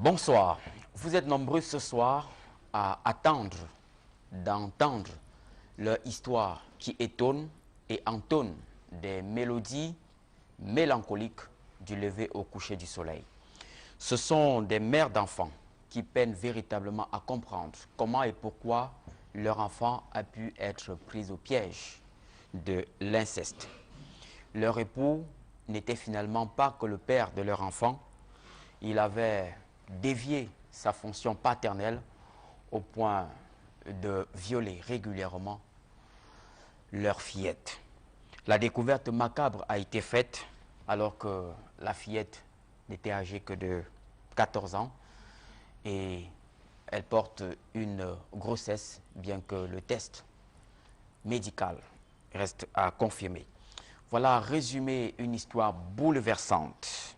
Bonsoir. Vous êtes nombreux ce soir à attendre d'entendre leur histoire qui étonne et entonne des mélodies mélancoliques du lever au coucher du soleil. Ce sont des mères d'enfants qui peinent véritablement à comprendre comment et pourquoi leur enfant a pu être pris au piège de l'inceste. Leur époux n'était finalement pas que le père de leur enfant. Il avait dévié sa fonction paternelle au point de violer régulièrement leur fillette. La découverte macabre a été faite alors que la fillette n'était âgée que de 14 ans et elle porte une grossesse, bien que le test médical reste à confirmer. Voilà résumé une histoire bouleversante.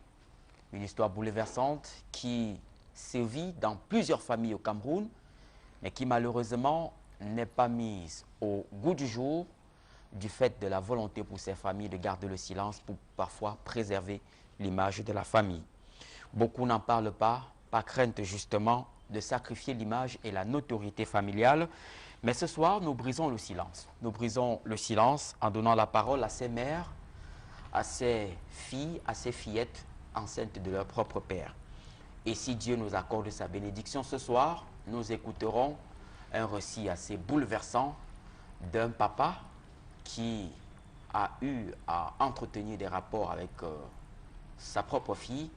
Une histoire bouleversante qui sévit dans plusieurs familles au Cameroun, mais qui malheureusement n'est pas mise au goût du jour du fait de la volonté pour ces familles de garder le silence pour parfois préserver l'image de la famille. Beaucoup n'en parlent pas, par crainte justement de sacrifier l'image et la notoriété familiale. Mais ce soir, nous brisons le silence. Nous brisons le silence en donnant la parole à ces mères, à ces filles, à ces fillettes enceintes de leur propre père. Et si Dieu nous accorde sa bénédiction ce soir, nous écouterons un récit assez bouleversant d'un papa qui a eu à entretenir des rapports avec sa propre fille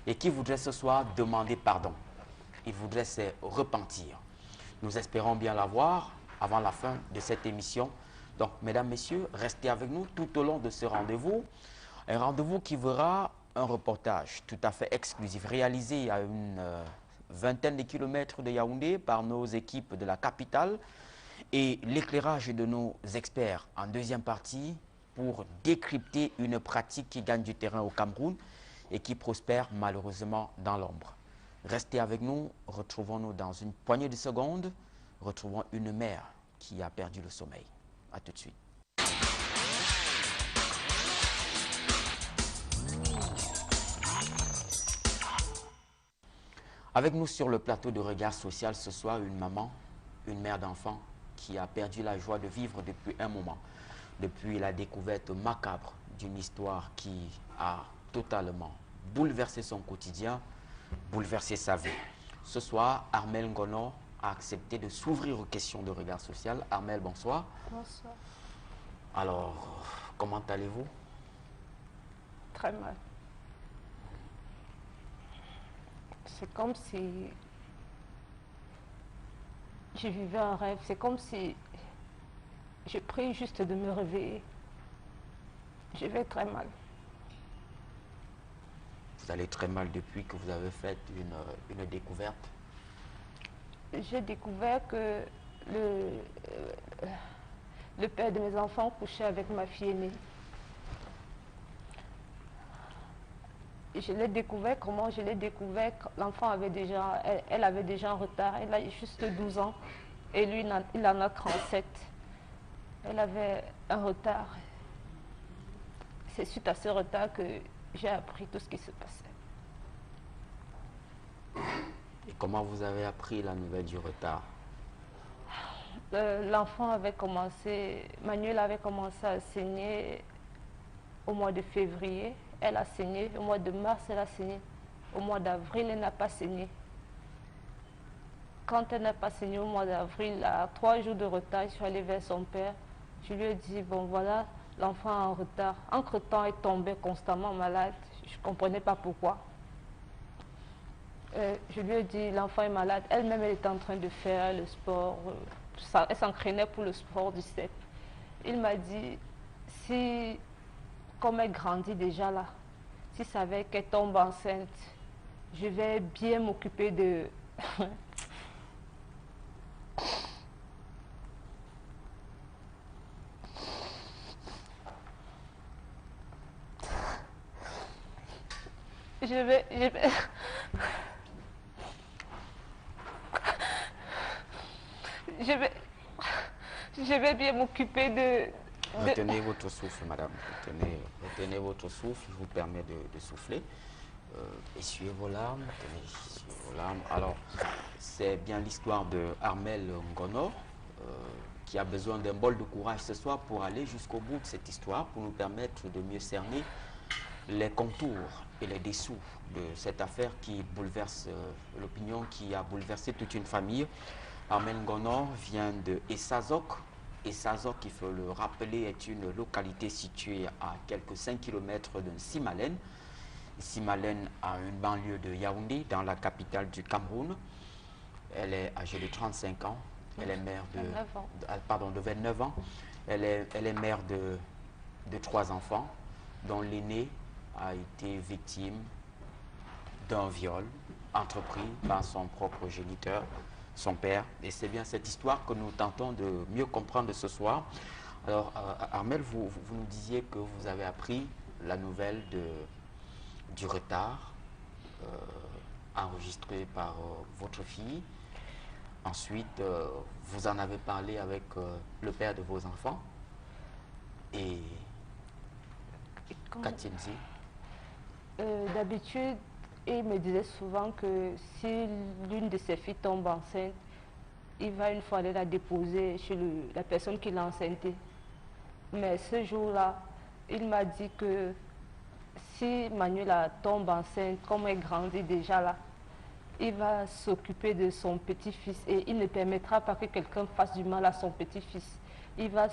et qui voudrait ce soir demander pardon. Il voudrait se repentir. Nous espérons bien l'avoir avant la fin de cette émission. Donc, mesdames, messieurs, restez avec nous tout au long de ce rendez-vous. Un rendez-vous qui verra un reportage tout à fait exclusif réalisé à une vingtaine de kilomètres de Yaoundé par nos équipes de la capitale et l'éclairage de nos experts en deuxième partie pour décrypter une pratique qui gagne du terrain au Cameroun et qui prospère malheureusement dans l'ombre. Restez avec nous, retrouvons-nous dans une poignée de secondes, retrouvons une mère qui a perdu le sommeil. A tout de suite. Avec nous sur le plateau de Regard Social ce soir, une maman, une mère d'enfant qui a perdu la joie de vivre depuis un moment, depuis la découverte macabre d'une histoire qui a totalement bouleversé son quotidien, bouleversé sa vie. Ce soir, Armelle Ngono a accepté de s'ouvrir aux questions de Regard Social. Armelle, bonsoir. Bonsoir. Alors, comment allez-vous? Très mal. C'est comme si je vivais un rêve. C'est comme si je prie juste de me réveiller. Je vais très mal. Vous allez très mal depuis que vous avez fait une découverte? J'ai découvert que le père de mes enfants couchait avec ma fille aînée. Je l'ai découvert comment? Je l'ai découvert, l'enfant avait déjà, elle avait déjà un retard, elle a juste 12 ans et lui il en a 37. Elle avait un retard. C'est suite à ce retard que j'ai appris tout ce qui se passait. Et comment vous avez appris la nouvelle du retard? L'enfant avait commencé, Manuel avait commencé à saigner au mois de février. Elle a saigné. Au mois de mars, elle a saigné. Au mois d'avril, elle n'a pas saigné. Quand elle n'a pas saigné au mois d'avril, à 3 jours de retard, je suis allée vers son père. Je lui ai dit, bon voilà, l'enfant est en retard. Entre-temps, elle tombait constamment malade. Je ne comprenais pas pourquoi. Je lui ai dit, l'enfant est malade. Elle-même, elle était en train de faire le sport. Elle s'entraînait pour le sport du CEP. Il m'a dit, si, comme elle grandit déjà là, si ça savait qu'elle tombe enceinte, je vais bien m'occuper de... je vais bien m'occuper de... Retenez votre souffle, madame. Retenez votre souffle, je vous permets de souffler. Essuyez vos larmes, tenez, essuyez vos larmes. Alors, c'est bien l'histoire de Armel Ngono qui a besoin d'un bol de courage ce soir pour aller jusqu'au bout de cette histoire, pour nous permettre de mieux cerner les contours et les dessous de cette affaire qui bouleverse l'opinion, qui a bouleversé toute une famille. Armel Ngono vient de Essazok. Essazok, il faut le rappeler, est une localité située à quelques 5 km de Simalène. Simalène a une banlieue de Yaoundé, dans la capitale du Cameroun. Elle est âgée de 35 ans. Elle est mère de 29 ans. Elle est mère de 3 enfants, dont l'aîné a été victime d'un viol entrepris par son propre géniteur, son père. Et c'est bien cette histoire que nous tentons de mieux comprendre ce soir. Alors, Armel, vous nous disiez que vous avez appris la nouvelle du retard enregistré par votre fille. Ensuite, vous en avez parlé avec le père de vos enfants. Et qu'a-t-il dit? D'habitude, il me disait souvent que si l'une de ses filles tombe enceinte, il va une fois aller la déposer chez la personne qui l'a enceintée. Mais ce jour-là, il m'a dit que si Manuela tombe enceinte, comme elle grandit déjà là, il va s'occuper de son petit-fils et il ne permettra pas que quelqu'un fasse du mal à son petit-fils. Il va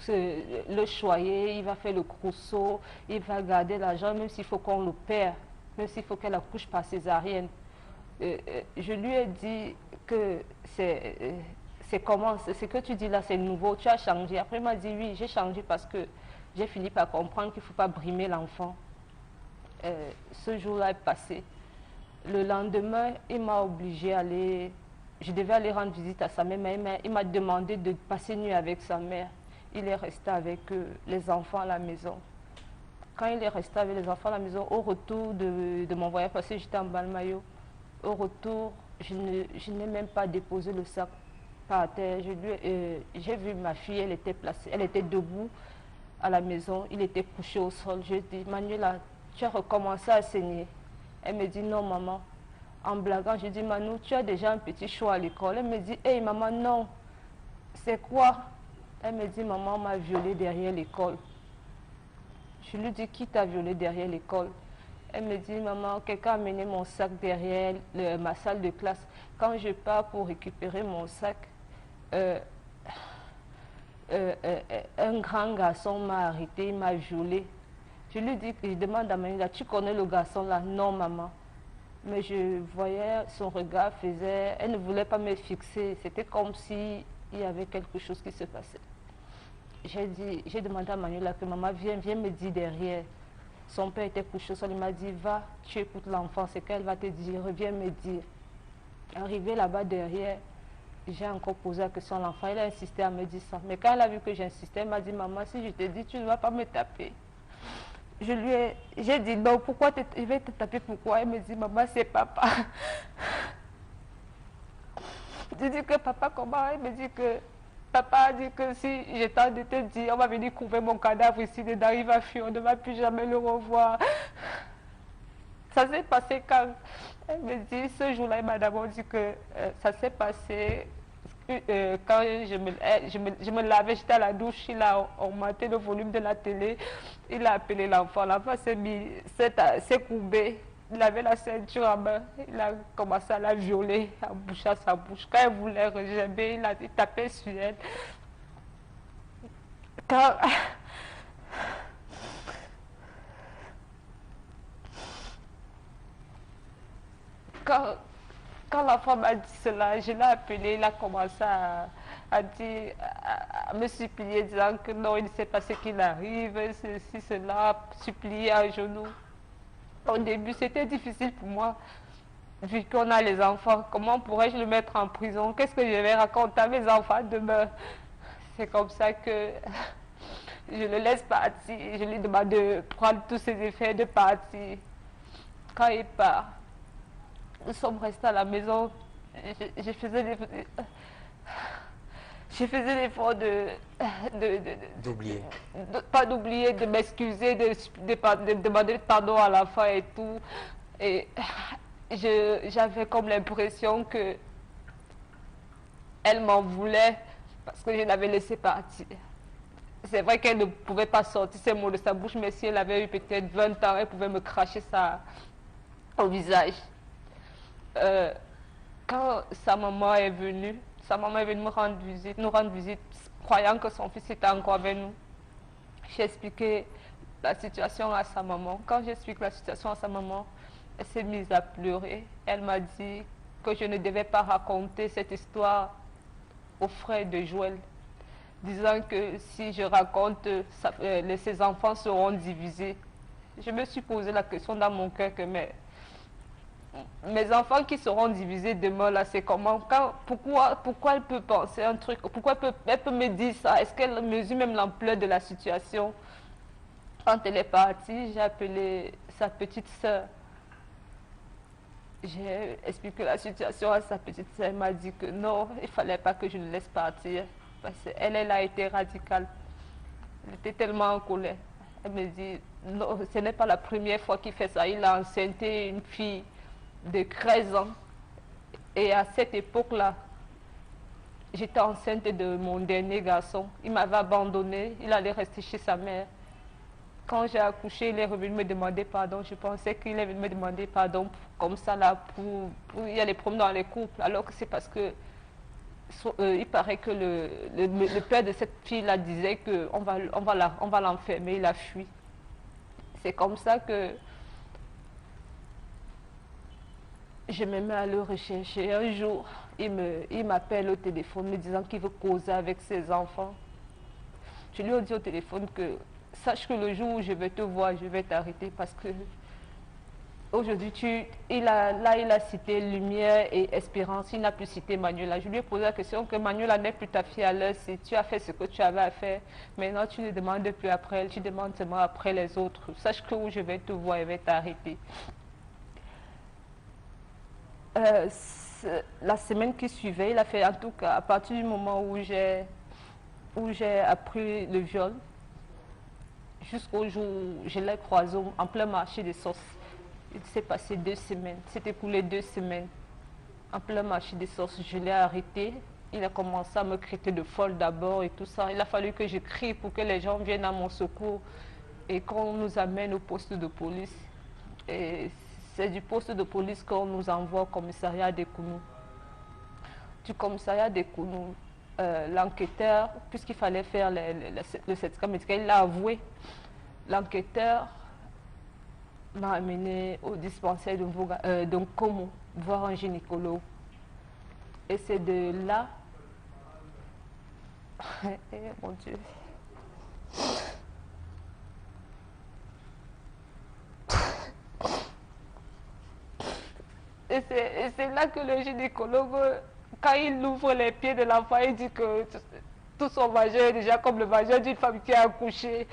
le choyer, il va faire le trousseau, il va garder l'argent, même s'il faut qu'on le perd, même s'il faut qu'elle accouche par césarienne. Je lui ai dit que c'est comment, ce que tu dis là, c'est nouveau, tu as changé. Après, il m'a dit oui, j'ai changé parce que j'ai fini par comprendre qu'il ne faut pas brimer l'enfant. Ce jour-là est passé. Le lendemain, il m'a obligé à aller, je devais aller rendre visite à sa mère, mais il m'a demandé de passer nuit avec sa mère. Il est resté avec les enfants à la maison. Quand il est resté avec les enfants à la maison, au retour de mon voyage, parce que j'étais en Balmayo, au retour, je n'ai même pas déposé le sac par terre. J'ai vu ma fille, elle était placée, elle était debout à la maison, il était couché au sol. Je lui ai dit, Manuela, tu as recommencé à saigner. Elle me dit, non maman. En blaguant, je dis, Manu, tu as déjà un petit choix à l'école. Elle me dit, hey maman, non. C'est quoi? Elle me dit, maman m'a violée derrière l'école. Je lui dis, qui t'a violée derrière l'école? Elle me dit, maman, quelqu'un a amené mon sac derrière ma salle de classe. Quand je pars pour récupérer mon sac, un grand garçon m'a arrêté, il m'a violée. Je lui dis, je demande à Manuela, tu connais le garçon là? Non, maman. Mais je voyais son regard faisait, elle ne voulait pas me fixer. C'était comme si il y avait quelque chose qui se passait. J'ai demandé à Manuela que maman viens me dire derrière. Son père était couché au sol, il m'a dit, va, tu écoutes l'enfant, c'est qu'elle va te dire, reviens me dire. Arrivé là-bas derrière, j'ai encore posé la question à l'enfant, il a insisté à me dire ça. Mais quand elle a vu que j'insistais, elle m'a dit, maman, si je te dis, tu ne vas pas me taper. J'ai dit non, pourquoi je vais te taper, pourquoi? Elle me dit, maman, c'est papa. Je dis que papa, comment? Elle me dit que papa a dit que si j'étais de te dire, on va venir couvrir mon cadavre ici dedans, il va fuir, on ne va plus jamais le revoir. Ça s'est passé quand? Elle me dit, ce jour-là, elle m'a d'abord dit que ça s'est passé quand je me lavais, j'étais à la douche, il a augmenté le volume de la télé, il a appelé l'enfant s'est courbé, il avait la ceinture en main, il a commencé à la violer, à boucher sa bouche. Quand elle voulait regember, il tapait sur elle. Quand l'enfant m'a dit cela, je l'ai appelé, il a commencé à me supplier, disant que non, il ne sait pas ce qu'il arrive, ceci, cela, supplier à genoux. Au début, c'était difficile pour moi, vu qu'on a les enfants. Comment pourrais-je le mettre en prison? Qu'est-ce que je vais raconter à mes enfants demain? C'est comme ça que je le laisse partir. Je lui demande de prendre tous ses effets, de partir. Quand il part, nous sommes restés à la maison. Je faisais l'effort d'oublier. Pas d'oublier, de m'excuser, de demander pardon à l'enfant et tout. Et j'avais comme l'impression que elle m'en voulait parce que je l'avais laissé partir. C'est vrai qu'elle ne pouvait pas sortir ces mots de sa bouche, mais si elle avait eu peut-être 20 ans, elle pouvait me cracher ça au visage. Euh, Quand sa maman est venue nous rendre visite, croyant que son fils était encore avec nous. J'ai expliqué la situation à sa maman. Quand j'explique la situation à sa maman, elle s'est mise à pleurer. Elle m'a dit que je ne devais pas raconter cette histoire aux frères de Joël, disant que si je raconte, ses enfants seront divisés. Je me suis posé la question dans mon cœur que mes enfants qui seront divisés demain, là, c'est comment? Pourquoi elle peut penser un truc? Pourquoi elle peut me dire ça? Est-ce qu'elle mesure même l'ampleur de la situation? Quand elle est partie, j'ai appelé sa petite sœur. J'ai expliqué la situation à sa petite sœur. Elle m'a dit que non, il ne fallait pas que je le laisse partir. Parce qu'elle, elle a été radicale. Elle était tellement en colère. Elle me dit, non, ce n'est pas la première fois qu'il fait ça. Il a enceinté une fille de 13 ans. Et à cette époque-là, j'étais enceinte de mon dernier garçon. Il m'avait abandonnée. Il allait rester chez sa mère. Quand j'ai accouché, il est revenu me demander pardon. Je pensais qu'il est venu me demander pardon comme ça, là, il y a les problèmes dans les couples. Alors que c'est parce que il paraît que le père de cette fille-là disait qu'on on va l'enfermer. Il a fui. C'est comme ça que je me mets à le rechercher. Un jour, il m'appelle au téléphone me disant qu'il veut causer avec ses enfants. Je lui ai dit au téléphone que sache que le jour où je vais te voir, je vais t'arrêter parce que aujourd'hui, il a cité Lumière et Espérance, il n'a plus cité Manuela. Je lui ai posé la question que Manuela n'est plus ta fille à l'heure, si tu as fait ce que tu avais à faire. Maintenant, tu ne demandes plus après elle, tu demandes seulement après les autres. Sache que où je vais te voir, je vais t'arrêter. La semaine qui suivait, il a fait en tout cas, à partir du moment où j'ai appris le viol, jusqu'au jour où je l'ai croisé en plein marché des sauces. Il s'est passé 2 semaines, s'est écoulé 2 semaines. En plein marché des sauces, je l'ai arrêté. Il a commencé à me traiter de folle d'abord et tout ça. Il a fallu que je crie pour que les gens viennent à mon secours et qu'on nous amène au poste de police. Et c'est du poste de police qu'on nous envoie au commissariat des Kounou. Du commissariat des Kounou, l'enquêteur, puisqu'il fallait faire le certificat médical, il l'a avoué. L'enquêteur m'a amené au dispensaire de Nkomo, voir un gynécologue. Et c'est de là... mon Dieu. Et c'est là que le gynécologue, quand il ouvre les pieds de l'enfant, il dit que tout son vagin est déjà comme le vagin d'une femme qui a accouché.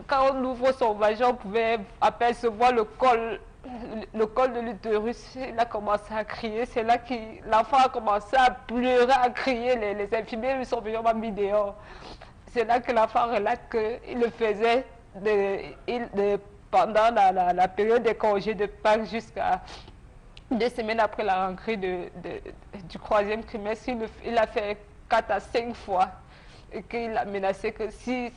Quand on ouvre son vagin, on pouvait apercevoir le col de l'utérus. Il a commencé à crier. C'est là que l'enfant a commencé à pleurer, à crier. Les infirmiers lui sont venus, on m'a mis dehors. C'est là que l'enfant relate qu'il le faisait pendant la période des congés de Pâques jusqu'à 2 semaines après la rentrée du 3e trimestre. Il a fait 4 à 5 fois. Et qu'il a menacé que si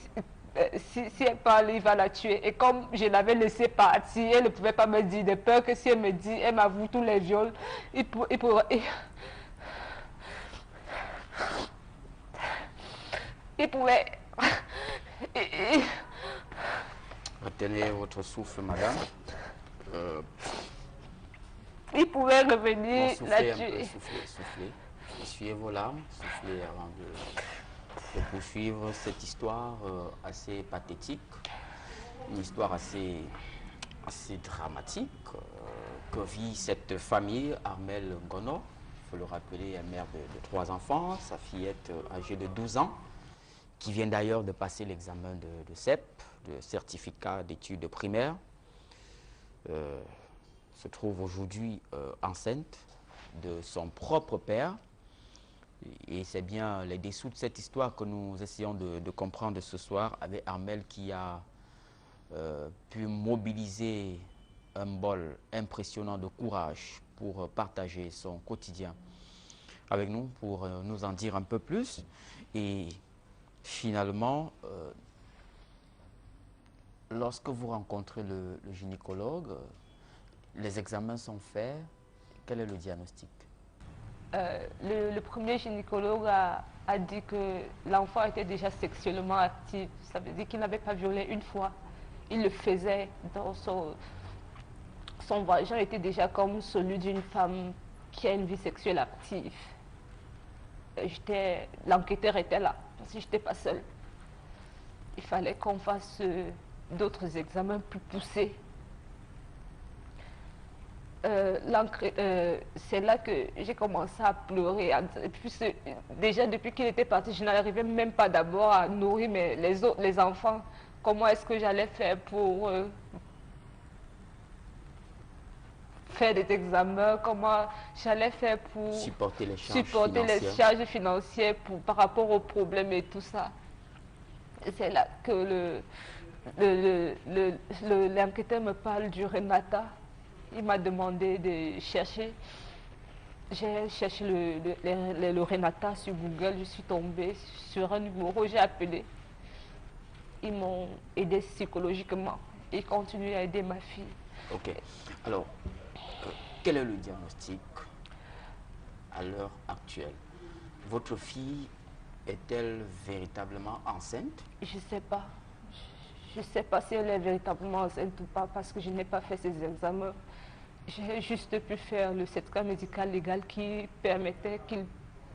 elle parle, il va la tuer. Et comme je l'avais laissé partir, elle ne pouvait pas me dire de peur que si elle me dit, elle m'avoue tous les viols, il pouvait... Retenez votre souffle, madame. Il pouvait revenir la tuer. Soufflez. Essuyez vos larmes, soufflez avant de poursuivre cette histoire assez pathétique, une histoire assez dramatique que vit cette famille. Armelle Ngono, il faut le rappeler, est mère de 3 enfants, sa fillette âgée de 12 ans, qui vient d'ailleurs de passer l'examen de CEP, de certificat d'études primaires, se trouve aujourd'hui enceinte de son propre père. Et c'est bien les dessous de cette histoire que nous essayons de comprendre ce soir avec Armelle, qui a pu mobiliser un bol impressionnant de courage pour partager son quotidien avec nous, pour nous en dire un peu plus. Et finalement, lorsque vous rencontrez le gynécologue, les examens sont faits. Quel est le diagnostic? Le premier gynécologue a dit que l'enfant était déjà sexuellement actif. Ça veut dire qu'il n'avait pas violé une fois. Il le faisait dans son vagin était déjà comme celui d'une femme qui a une vie sexuelle active. L'enquêteur était là, parce que je n'étais pas seule. Il fallait qu'on fasse d'autres examens plus poussés. C'est là que j'ai commencé à pleurer. Déjà, depuis qu'il était parti, je n'arrivais même pas d'abord à nourrir les enfants. Comment est-ce que j'allais faire pour faire des examens? Comment j'allais faire pour supporter les charges financières par rapport aux problèmes et tout ça. C'est là que l'enquêteur me parle du Renata. Il m'a demandé de chercher. J'ai cherché le Renata sur Google. Je suis tombée sur un numéro, j'ai appelé. Ils m'ont aidé psychologiquement. Ils continuent à aider ma fille. Ok. Alors, quel est le diagnostic à l'heure actuelle? Votre fille est-elle véritablement enceinte? Je ne sais pas. Je ne sais pas si elle est véritablement enceinte ou pas parce que je n'ai pas fait ces examens. J'ai juste pu faire le certificat médical légal qui permettait qu'il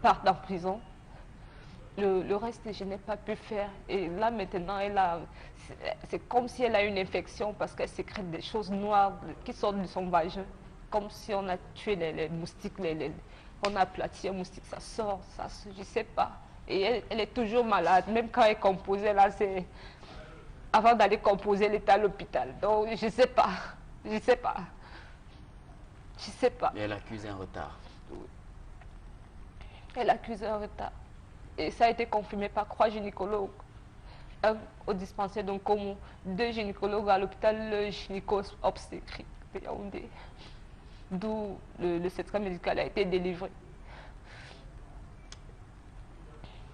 parte en prison. Le reste, je n'ai pas pu faire. Et là, maintenant, c'est comme si elle a une infection parce qu'elle sécrète des choses noires qui sortent de son vagin. Comme si on a tué les moustiques, on a aplati un moustique, ça sort, je ne sais pas. Et elle est toujours malade, même quand elle composait, là, c'est... Avant d'aller composer, elle était à l'hôpital. Donc, je ne sais pas. Je ne sais pas. Je ne sais pas. Mais elle accuse un retard. Elle accuse un retard. Et ça a été confirmé par 3 gynécologues. Un au dispensaire de Nkomo, 2 gynécologues à l'hôpital gynéco-obstétrique de Yaoundé. D'où le certificat médical a été délivré.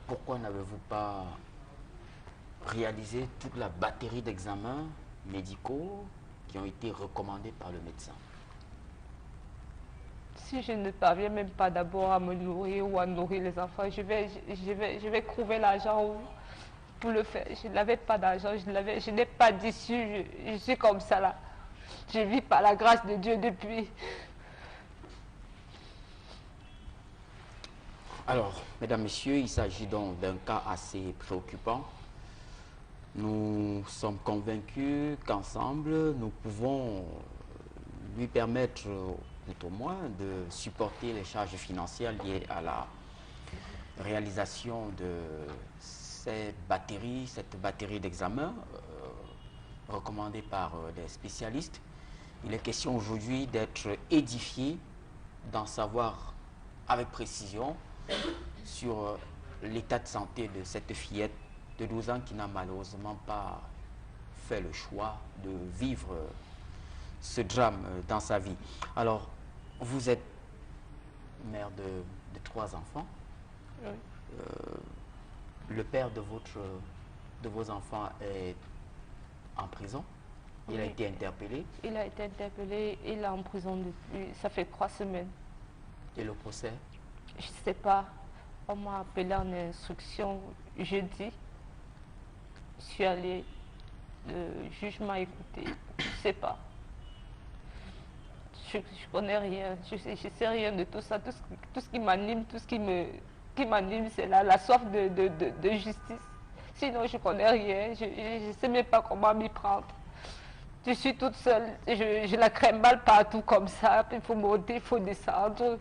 Pourquoi n'avez-vous pas réalisé toute la batterie d'examens médicaux qui ont été recommandés par le médecin? Si je ne parviens même pas d'abord à me nourrir ou à nourrir les enfants, je vais trouver l'argent pour le faire. Je n'avais pas d'argent, je n'ai pas d'issue, je suis comme ça là. Je vis par la grâce de Dieu depuis. Alors, mesdames, messieurs, il s'agit donc d'un cas assez préoccupant. Nous sommes convaincus qu'ensemble, nous pouvons lui permettre, tout au moins, de supporter les charges financières liées à la réalisation de cette batterie d'examens recommandée par des spécialistes. Il est question aujourd'hui d'être édifié, d'en savoir avec précision sur l'état de santé de cette fillette de 12 ans qui n'a malheureusement pas fait le choix de vivre ce drame dans sa vie. Alors, vous êtes mère de 3 enfants. Oui. Le père de vos enfants est en prison. Il a été interpellé. Il a été interpellé, il est en prison depuis, ça fait 3 semaines. Et le procès? Je ne sais pas. On m'a appelé en instruction jeudi. Je suis allée, le juge m'a écouté. Je ne sais pas. Je ne connais rien. Je sais rien de tout ça. Tout ce qui m'anime, qui m'anime, c'est la soif de justice. Sinon, je ne connais rien. Je ne sais même pas comment m'y prendre. Je suis toute seule. Je la crème mal partout comme ça. Il faut monter, il faut descendre.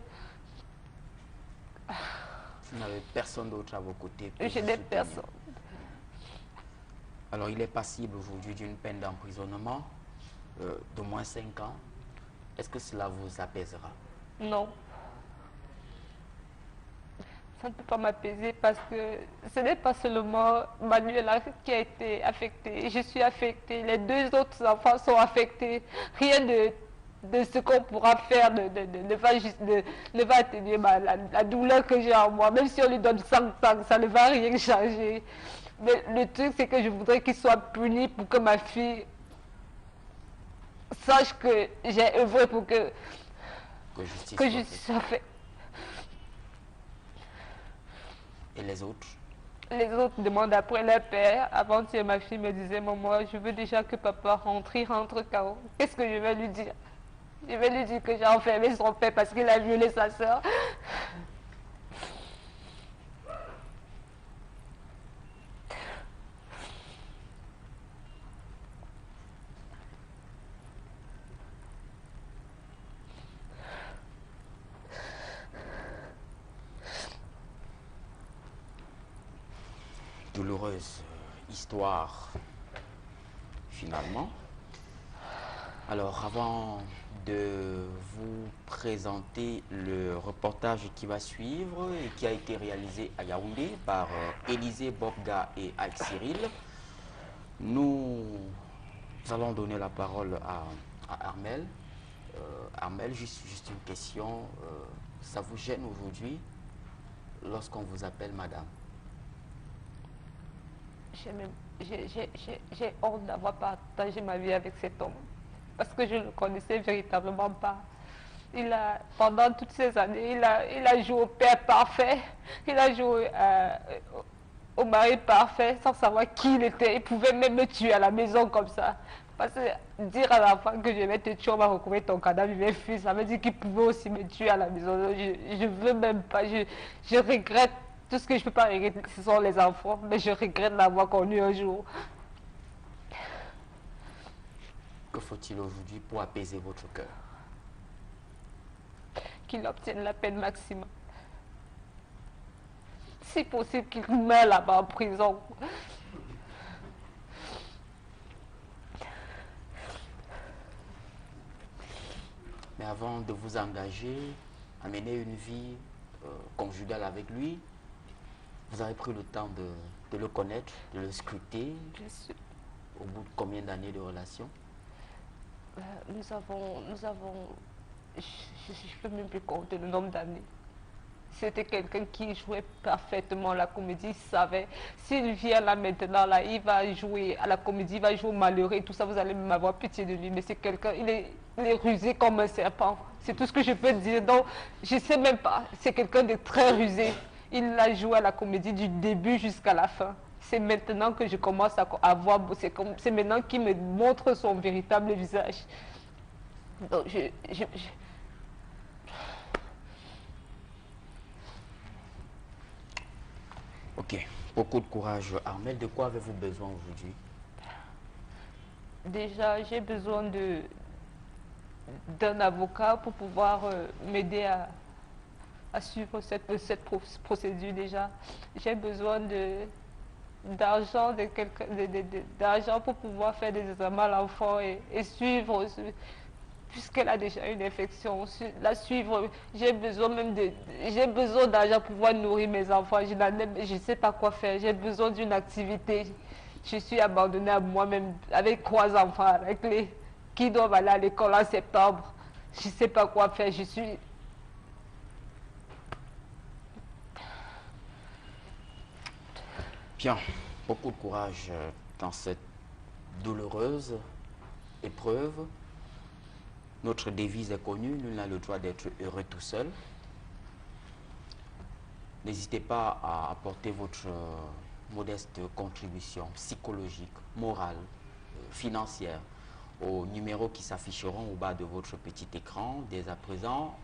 Vous n'avez personne d'autre à vos côtés? Je n'ai personne. Alors, il est passible aujourd'hui d'une peine d'emprisonnement d'au moins 5 ans. Est-ce que cela vous apaisera? Non. Ça ne peut pas m'apaiser parce que ce n'est pas seulement Manuela qui a été affectée. Je suis affectée. Les deux autres enfants sont affectés. Rien de ce qu'on pourra faire ne va atténuer la douleur que j'ai en moi. Même si on lui donne 5 ans, ça ne va rien changer. Mais le truc, c'est que je voudrais qu'il soit puni pour que ma fille sache que j'ai œuvré pour que justice soit faite. Et les autres? Les autres demandent après leur père. Avant-hier, ma fille me disait, maman, je veux déjà que papa rentre. Il rentre quand? Qu'est-ce que je vais lui dire? Je vais lui dire que j'ai enfermé son père parce qu'il a violé sa soeur. Douloureuse histoire, finalement. Alors, avant de vous présenter le reportage qui va suivre et qui a été réalisé à Yaoundé par Élisée Bobga et Ike Cyril, nous allons donner la parole à Armel. Armel, juste une question. Ça vous gêne aujourd'hui lorsqu'on vous appelle madame? J'ai honte d'avoir partagé ma vie avec cet homme parce que je ne le connaissais véritablement pas. Pendant toutes ces années, il a joué au père parfait, il a joué au mari parfait sans savoir qui il était. Il pouvait même me tuer à la maison comme ça. Parce que dire à l'enfant que je vais te tuer, on va recouvrir ton cadavre, il va fuir, ça veut dire qu'il pouvait aussi me tuer à la maison. Je ne veux même pas, je regrette. Tout ce que je ne peux pas regretter, ce sont les enfants, mais je regrette d'avoir connu un jour. Que faut-il aujourd'hui pour apaiser votre cœur? Qu'il obtienne la peine maximum. Si possible, qu'il meure là-bas en prison. Mais avant de vous engager à mener une vie conjugale avec lui, vous avez pris le temps de le connaître, de le scruter. Bien sûr. Au bout de combien d'années de relation? Nous avons, je ne peux même plus compter le nombre d'années. C'était quelqu'un qui jouait parfaitement la comédie, il savait. S'il vient là maintenant, là, il va jouer à la comédie, il va jouer au malheureux et tout ça, vous allez même avoir pitié de lui. Mais c'est quelqu'un, il est rusé comme un serpent. C'est tout ce que je peux dire. Donc, je ne sais même pas. C'est quelqu'un de très rusé. Il a joué à la comédie du début jusqu'à la fin. C'est maintenant que je commence à voir, c'est maintenant qu'il me montre son véritable visage. Donc, Ok, beaucoup de courage. Armel, de quoi avez-vous besoin aujourd'hui? Déjà, j'ai besoin d'un avocat pour pouvoir m'aider à suivre cette procédure déjà. J'ai besoin d'argent d'argent pour pouvoir faire des examens à l'enfant et suivre, puisqu'elle a déjà une infection, la suivre. J'ai besoin d'argent pour pouvoir nourrir mes enfants. Je ne sais pas quoi faire. J'ai besoin d'une activité. Je suis abandonnée à moi-même avec 3 enfants à la clé qui doivent aller à l'école en septembre. Je ne sais pas quoi faire. Je suis... Bien, beaucoup de courage dans cette douloureuse épreuve. Notre devise est connue, nul n'a le droit d'être heureux tout seul. N'hésitez pas à apporter votre modeste contribution psychologique, morale, financière aux numéros qui s'afficheront au bas de votre petit écran. Dès à présent,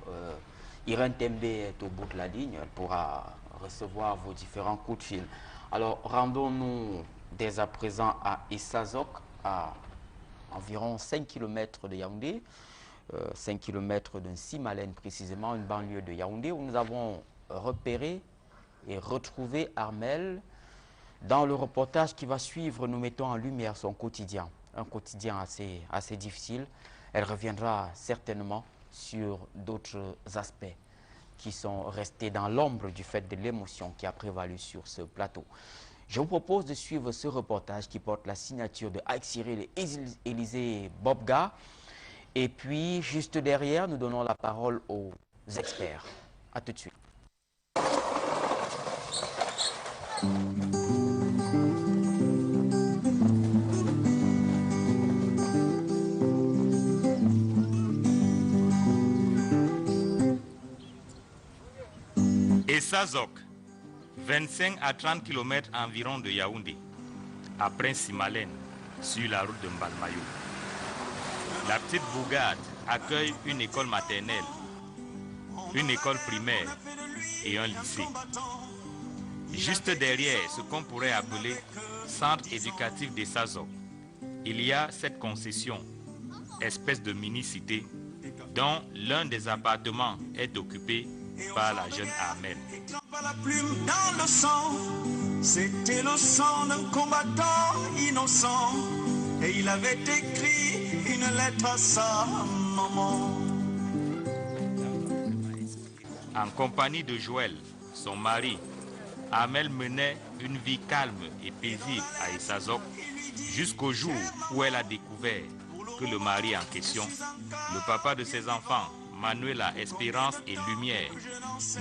Irène Tembe est au bout de la ligne, elle pourra recevoir vos différents coups de fil. Alors, rendons-nous dès à présent à Essazok, à environ 5 km de Yaoundé, 5 km de Simalène précisément, une banlieue de Yaoundé, où nous avons repéré et retrouvé Armel. Dans le reportage qui va suivre, nous mettons en lumière son quotidien, un quotidien assez difficile. Elle reviendra certainement sur d'autres aspects qui sont restés dans l'ombre du fait de l'émotion qui a prévalu sur ce plateau. Je vous propose de suivre ce reportage qui porte la signature de Ike Cyril et Élisée Bobga. Et puis, juste derrière, nous donnons la parole aux experts. A tout de suite. Essazok, 25 à 30 km environ de Yaoundé, à Prince-Simalène, sur la route de Mbalmayo. La petite bourgade accueille une école maternelle, une école primaire et un lycée. Juste derrière ce qu'on pourrait appeler centre éducatif d'Essazok, il y a cette concession, espèce de mini-cité, dont l'un des appartements est occupé par la jeune Amel. La plume dans le sang, c'était le sang d'un combattant innocent, et il avait écrit une lettre à sa maman. En compagnie de Joël, son mari, Amel menait une vie calme et paisible à Essazok jusqu'au jour où elle a découvert que le mari en question, le papa de ses enfants, Manuela Espérance et Lumière,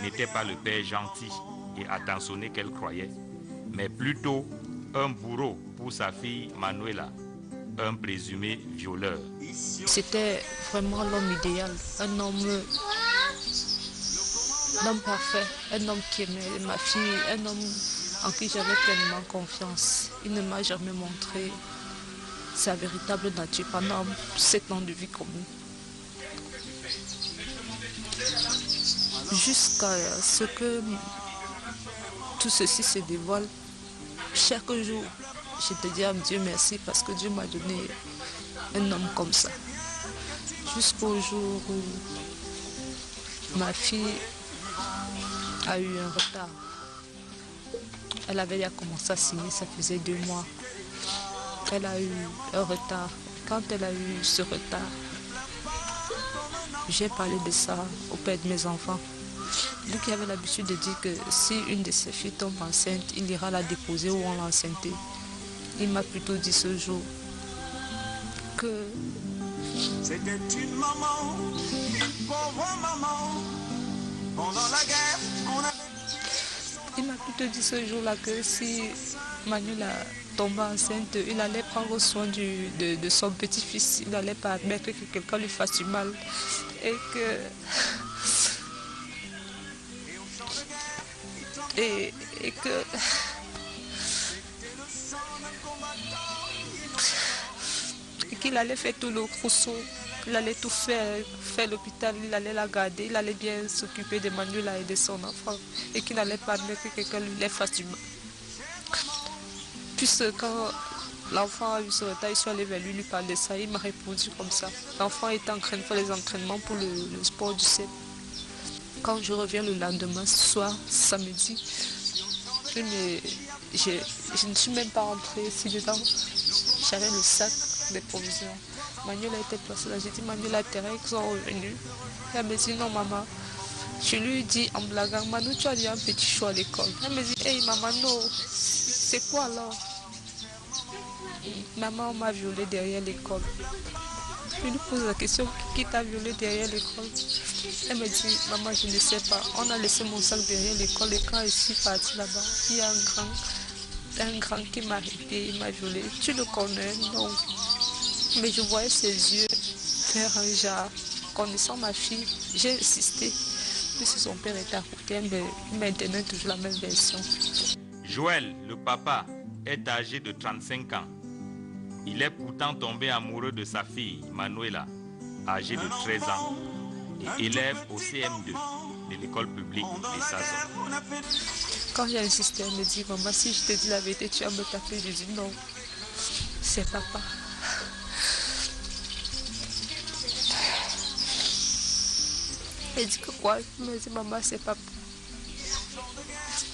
n'était pas le père gentil et attentionné qu'elle croyait, mais plutôt un bourreau pour sa fille Manuela, un présumé violeur. C'était vraiment l'homme idéal, un homme parfait, un homme qui aimait ma fille, un homme en qui j'avais pleinement confiance. Il ne m'a jamais montré sa véritable nature pendant 7 ans de vie commune. Jusqu'à ce que tout ceci se dévoile, chaque jour, je te dis à Dieu merci parce que Dieu m'a donné un homme comme ça. Jusqu'au jour où ma fille a eu un retard. Elle avait déjà commencé à signer, ça faisait 2 mois. Elle a eu un retard. Quand elle a eu ce retard, j'ai parlé de ça au père de mes enfants. Lui qui avait l'habitude de dire que si une de ses filles tombe enceinte, il ira la déposer où on l'a enceintée. Il m'a plutôt dit ce jour que c'était une maman, une pauvre maman. Pendant la guerre, on avait... Il m'a plutôt dit ce jour-là que si Manuela tombait enceinte, il allait prendre soin de son petit-fils. Il n'allait pas admettre que quelqu'un lui fasse du mal. Et que... Et qu'il allait faire tout le trousseau, il allait tout faire l'hôpital, il allait la garder, il allait bien s'occuper de Manuela et de son enfant, et qu'il n'allait pas admettre que quelqu'un lui fasse du mal. Puisque quand l'enfant a eu ce retard, je suis allée vers lui parler de ça, il m'a répondu comme ça. L'enfant était en train de faire les entraînements pour le sport du CEP. Quand je reviens le lendemain, ce soir, samedi, je ne suis même pas rentrée ici dedans. J'avais le sac des provisions. Manuela était placée là. J'ai dit, Manuela, tes règles sont revenues. Elle me dit, non, maman. Je lui dis en blaguant, Manu, tu as dit un petit choix à l'école. Elle me dit, hey, maman, non. C'est quoi alors? Maman m'a violée derrière l'école. Je lui pose la question, qui t'a violée derrière l'école? Elle me dit, maman, je ne sais pas. On a laissé mon sac derrière l'école et quand je suis partie là-bas, il y a un grand qui m'a arrêté, il m'a violée. Tu le connais? Non. Mais je voyais ses yeux faire un genre. Connaissant ma fille, j'ai insisté. Puisque son père était à côté, il m'a donné toujours la même version. Joël, le papa, est âgé de 35 ans. Il est pourtant tombé amoureux de sa fille, Manuela, âgée de 13 ans, et élève au CM2 de l'école publique d'Essazok. Quand j'ai insisté, elle me dit, maman, si je te dis la vérité, tu vas me taper. Je dis non, c'est papa. Elle dit que quoi? Elle me dit, maman, c'est papa.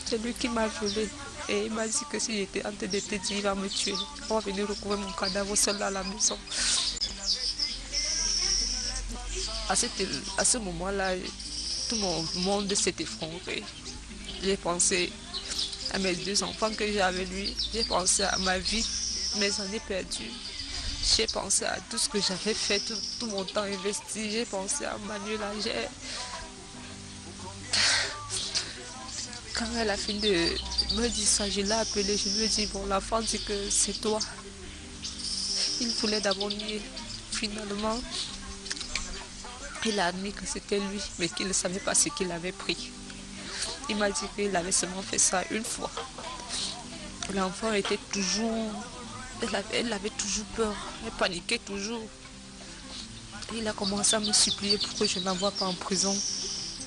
C'est lui qui m'a violée. Et il m'a dit que si j'étais en train de te dire, il va me tuer. On va venir recouvrir mon cadavre seul à la maison. À ce moment-là, tout mon monde s'est effondré. J'ai pensé à mes 2 enfants que j'ai avec lui. J'ai pensé à ma vie, mes années perdues. J'ai pensé à tout ce que j'avais fait, tout mon temps investi. J'ai pensé à Manuela. Quand elle a fini de me dire ça, je l'ai appelé. Je lui ai dit, bon, l'enfant dit que c'est toi. Il voulait d'abord nier. Finalement, il a admis que c'était lui, mais qu'il ne savait pas ce qu'il avait pris. Il m'a dit qu'il avait seulement fait ça une fois. L'enfant était toujours... Elle avait toujours peur, elle paniquait toujours. Il a commencé à me supplier pour que je ne l'envoie pas en prison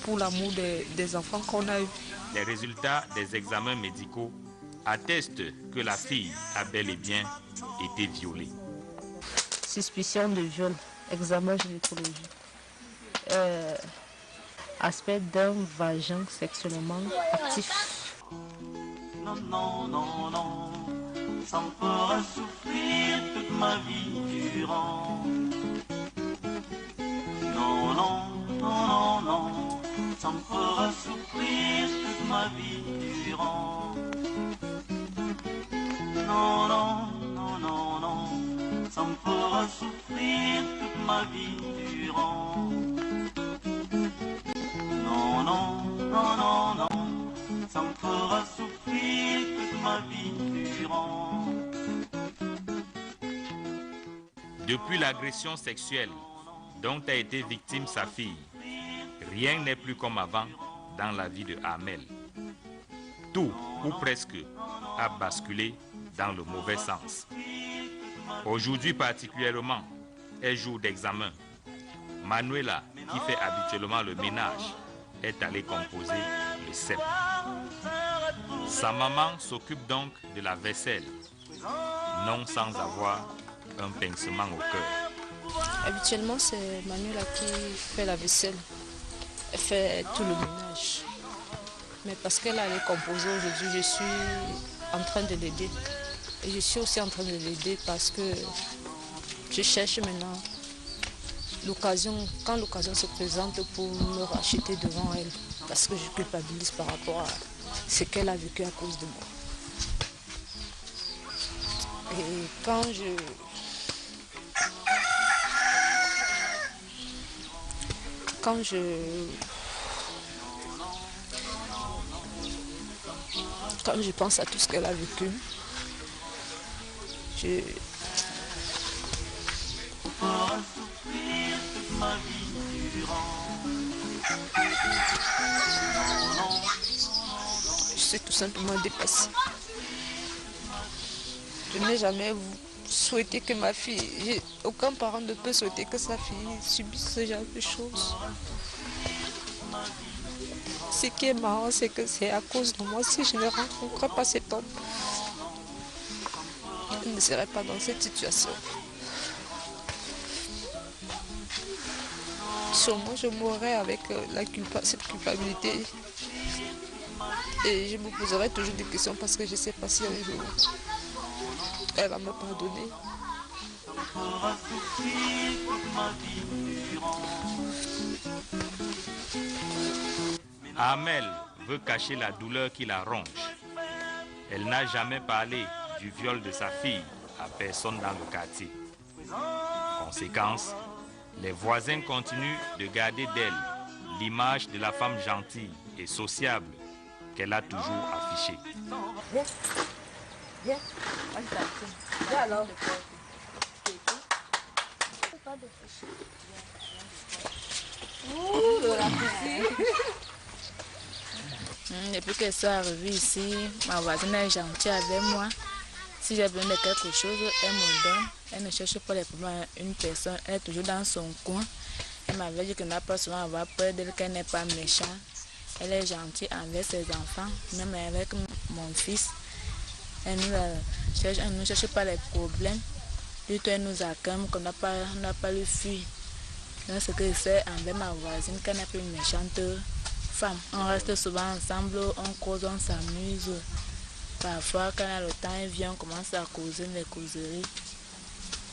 pour l'amour des enfants qu'on a eus. Les résultats des examens médicaux attestent que la fille a bel et bien été violée. Suspicion de viol, examen gynécologique. Aspect d'un vagin sexuellement actif. Non, non, non, non, ça me fera souffrir toute ma vie durant. Non, non, non, non, non, ça me fera souffrir toute ma vie durant. Non, non, non, non, non, ça me fera souffrir toute ma vie durant. Non, non, non, non, non, ça me fera souffrir toute ma vie durant. Depuis l'agression sexuelle dont a été victime sa fille, rien n'est plus comme avant dans la vie de Amel. Tout, ou presque, a basculé dans le mauvais sens. Aujourd'hui particulièrement, est jour d'examen. Manuela, qui fait habituellement le ménage, est allée composer le sel. Sa maman s'occupe donc de la vaisselle, non sans avoir un pincement au cœur. Habituellement, c'est Manuela qui fait la vaisselle. Elle fait tout le ménage. Mais parce qu'elle allait composer aujourd'hui, je suis en train de l'aider. Et je suis aussi en train de l'aider parce que je cherche maintenant l'occasion, quand l'occasion se présente, pour me racheter devant elle. Parce que je culpabilise par rapport à ce qu'elle a vécu à cause de moi. Et quand je pense à tout ce qu'elle a vécu, je suis tout simplement dépassée. Je n'ai jamais souhaité que ma fille, aucun parent ne peut souhaiter que sa fille subisse ce genre de choses. Ce qui est marrant, c'est que c'est à cause de moi. Si je ne rencontrais pas cet homme, je ne serais pas dans cette situation. Sûrement, je mourrais avec cette culpabilité. Et je me poserai toujours des questions parce que je ne sais pas si un jour elle va me pardonner. Amel veut cacher la douleur qui la ronge. Elle n'a jamais parlé du viol de sa fille à personne dans le quartier. Conséquence, les voisins continuent de garder d'elle l'image de la femme gentille et sociable qu'elle a toujours affichée. Viens, viens alors. Depuis qu'elle soit arrivée ici, ma voisine est gentille avec moi. Si j'ai besoin de quelque chose, elle me donne. Elle ne cherche pas les problèmes à une personne. Elle est toujours dans son coin. Elle m'avait dit qu'elle n'a pas souvent avoir peur d'elle, qu'elle n'est pas méchante. Elle est gentille envers ses enfants, même avec mon fils. Elle ne cherche pas les problèmes. Plutôt elle nous acclame qu'on n'a pas le fuir. Donc ce que je fais envers ma voisine, qu'elle n'est pas une méchante femme. On reste souvent ensemble, on cause, on s'amuse. Parfois, quand elle a le temps, elle vient, on commence à causer les causeries.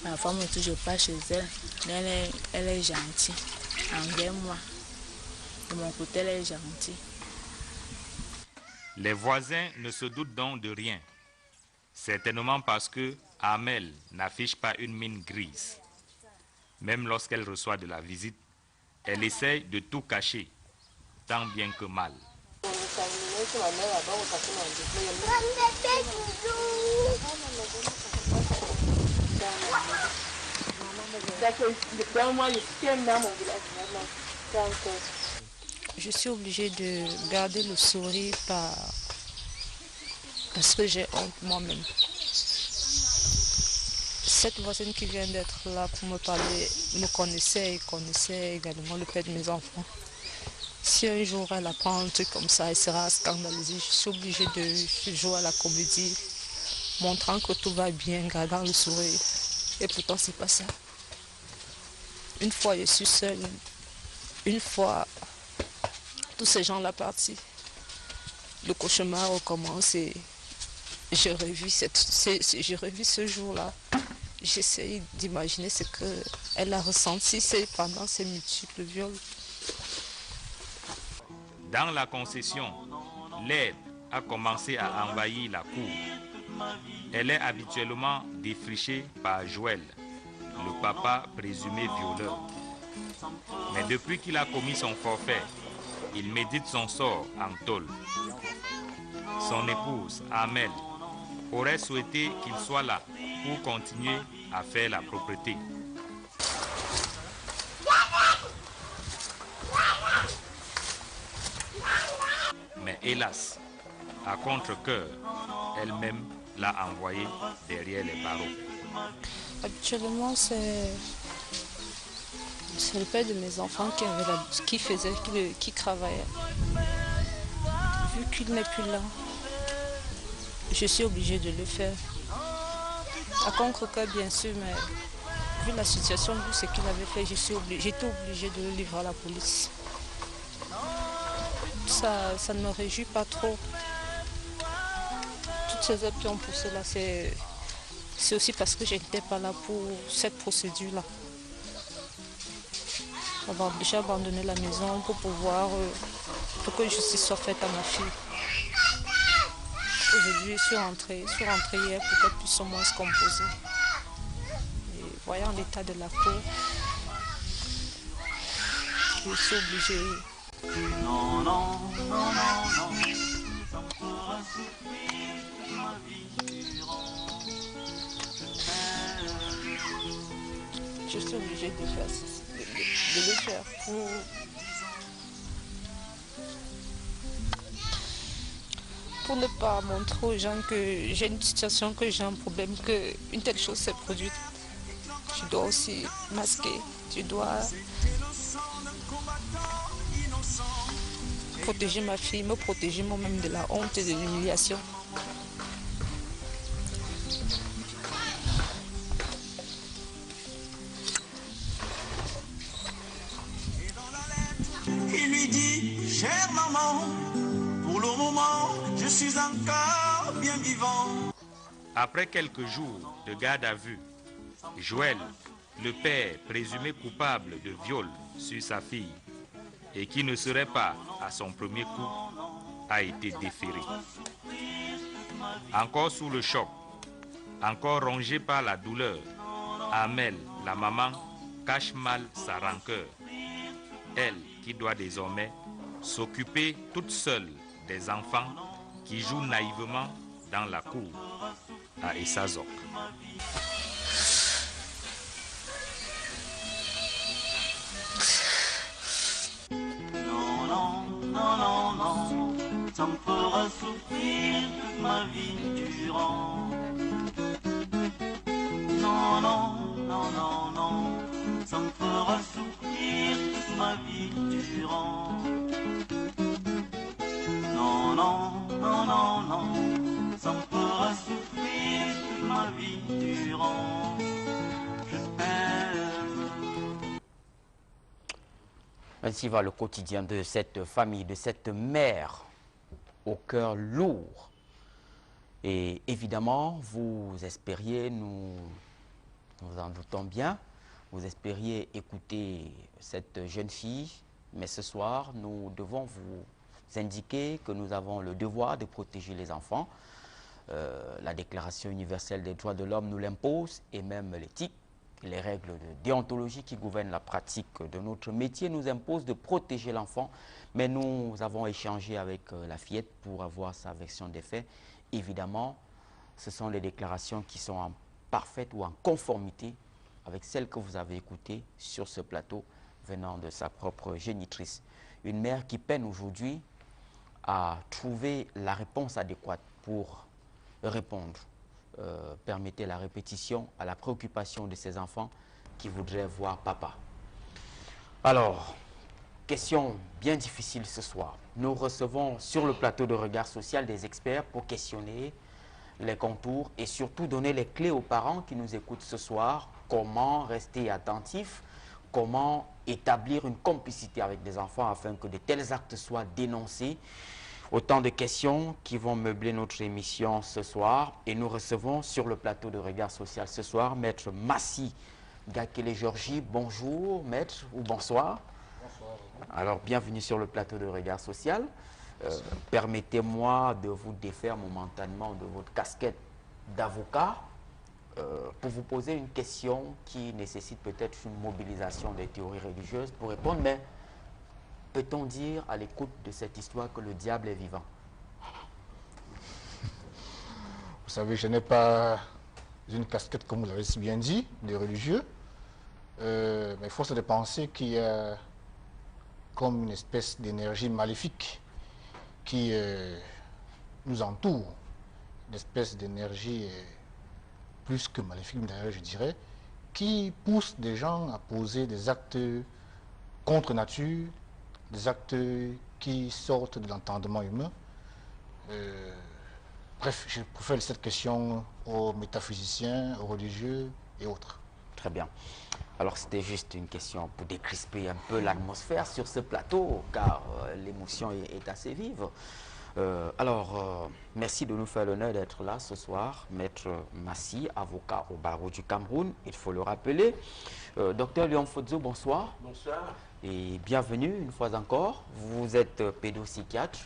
Parfois, on ne touche pas chez elle. Mais elle est gentille envers moi. De mon côté, elle est gentille. Les voisins ne se doutent donc de rien. Certainement parce que Amel n'affiche pas une mine grise. Même lorsqu'elle reçoit de la visite, elle essaye de tout cacher, tant bien que mal. Je suis obligée de garder le sourire parce que j'ai honte moi-même. Cette voisine qui vient d'être là pour me parler me connaissait et connaissait également le père de mes enfants. Si un jour elle apprend un truc comme ça, elle sera scandalisée. Je suis obligée de jouer à la comédie, montrant que tout va bien, gardant le sourire. Et pourtant, c'est pas ça. Une fois, je suis seule. Une fois, tous ces gens-là partis. Le cauchemar recommence et je revis ce jour-là. J'essaie d'imaginer ce qu'elle a ressenti pendant ces multiples viols. Dans la concession, l'herbe a commencé à envahir la cour. Elle est habituellement défrichée par Joël, le papa présumé violeur. Mais depuis qu'il a commis son forfait, il médite son sort en tôle. Son épouse, Amel, aurait souhaité qu'il soit là pour continuer à faire la propreté. Mais hélas, à contre-cœur, elle-même l'a envoyé derrière les barreaux. Habituellement, c'est le père de mes enfants qui travaillait. Vu qu'il n'est plus là, je suis obligée de le faire. À contre-cœur, bien sûr, mais vu la situation, vu ce qu'il avait fait, j'étais obligée de le livrer à la police. Ça ne me réjouit pas trop. Toutes ces heures qui ont poussé là, c'est aussi parce que je n'étais pas là pour cette procédure-là. J'ai abandonné la maison pour que justice soit faite à ma fille. Aujourd'hui, je suis rentrée hier pour qu'elle puisse au moins se composer. Et voyant l'état de la cour, je suis obligée. Non, non, non, non, non, ça me fera souffrir ma vie durant. Je suis obligée de le faire pour ne pas montrer aux gens que j'ai une situation, que j'ai un problème, qu'une telle chose s'est produite. Tu dois aussi masquer, tu dois protéger ma fille, me protéger moi-même de la honte et de l'humiliation. Il lui dit, chère maman, pour le moment, je suis encore bien vivant. Après quelques jours de garde à vue, Joël, le père présumé coupable de viol sur sa fille et qui ne serait pas à son premier coup, a été déféré. Encore sous le choc, encore rongé par la douleur, Amel, la maman, cache mal sa rancœur. Elle qui doit désormais s'occuper toute seule des enfants qui jouent naïvement dans la cour à Essazok. Non, non, non, non, non, ça me fera souffrir toute ma vie durant. Non, non, non, non, non, ça me fera souffrir toute ma vie durant. Non, non, non, non, non, ça me fera souffrir toute ma vie durant. Je t'aime. Ainsi va le quotidien de cette famille, de cette mère au cœur lourd. Et évidemment, vous espériez, nous en doutons bien, vous espériez écouter cette jeune fille Mais ce soir, nous devons vous indiquer que nous avons le devoir de protéger les enfants. La Déclaration universelle des droits de l'homme nous l'impose, et même l'éthique, les règles de déontologie qui gouvernent la pratique de notre métier nous imposent de protéger l'enfant. Mais nous avons échangé avec la fillette pour avoir sa version des faits. Évidemment, ce sont les déclarations qui sont en parfaite ou en conformité avec celles que vous avez écoutées sur ce plateau venant de sa propre génitrice. Une mère qui peine aujourd'hui à trouver la réponse adéquate pour répondre. Permettez la répétition à la préoccupation de ces enfants qui voudraient voir papa. Alors, question bien difficile ce soir. Nous recevons sur le plateau de Regard Social des experts pour questionner les contours et surtout donner les clés aux parents qui nous écoutent ce soir. Comment rester attentif, comment établir une complicité avec des enfants afin que de tels actes soient dénoncés. Autant de questions qui vont meubler notre émission ce soir. Et nous recevons sur le plateau de Regard Social ce soir Maître Massi Gakele-Georgie. Bonjour Maître, ou bonsoir. Bonsoir. Alors bienvenue sur le plateau de Regard Social. Permettez-moi de vous défaire momentanément de votre casquette d'avocat pour vous poser une question qui nécessite peut-être une mobilisation des théories religieuses pour répondre, mais peut-on dire à l'écoute de cette histoire que le diable est vivant? Vous savez, je n'ai pas une casquette, comme vous l'avez si bien dit, de religieux, mais force est de penser qu'il y a comme une espèce d'énergie maléfique qui nous entoure, une espèce d'énergie plus que maléfique, d'ailleurs je dirais, qui pousse des gens à poser des actes contre nature, des actes qui sortent de l'entendement humain. Bref, je préfère cette question aux métaphysiciens, aux religieux et autres. Très bien. Alors c'était juste une question pour décrisper un peu l'atmosphère sur ce plateau, car l'émotion est assez vive. Merci de nous faire l'honneur d'être là ce soir. Maître Massi, avocat au barreau du Cameroun, il faut le rappeler. Docteur Léon Fodzo, bonsoir. Bonsoir. Et bienvenue une fois encore. Vous êtes pédopsychiatre,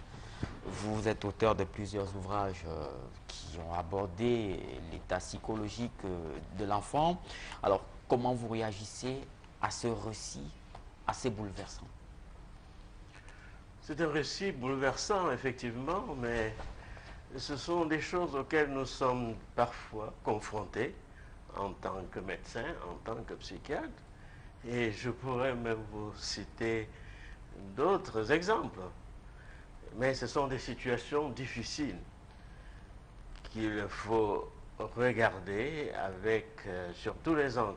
vous êtes auteur de plusieurs ouvrages qui ont abordé l'état psychologique de l'enfant. Alors, comment vous réagissez à ce récit assez bouleversant? C'est un récit bouleversant, effectivement, mais ce sont des choses auxquelles nous sommes parfois confrontés en tant que médecin, en tant que psychiatre. Et je pourrais même vous citer d'autres exemples. Mais ce sont des situations difficiles qu'il faut regarder avec sur tous les angles.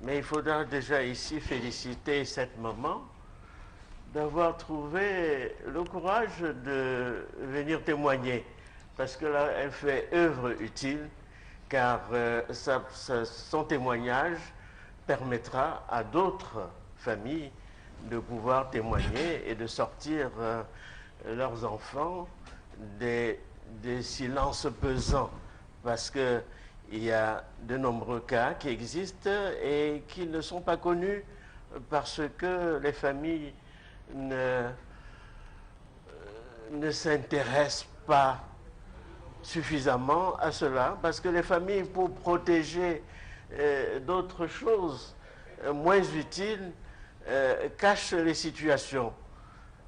Mais il faudra déjà ici féliciter cette maman d'avoir trouvé le courage de venir témoigner. Parce que là, elle fait œuvre utile, car son témoignage permettra à d'autres familles de pouvoir témoigner et de sortir leurs enfants des silences pesants. Parce qu'il y a de nombreux cas qui existent et qui ne sont pas connus parce que les familles ne s'intéressent pas suffisamment à cela, parce que les familles, pour protéger d'autres choses moins utiles, cachent les situations.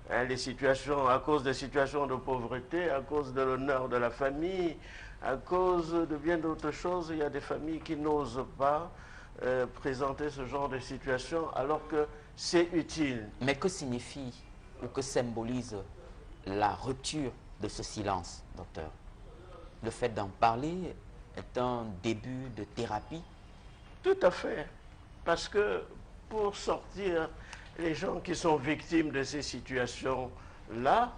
Les situations, à cause des situations de pauvreté, à cause de l'honneur de la famille, à cause de bien d'autres choses, il y a des familles qui n'osent pas présenter ce genre de situation alors que c'est utile. Mais que signifie ou que symbolise la rupture de ce silence, docteur? Le fait d'en parler est un début de thérapie? Tout à fait. Parce que pour sortir les gens qui sont victimes de ces situations-là,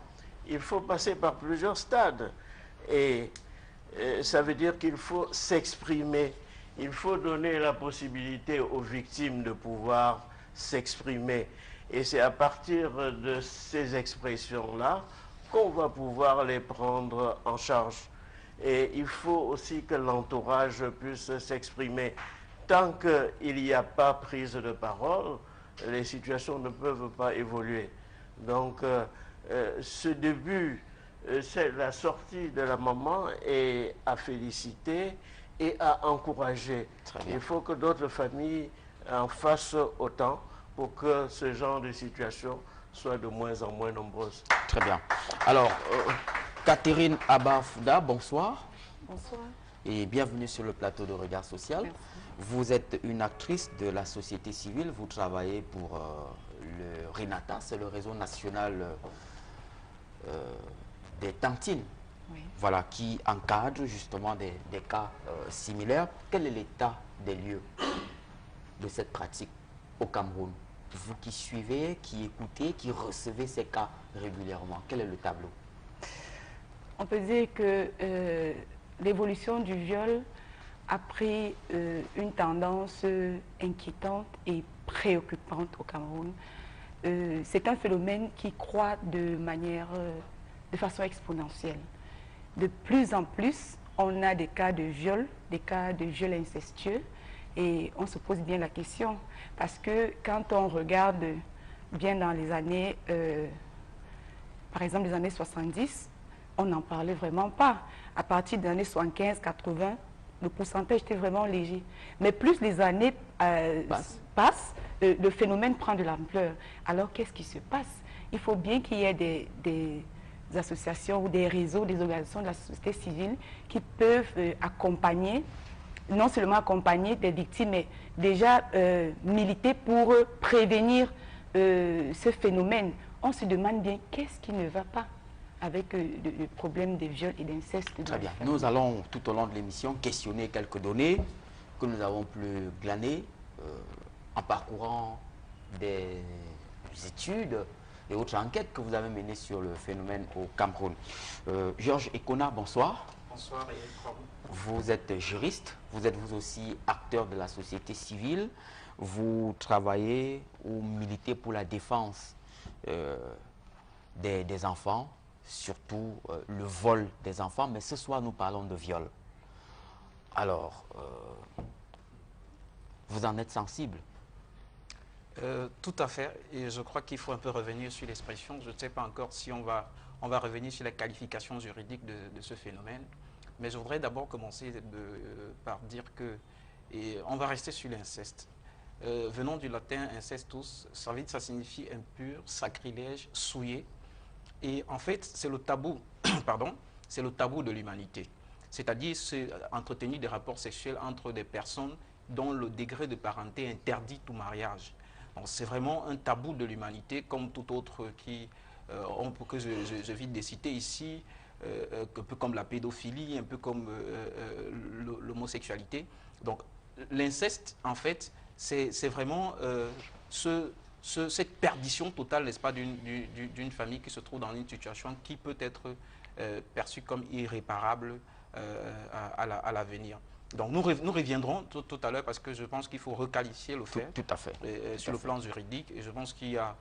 il faut passer par plusieurs stades. Et ça veut dire qu'il faut s'exprimer. Il faut donner la possibilité aux victimes de pouvoir s'exprimer. Et c'est à partir de ces expressions-là qu'on va pouvoir les prendre en charge. Et il faut aussi que l'entourage puisse s'exprimer. Tant qu'il n'y a pas prise de parole, les situations ne peuvent pas évoluer. Donc, ce début, c'est la sortie de la maman et à féliciter et à encourager. Il faut que d'autres familles en fassent autant pour que ce genre de situation soit de moins en moins nombreuses. Très bien. Alors, Catherine Abba-Fouda, bonsoir. Bonsoir. Et bienvenue sur le plateau de Regard Social. Merci. Vous êtes une actrice de la société civile, vous travaillez pour le RENATA, c'est le réseau national des tantines, Oui. voilà, qui encadre justement des cas similaires. Quel est l'état des lieux de cette pratique au Cameroun? Vous qui suivez, qui écoutez, qui recevez ces cas régulièrement, quel est le tableau? On peut dire que l'évolution du viol a pris une tendance inquiétante et préoccupante au Cameroun. C'est un phénomène qui croît de façon exponentielle. De plus en plus, on a des cas de viol incestueux, et on se pose bien la question, parce que quand on regarde bien dans les années, par exemple les années 70, on n'en parlait vraiment pas. À partir des années 75-80, le pourcentage était vraiment léger. Mais plus les années passent, le phénomène prend de l'ampleur. Alors qu'est-ce qui se passe? Il faut bien qu'il y ait des associations ou des réseaux, des organisations de la société civile qui peuvent accompagner, non seulement accompagner des victimes, mais déjà militer pour prévenir ce phénomène. On se demande bien qu'est-ce qui ne va pas avec le problème des viols et d'inceste. Très bien. Nous allons tout au long de l'émission questionner quelques données que nous avons pu glaner en parcourant des études et autres enquêtes que vous avez menées sur le phénomène au Cameroun. Georges Ekona, bonsoir. Bonsoir, Eric. Vous êtes juriste, vous êtes vous aussi acteur de la société civile, vous travaillez ou militez pour la défense des enfants, surtout le vol des enfants, mais ce soir nous parlons de viol. Alors, vous en êtes sensible? Tout à fait, et je crois qu'il faut un peu revenir sur l'expression. Je ne sais pas encore si on va revenir sur la qualification juridique de ce phénomène, mais je voudrais d'abord commencer par dire que, et on va rester sur l'inceste. Venant du latin incestus, ça signifie impur, sacrilège, souillé. Et en fait, c'est le tabou, pardon, c'est le tabou de l'humanité. C'est-à-dire entretenir des rapports sexuels entre des personnes dont le degré de parenté interdit tout mariage. C'est vraiment un tabou de l'humanité, comme tout autre que je vis de citer ici, un peu comme la pédophilie, un peu comme l'homosexualité. Donc l'inceste, en fait, c'est vraiment cette perdition totale, n'est-ce pas, d'une famille qui se trouve dans une situation qui peut être perçue comme irréparable à l'avenir. Donc nous reviendrons tout à l'heure, parce que je pense qu'il faut requalifier le fait, tout à fait. Sur le plan juridique, et je pense qu'il y a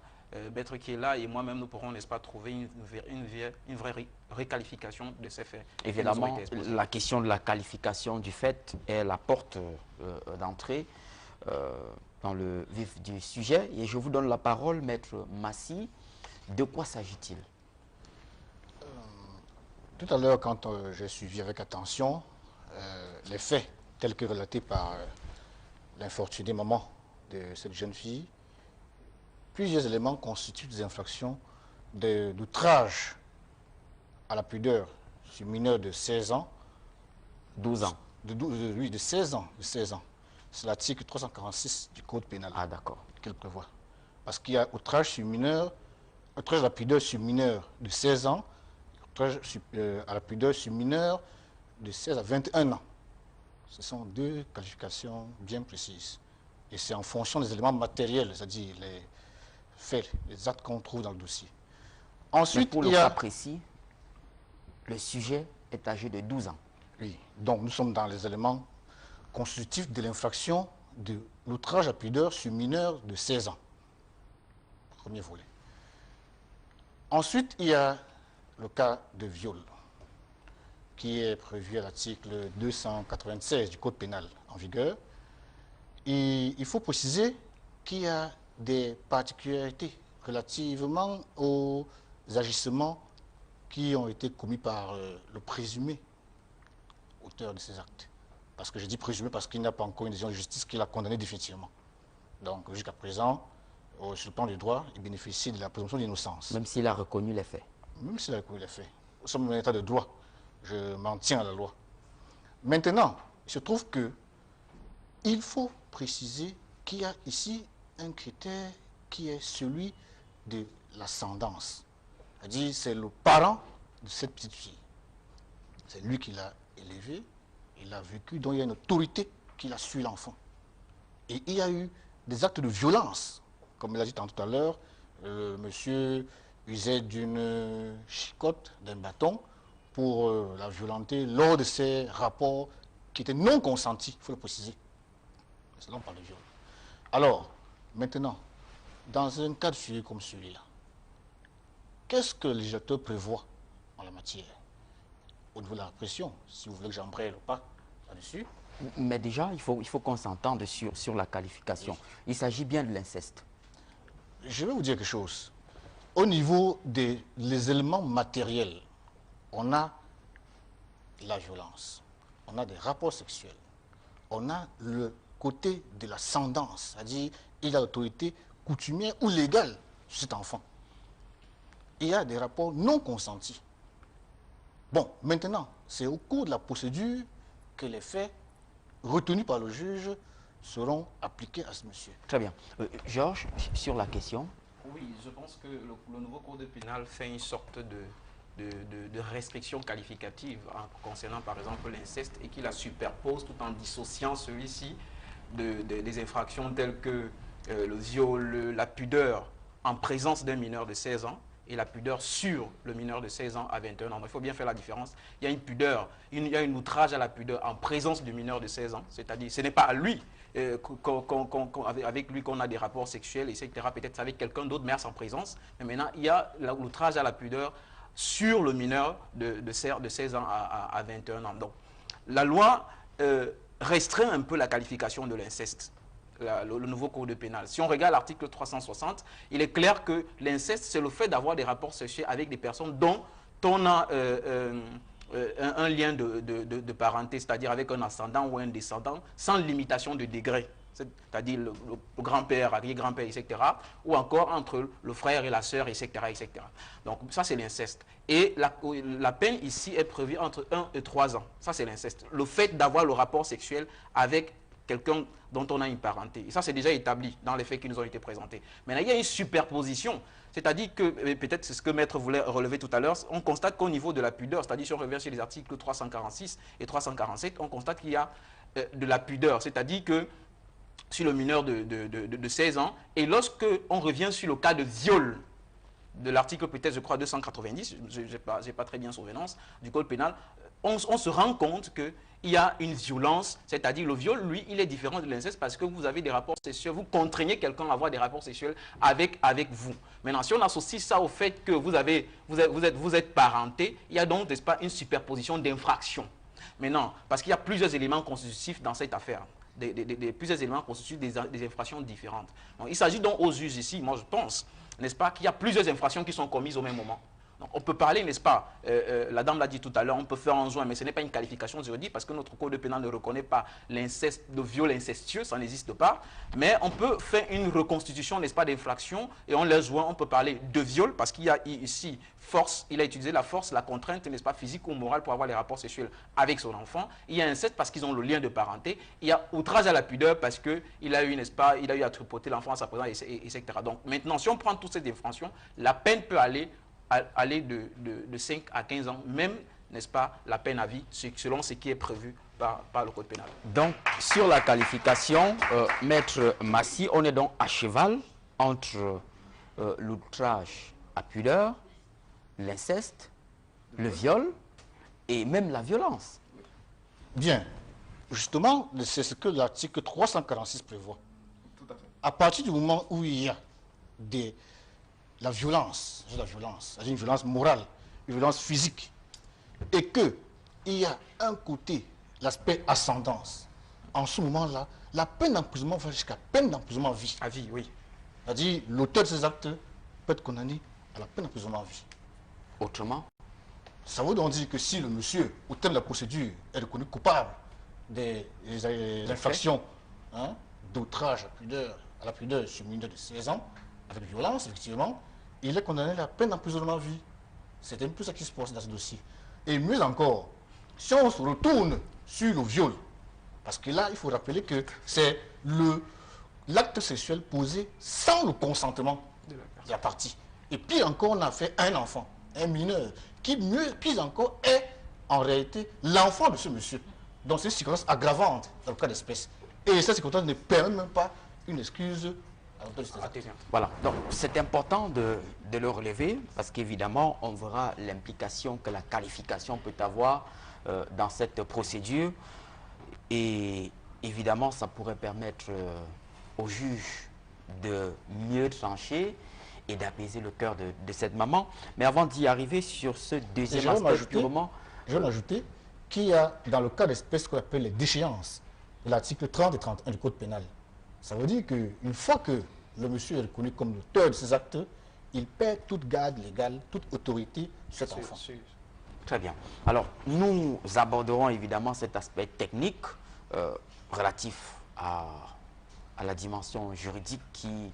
Maître qui est là et moi-même, nous pourrons, n'est-ce pas, trouver une vraie requalification de ces faits. Évidemment, la question de la qualification du fait est la porte d'entrée dans le vif du sujet. Et je vous donne la parole, Maître Massi. De quoi s'agit-il? Tout à l'heure, quand j'ai suivi avec attention les faits tels que relatés par l'infortunée maman de cette jeune fille, plusieurs éléments constituent des infractions d'outrage à la pudeur sur mineur de 16 ans. 12 ans. Oui, de 16 ans. C'est l'article 346 du Code pénal. Ah, d'accord. Qu'il prévoit. Parce qu'il y a outrage sur mineur, outrage à la pudeur sur mineur de 16 ans, outrage à la pudeur sur mineur de 16 à 21 ans. Ce sont deux qualifications bien précises. Et c'est en fonction des éléments matériels, c'est-à-dire les faits, les actes qu'on trouve dans le dossier. Ensuite, mais pour le cas précis, le sujet est âgé de 12 ans. Oui, donc nous sommes dans les éléments constitutifs de l'infraction de l'outrage à pudeur sur mineur de 16 ans. Premier volet. Ensuite, il y a le cas de viol, qui est prévu à l'article 296 du Code pénal en vigueur. Et il faut préciser qu'il y a des particularités relativement aux agissements qui ont été commis par le présumé auteur de ces actes. Parce que je dis présumé parce qu'il n'y a pas encore une décision de justice qui l'a condamné définitivement. Donc jusqu'à présent, sur le plan du droit, il bénéficie de la présomption d'innocence. Même s'il a reconnu les faits. Même s'il a reconnu les faits. Nous sommes dans un état de droit. Je m'en tiens à la loi. Maintenant, il se trouve que il faut préciser qu'il y a ici un critère qui est celui de l'ascendance. C'est-à-dire, c'est le parent de cette petite fille. C'est lui qui l'a élevée, il l'a vécu, donc il y a une autorité qui l'a su l'enfant. Et il y a eu des actes de violence, comme il a dit tout à l'heure, monsieur usait d'une chicotte, d'un bâton, pour la violenter lors de ces rapports qui étaient non consentis, il faut le préciser. C'est là on parle de viol. Alors, maintenant, dans un cas de figure comme celui-là, qu'est-ce que le législateur prévoit en la matière? Au niveau de la répression, si vous voulez que j'embraye le pas là-dessus. Mais déjà, il faut qu'on s'entende sur la qualification. Il s'agit bien de l'inceste. Je vais vous dire quelque chose. Au niveau des éléments matériels, on a la violence, on a des rapports sexuels, on a le côté de l'ascendance, c'est-à-dire il a l'autorité coutumière ou légale sur cet enfant. Il y a des rapports non consentis. Bon, maintenant, c'est au cours de la procédure que les faits retenus par le juge seront appliqués à ce monsieur. Très bien. Georges, sur la question. Oui, je pense que le nouveau code pénal fait une sorte de restriction qualificative concernant par exemple l'inceste et qui la superpose tout en dissociant celui-ci des infractions telles que le viol, la pudeur en présence d'un mineur de 16 ans et la pudeur sur le mineur de 16 ans à 21 ans. Il faut bien faire la différence. Il y a une pudeur, il y a un outrage à la pudeur en présence du mineur de 16 ans, c'est-à-dire ce n'est pas à lui, avec lui qu'on a des rapports sexuels, etc. Peut-être avec quelqu'un d'autre, mais à sa présence. Mais maintenant, il y a l'outrage à la pudeur sur le mineur de 16 ans à 21 ans. Donc, la loi restreint un peu la qualification de l'inceste. Le nouveau code pénal. Si on regarde l'article 360, il est clair que l'inceste, c'est le fait d'avoir des rapports sexuels avec des personnes dont on a un lien de parenté, c'est-à-dire avec un ascendant ou un descendant, sans limitation de degré. C'est-à-dire le grand-père, arrière-grand-père, etc. Ou encore entre le frère et la sœur, etc. etc. Donc ça, c'est l'inceste. Et la peine ici est prévue entre 1 et 3 ans. Ça, c'est l'inceste. Le fait d'avoir le rapport sexuel avec quelqu'un dont on a une parenté. Et ça, c'est déjà établi dans les faits qui nous ont été présentés. Maintenant, il y a une superposition. C'est-à-dire que, peut-être c'est ce que Maître voulait relever tout à l'heure, on constate qu'au niveau de la pudeur, c'est-à-dire si on revient sur les articles 346 et 347, on constate qu'il y a de la pudeur. C'est-à-dire que sur le mineur de 16 ans, et lorsque on revient sur le cas de viol, de l'article peut-être, je crois, 290, je n'ai pas très bien souvenance, du code pénal, on se rend compte qu'il y a une violence, c'est-à-dire le viol, lui, il est différent de l'inceste parce que vous avez des rapports sexuels, vous contraignez quelqu'un à avoir des rapports sexuels avec vous. Maintenant, si on associe ça au fait que vous êtes parenté, il y a donc, n'est-ce pas, une superposition d'infractions. Maintenant, parce qu'il y a plusieurs éléments constitutifs dans cette affaire. Plusieurs éléments constituent des infractions différentes. Donc, il s'agit donc aux juges ici, moi je pense, n'est-ce pas, qu'il y a plusieurs infractions qui sont commises au même moment. Donc, on peut parler, n'est-ce pas, la dame l'a dit tout à l'heure, on peut faire un joint, mais ce n'est pas une qualification juridique parce que notre code pénal ne reconnaît pas l'inceste, le viol incestueux, ça n'existe pas. Mais on peut faire une reconstitution, n'est-ce pas, d'infraction et on les joint, on peut parler de viol parce qu'il y a ici force, il a utilisé la force, la contrainte, n'est-ce pas, physique ou morale pour avoir les rapports sexuels avec son enfant. Il y a inceste parce qu'ils ont le lien de parenté. Il y a outrage à la pudeur parce qu'il a eu, n'est-ce pas, il a eu à tripoter l'enfant à sa présence, etc. Donc maintenant, si on prend toutes ces infractions, la peine peut aller de 5 à 15 ans, même, n'est-ce pas, la peine à vie, selon ce qui est prévu par le code pénal. Donc, sur la qualification, Maître Massy, on est donc à cheval entre l'outrage à pudeur, l'inceste, le viol et même la violence. Bien. Justement, c'est ce que l'article 346 prévoit. Tout à fait. À partir du moment où il y a la violence, c'est une violence morale, une violence physique, et qu'il y a un côté, l'aspect ascendance, en ce moment-là, la peine d'emprisonnement va jusqu'à peine d'emprisonnement à vie. À vie, oui. C'est-à-dire, l'auteur de ces actes peut être condamné à la peine d'emprisonnement à vie. Autrement, Ça veut donc dire que si le monsieur, au terme de la procédure, est reconnu coupable des infractions d'outrage à la pudeur sur mineur de 16 ans, avec violence, effectivement, il est condamné à la peine d'emprisonnement à vie. C'est un peu ça qui se passe dans ce dossier. Et mieux encore, si on se retourne sur le viol, parce que là, il faut rappeler que c'est l'acte sexuel posé sans le consentement de la partie. Et puis encore, on a fait un enfant, un mineur, qui pire encore est en réalité l'enfant de ce monsieur. Donc c'est une circonstance aggravante dans le cas d'espèce. Et cette circonstance ne permet même pas une excuse à l'auteur de ces actes. voilà. Donc c'est important de le relever parce qu'évidemment, on verra l'implication que la qualification peut avoir dans cette procédure. Et évidemment, ça pourrait permettre au juge de mieux trancher et d'apaiser le cœur de cette maman. Mais avant d'y arriver sur ce deuxième aspect purement... Je vais ajouter qu'il y a dans le cas d'espèce ce qu'on appelle les déchéances de l'article 30 et 31 du Code pénal. Ça veut dire qu'une fois que le monsieur est reconnu comme l'auteur de ces actes, il perd toute garde légale, toute autorité sur cet enfant. Très bien. Alors, nous aborderons évidemment cet aspect technique relatif à la dimension juridique qui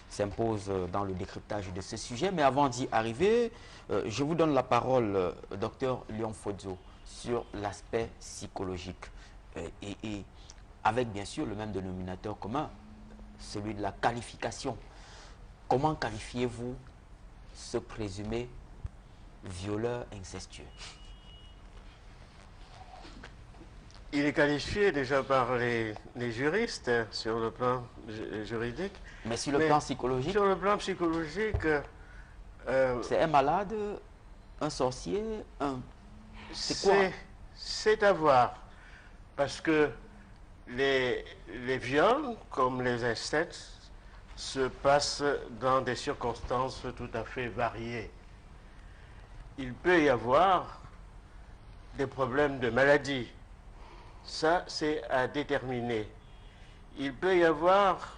s'impose dans le décryptage de ce sujet. Mais avant d'y arriver, je vous donne la parole, docteur Léon Fodzo, sur l'aspect psychologique. Et avec bien sûr le même dénominateur commun, celui de la qualification. Comment qualifiez-vous ce présumé violeur incestueux? Il est qualifié déjà par les juristes sur le plan juridique. Mais sur le plan psychologique? Sur le plan psychologique... c'est un malade, un sorcier, c'est quoi? C'est à voir. Parce que les viols, comme les incestes, se passent dans des circonstances tout à fait variées. Il peut y avoir des problèmes de maladie. Ça, c'est à déterminer. Il peut y avoir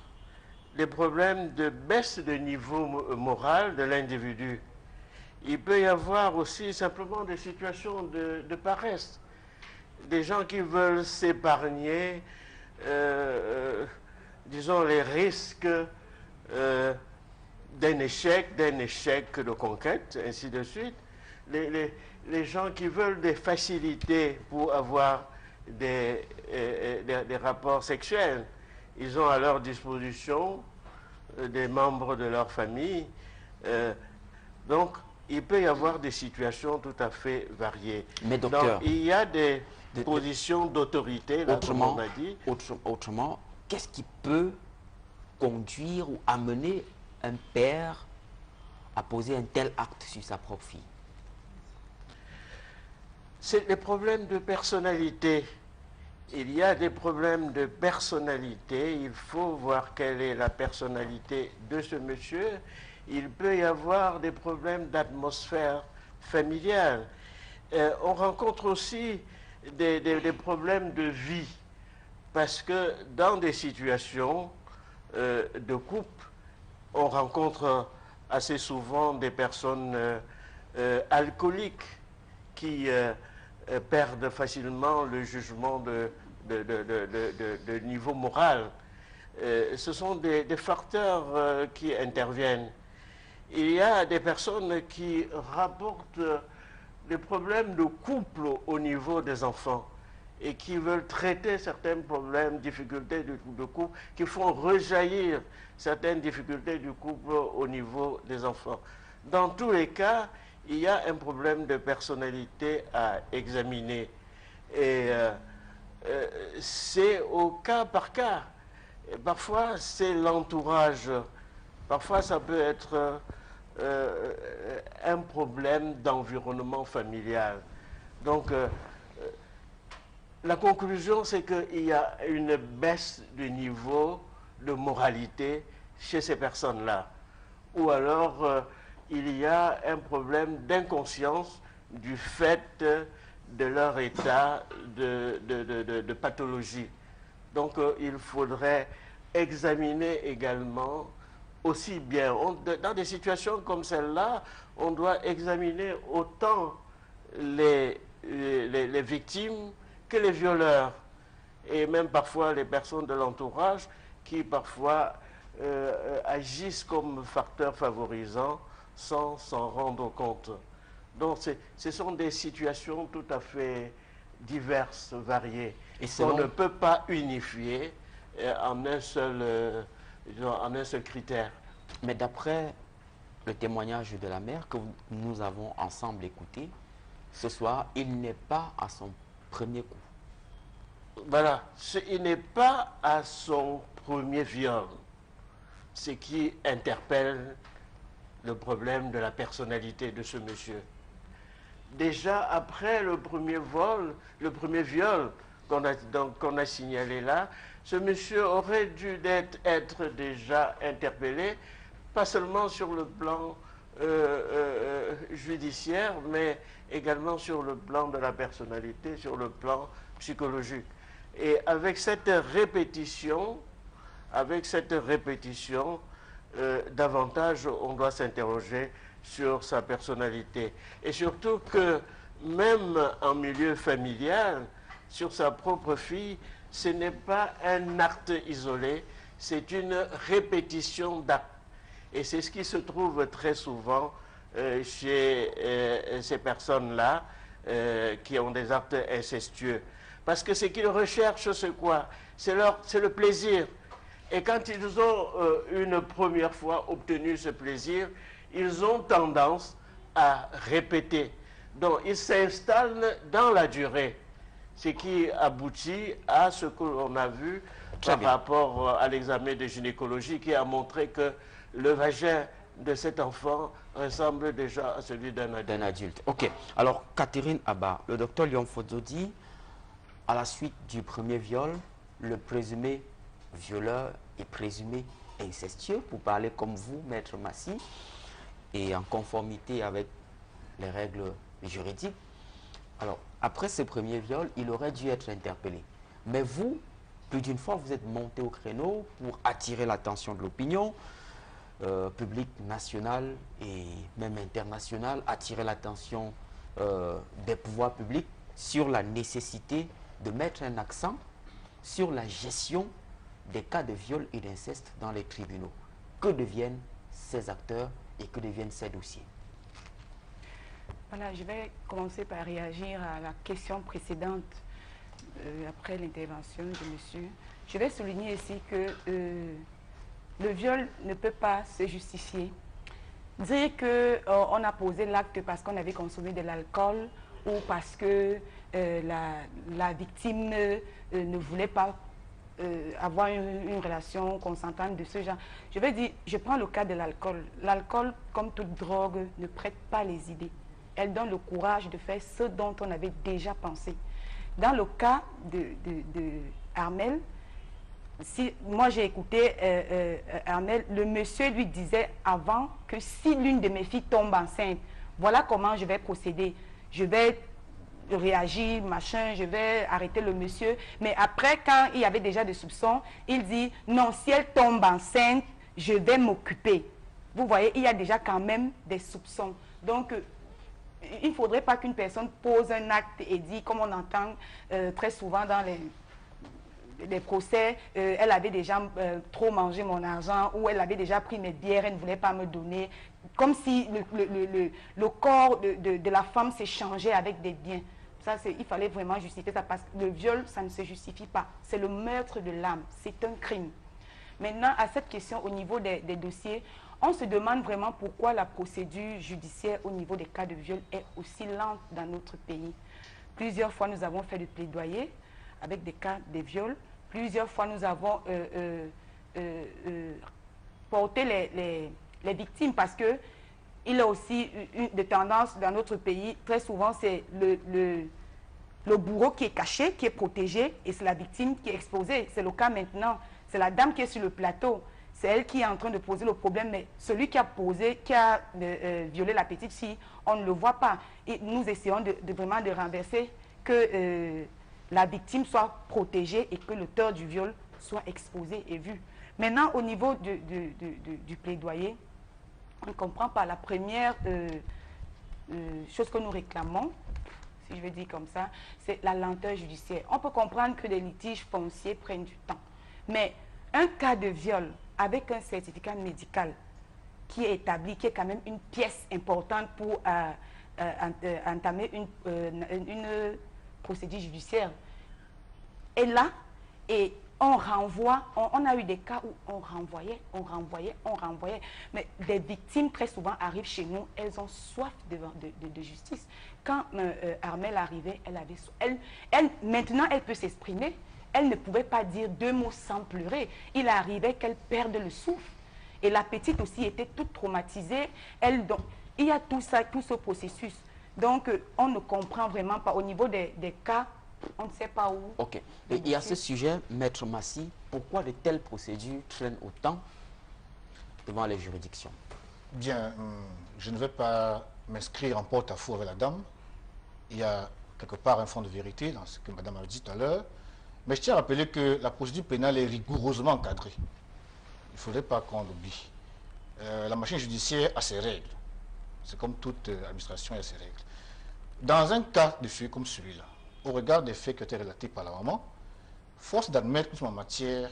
des problèmes de baisse de niveau moral de l'individu. Il peut y avoir aussi simplement des situations de paresse. Des gens qui veulent s'épargner, disons, les risques d'un échec de conquête, ainsi de suite. Les gens qui veulent des facilités pour avoir des rapports sexuels, ils ont à leur disposition des membres de leur famille. Donc, il peut y avoir des situations tout à fait variées. Mais docteur, donc, il y a des positions d'autorité, là, comme on a dit. Autrement, qu'est-ce qui peut conduire ou amener un père à poser un tel acte sur sa propre fille? C'est des problèmes de personnalité. Il y a des problèmes de personnalité. Il faut voir quelle est la personnalité de ce monsieur. Il peut y avoir des problèmes d'atmosphère familiale. On rencontre aussi des problèmes de vie. Parce que dans des situations de couple, on rencontre assez souvent des personnes alcooliques qui perdent facilement le jugement de niveau moral. Ce sont des facteurs qui interviennent. Il y a des personnes qui rapportent des problèmes de couple au niveau des enfants et qui veulent traiter certains problèmes, difficultés de couple, qui font rejaillir certaines difficultés du couple au niveau des enfants. Dans tous les cas, il y a un problème de personnalité à examiner. Et c'est au cas par cas. Et parfois, c'est l'entourage. Parfois, ça peut être un problème d'environnement familial. Donc, la conclusion, c'est qu'il y a une baisse du niveau de moralité chez ces personnes-là. Ou alors, il y a un problème d'inconscience du fait de leur état de pathologie. Donc, il faudrait examiner également aussi bien. Dans des situations comme celle-là, on doit examiner autant les victimes que les violeurs, et même parfois les personnes de l'entourage qui parfois agissent comme facteurs favorisants sans s'en rendre compte. Donc ce sont des situations tout à fait diverses, variées, et qu'on ne peut pas unifier en un seul critère. Mais d'après le témoignage de la mère que nous avons ensemble écouté, ce soir, il n'est pas à son premier coup. Voilà, il n'est pas à son premier viol, ce qui interpelle le problème de la personnalité de ce monsieur. Déjà après le premier viol qu'on a signalé là, ce monsieur aurait dû être déjà interpellé, pas seulement sur le plan judiciaire, mais également sur le plan de la personnalité, sur le plan psychologique. Et avec cette répétition, davantage on doit s'interroger sur sa personnalité. Et surtout que même en milieu familial, sur sa propre fille, ce n'est pas un acte isolé, c'est une répétition d'actes. Et c'est ce qui se trouve très souvent chez ces personnes-là qui ont des actes incestueux. Parce que ce qu'ils recherchent, c'est quoi? C'est le plaisir. Et quand ils ont une première fois obtenu ce plaisir, ils ont tendance à répéter. Donc ils s'installent dans la durée. Ce qui aboutit à ce que l'on a vu par rapport à l'examen de gynécologie qui a montré que le vagin de cet enfant ressemble déjà à celui d'un adulte. Ok. Alors, Catherine Abba, le docteur Léon Fodzo dit, à la suite du premier viol, le présumé violeur est présumé incestueux, pour parler comme vous, Maître Massy, et en conformité avec les règles juridiques. Alors, après ce premier viol, il aurait dû être interpellé. Mais vous, plus d'une fois, vous êtes monté au créneau pour attirer l'attention de l'opinion publique nationale et même internationale, attirer l'attention des pouvoirs publics sur la nécessité de mettre un accent sur la gestion des cas de viol et d'inceste dans les tribunaux. Que deviennent ces acteurs et que deviennent ces dossiers? Voilà, je vais commencer par réagir à la question précédente après l'intervention de monsieur. Je vais souligner ici que le viol ne peut pas se justifier. Dire qu'on a posé l'acte parce qu'on avait consommé de l'alcool ou parce que la victime ne voulait pas avoir une relation consentante de ce genre. Je vais dire, je prends le cas de l'alcool. L'alcool, comme toute drogue, ne prête pas les idées. Elle donne le courage de faire ce dont on avait déjà pensé. Dans le cas de Armel, moi j'ai écouté Armel, le monsieur lui disait avant que si l'une de mes filles tombe enceinte, voilà comment je vais procéder. Je vais réagir, machin, je vais arrêter le monsieur. Mais après, quand il y avait déjà des soupçons, il dit non, si elle tombe enceinte, je vais m'occuper. Vous voyez, il y a déjà quand même des soupçons. Donc, il ne faudrait pas qu'une personne pose un acte et dit, comme on entend très souvent dans les procès, elle avait déjà trop mangé mon argent ou elle avait déjà pris mes bières, elle ne voulait pas me donner. Comme si le corps de la femme s'est changé avec des biens. Ça, il fallait vraiment justifier ça parce que le viol, ça ne se justifie pas. C'est le meurtre de l'âme, c'est un crime. Maintenant, à cette question au niveau des dossiers, on se demande vraiment pourquoi la procédure judiciaire au niveau des cas de viol est aussi lente dans notre pays. Plusieurs fois, nous avons fait des plaidoyers avec des cas de viol. Plusieurs fois, nous avons porté les victimes parce que il y a aussi une tendance dans notre pays. Très souvent, c'est le bourreau qui est caché, qui est protégé, et c'est la victime qui est exposée. C'est le cas maintenant. C'est la dame qui est sur le plateau. C'est elle qui est en train de poser le problème, mais celui qui a violé la petite fille, on ne le voit pas. Et nous essayons vraiment de renverser que la victime soit protégée et que l'auteur du viol soit exposé et vu. Maintenant, au niveau du plaidoyer, on ne comprend pas. La première chose que nous réclamons, si je veux dire comme ça, c'est la lenteur judiciaire. On peut comprendre que les litiges fonciers prennent du temps. Mais un cas de viol avec un certificat médical qui est établi, qui est quand même une pièce importante pour entamer une procédure judiciaire, est là et on renvoie, on a eu des cas où on renvoyait. Mais des victimes, très souvent, arrivent chez nous, elles ont soif de justice. Quand Armelle arrivait, maintenant, elle peut s'exprimer. Elle ne pouvait pas dire 2 mots sans pleurer. Il arrivait qu'elle perde le souffle. Et la petite aussi était toute traumatisée. Il y a tout ça, tout ce processus. Donc, on ne comprend vraiment pas. Au niveau des cas, on ne sait pas où. Ok. Et à ce sujet, Maître Massy, pourquoi de telles procédures traînent autant devant les juridictions? Bien, je ne vais pas m'inscrire en porte-à-faux avec la dame. Il y a quelque part un fond de vérité dans ce que madame a dit tout à l'heure. Mais je tiens à rappeler que la procédure pénale est rigoureusement encadrée. Il ne faudrait pas qu'on l'oublie. La machine judiciaire a ses règles. C'est comme toute administration, il y a ses règles. Dans un cas de fait comme celui-là, au regard des faits qui ont été relatés par la maman, force d'admettre que nous sommes en matière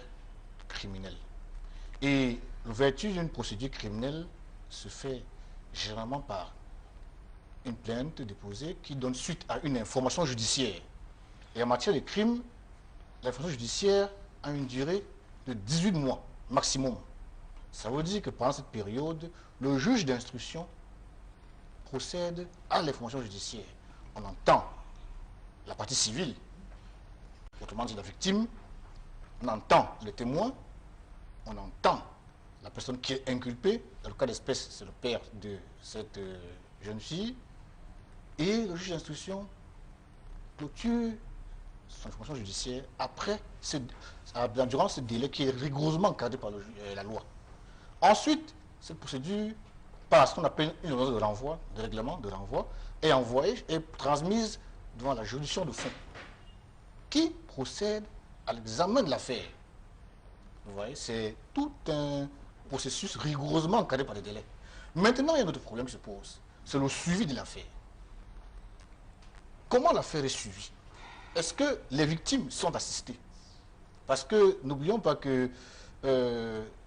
criminelle. Et l'ouverture d'une procédure criminelle se fait généralement par une plainte déposée qui donne suite à une information judiciaire. Et en matière de crime, l'information judiciaire a une durée de 18 mois maximum. Ça veut dire que pendant cette période, le juge d'instruction procède à l'information judiciaire. On entend la partie civile, autrement dit la victime, on entend le témoin, on entend la personne qui est inculpée, dans le cas d'espèce, c'est le père de cette jeune fille, et le juge d'instruction clôture son information judiciaire durant ce délai qui est rigoureusement encadré par la loi. Ensuite, cette procédure passe ce qu'on appelle une ordonnance de renvoi, de règlement de renvoi, est envoyée et transmise devant la juridiction de fond, qui procède à l'examen de l'affaire. Vous voyez, c'est tout un processus rigoureusement encadré par des délais. Maintenant, il y a un autre problème qui se pose, c'est le suivi de l'affaire. Comment l'affaire est suivie? Est-ce que les victimes sont assistées? Parce que n'oublions pas que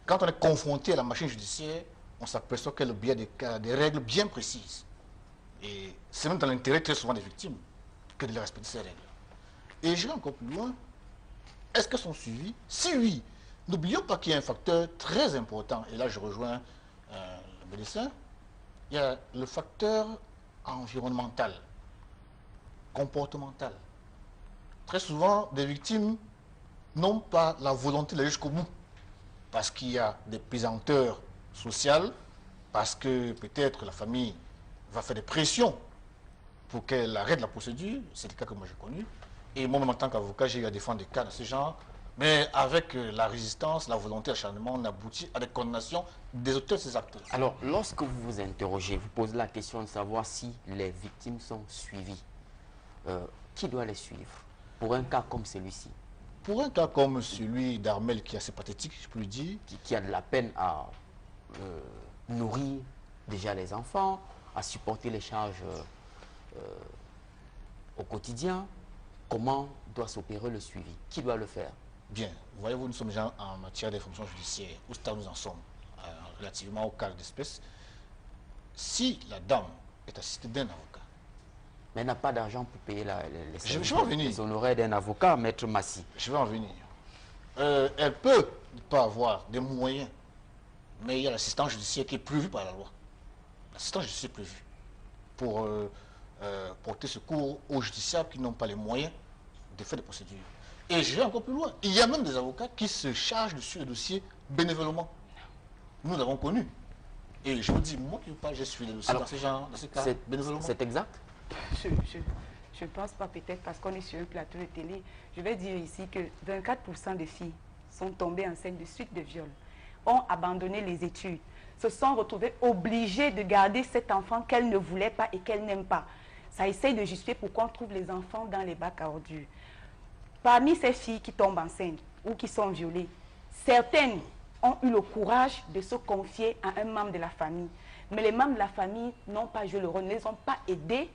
quand on est confronté à la machine judiciaire, on s'aperçoit qu'elle a des règles bien précises. Et c'est même dans l'intérêt très souvent des victimes que de les respecter ces règles. Et je vais encore plus loin. Est-ce qu'elles sont suivies? Si oui, n'oublions pas qu'il y a un facteur très important, et là je rejoins le médecin, il y a le facteur environnemental, comportemental. Très souvent, des victimes n'ont pas la volonté d'aller jusqu'au bout, parce qu'il y a des pesanteurs sociales, parce que peut-être la famille va faire des pressions pour qu'elle arrête la procédure. C'est le cas que moi j'ai connu. Et moi-même en tant qu'avocat, j'ai eu à défendre des cas de ce genre. Mais avec la résistance, la volonté, l'acharnement, on aboutit à des condamnations des auteurs de ces actes. Alors, lorsque vous vous interrogez, vous posez la question de savoir si les victimes sont suivies. Qui doit les suivre pour un cas comme celui-ci? Pour un cas comme celui d'Armelle, qui est assez pathétique, je peux le dire. Qui a de la peine à nourrir déjà les enfants, à supporter les charges au quotidien. Comment doit s'opérer le suivi? Qui doit le faire? Bien, voyez-vous, nous sommes déjà en matière d'information judiciaire. Où stade nous en sommes relativement au cas d'espèce. Si la dame est assistée d'un avocat, mais elle n'a pas d'argent pour payer les honoraires d'un avocat, Maître Massy. Je vais en venir. Elle peut ne pas avoir des moyens, mais il y a l'assistance judiciaire qui est prévue par la loi. L'assistance judiciaire est prévue pour porter secours aux justiciables qui n'ont pas les moyens de faire des procédures. Et je vais encore plus loin. Il y a même des avocats qui se chargent de suivre le dossier bénévolement. Nous l'avons connu. Et je vous dis, moi qui parle, j'ai suivi les dossiers dans ce cas bénévolement. C'est exact? Je ne pense pas, peut-être parce qu'on est sur un plateau de télé. Je vais dire ici que 24% des filles sont tombées enceintes de suite de viol, ont abandonné les études, se sont retrouvées obligées de garder cet enfant qu'elles ne voulaient pas et qu'elles n'aiment pas. Ça essaye de justifier pourquoi on trouve les enfants dans les bacs à ordures. Parmi ces filles qui tombent enceintes ou qui sont violées, certaines ont eu le courage de se confier à un membre de la famille. Mais les membres de la famille n'ont pas joué le rôle, ne les ont pas aidés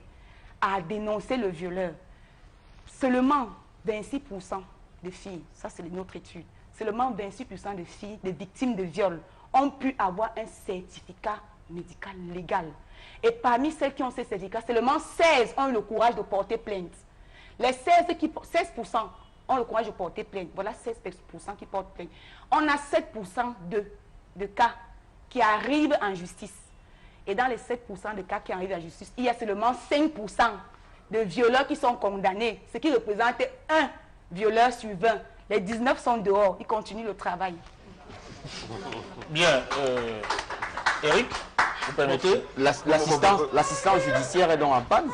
à dénoncer le violeur. Seulement 26% de filles, ça c'est notre étude, seulement 26% de filles, des victimes de viol, ont pu avoir un certificat médical légal. Et parmi celles qui ont ces certificats, seulement 16 ont eu le courage de porter plainte. Les 16% ont le courage de porter plainte. Voilà 16% qui portent plainte. On a 7% de cas qui arrivent en justice. Et dans les 7% de cas qui arrivent en justice, il y a seulement 5% de violeurs qui sont condamnés, ce qui représente un violeur sur 20. Les 19 sont dehors, ils continuent le travail. Bien, Eric, vous permettez? L'assistance judiciaire est donc en panne.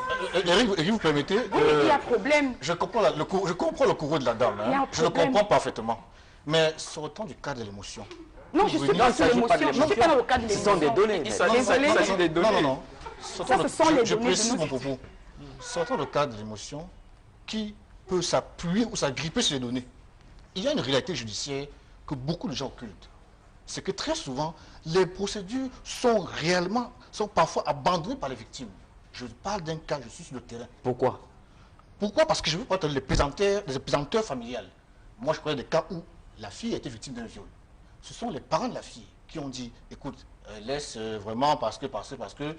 Eric, vous permettez? Oui, il y a problème. Je comprends le courroux de la dame. Hein. Je le comprends parfaitement. Mais sortons du cadre de l'émotion. Non, je ne suis pas sur l'émotion. Je ne suis pas dans le cadre de l'émotion. Ce sont des données. Il s'agit des données. Non. Je précise mon propos. Sortons du cadre de l'émotion qui peut s'appuyer ou s'agripper sur les données. Il y a une réalité judiciaire que beaucoup de gens occultent. C'est que très souvent, les procédures sont parfois abandonnées par les victimes. Je parle d'un cas, je suis sur le terrain. Pourquoi? Pourquoi? Parce que je veux pas être les pesanteurs familiales. Moi, je connais des cas où la fille a été victime d'un viol. Ce sont les parents de la fille qui ont dit, écoute, laisse vraiment parce que...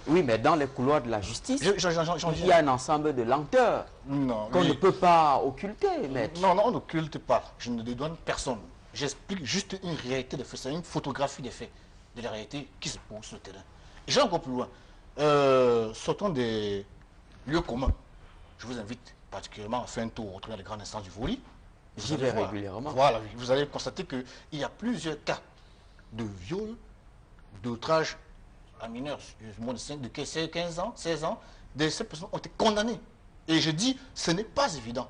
Oui, mais dans les couloirs de la justice, il y a un ensemble de lenteurs qu'on ne peut pas occulter, maître. Non, on n'occulte pas. Je ne dédouane personne. J'explique juste une réalité des faits. C'est une photographie des faits, de la réalité qui se pose sur le terrain. Et j'ai encore plus loin. Sortons des lieux communs. Je vous invite particulièrement à faire un tour dans les grandes instances du Voli. J'y vais régulièrement. Voilà, vous allez constater qu'il y a plusieurs cas de viol, d'outrage à mineurs, de 15 ans, 16 ans. Ces personnes ont été condamnées. Et je dis, ce n'est pas évident.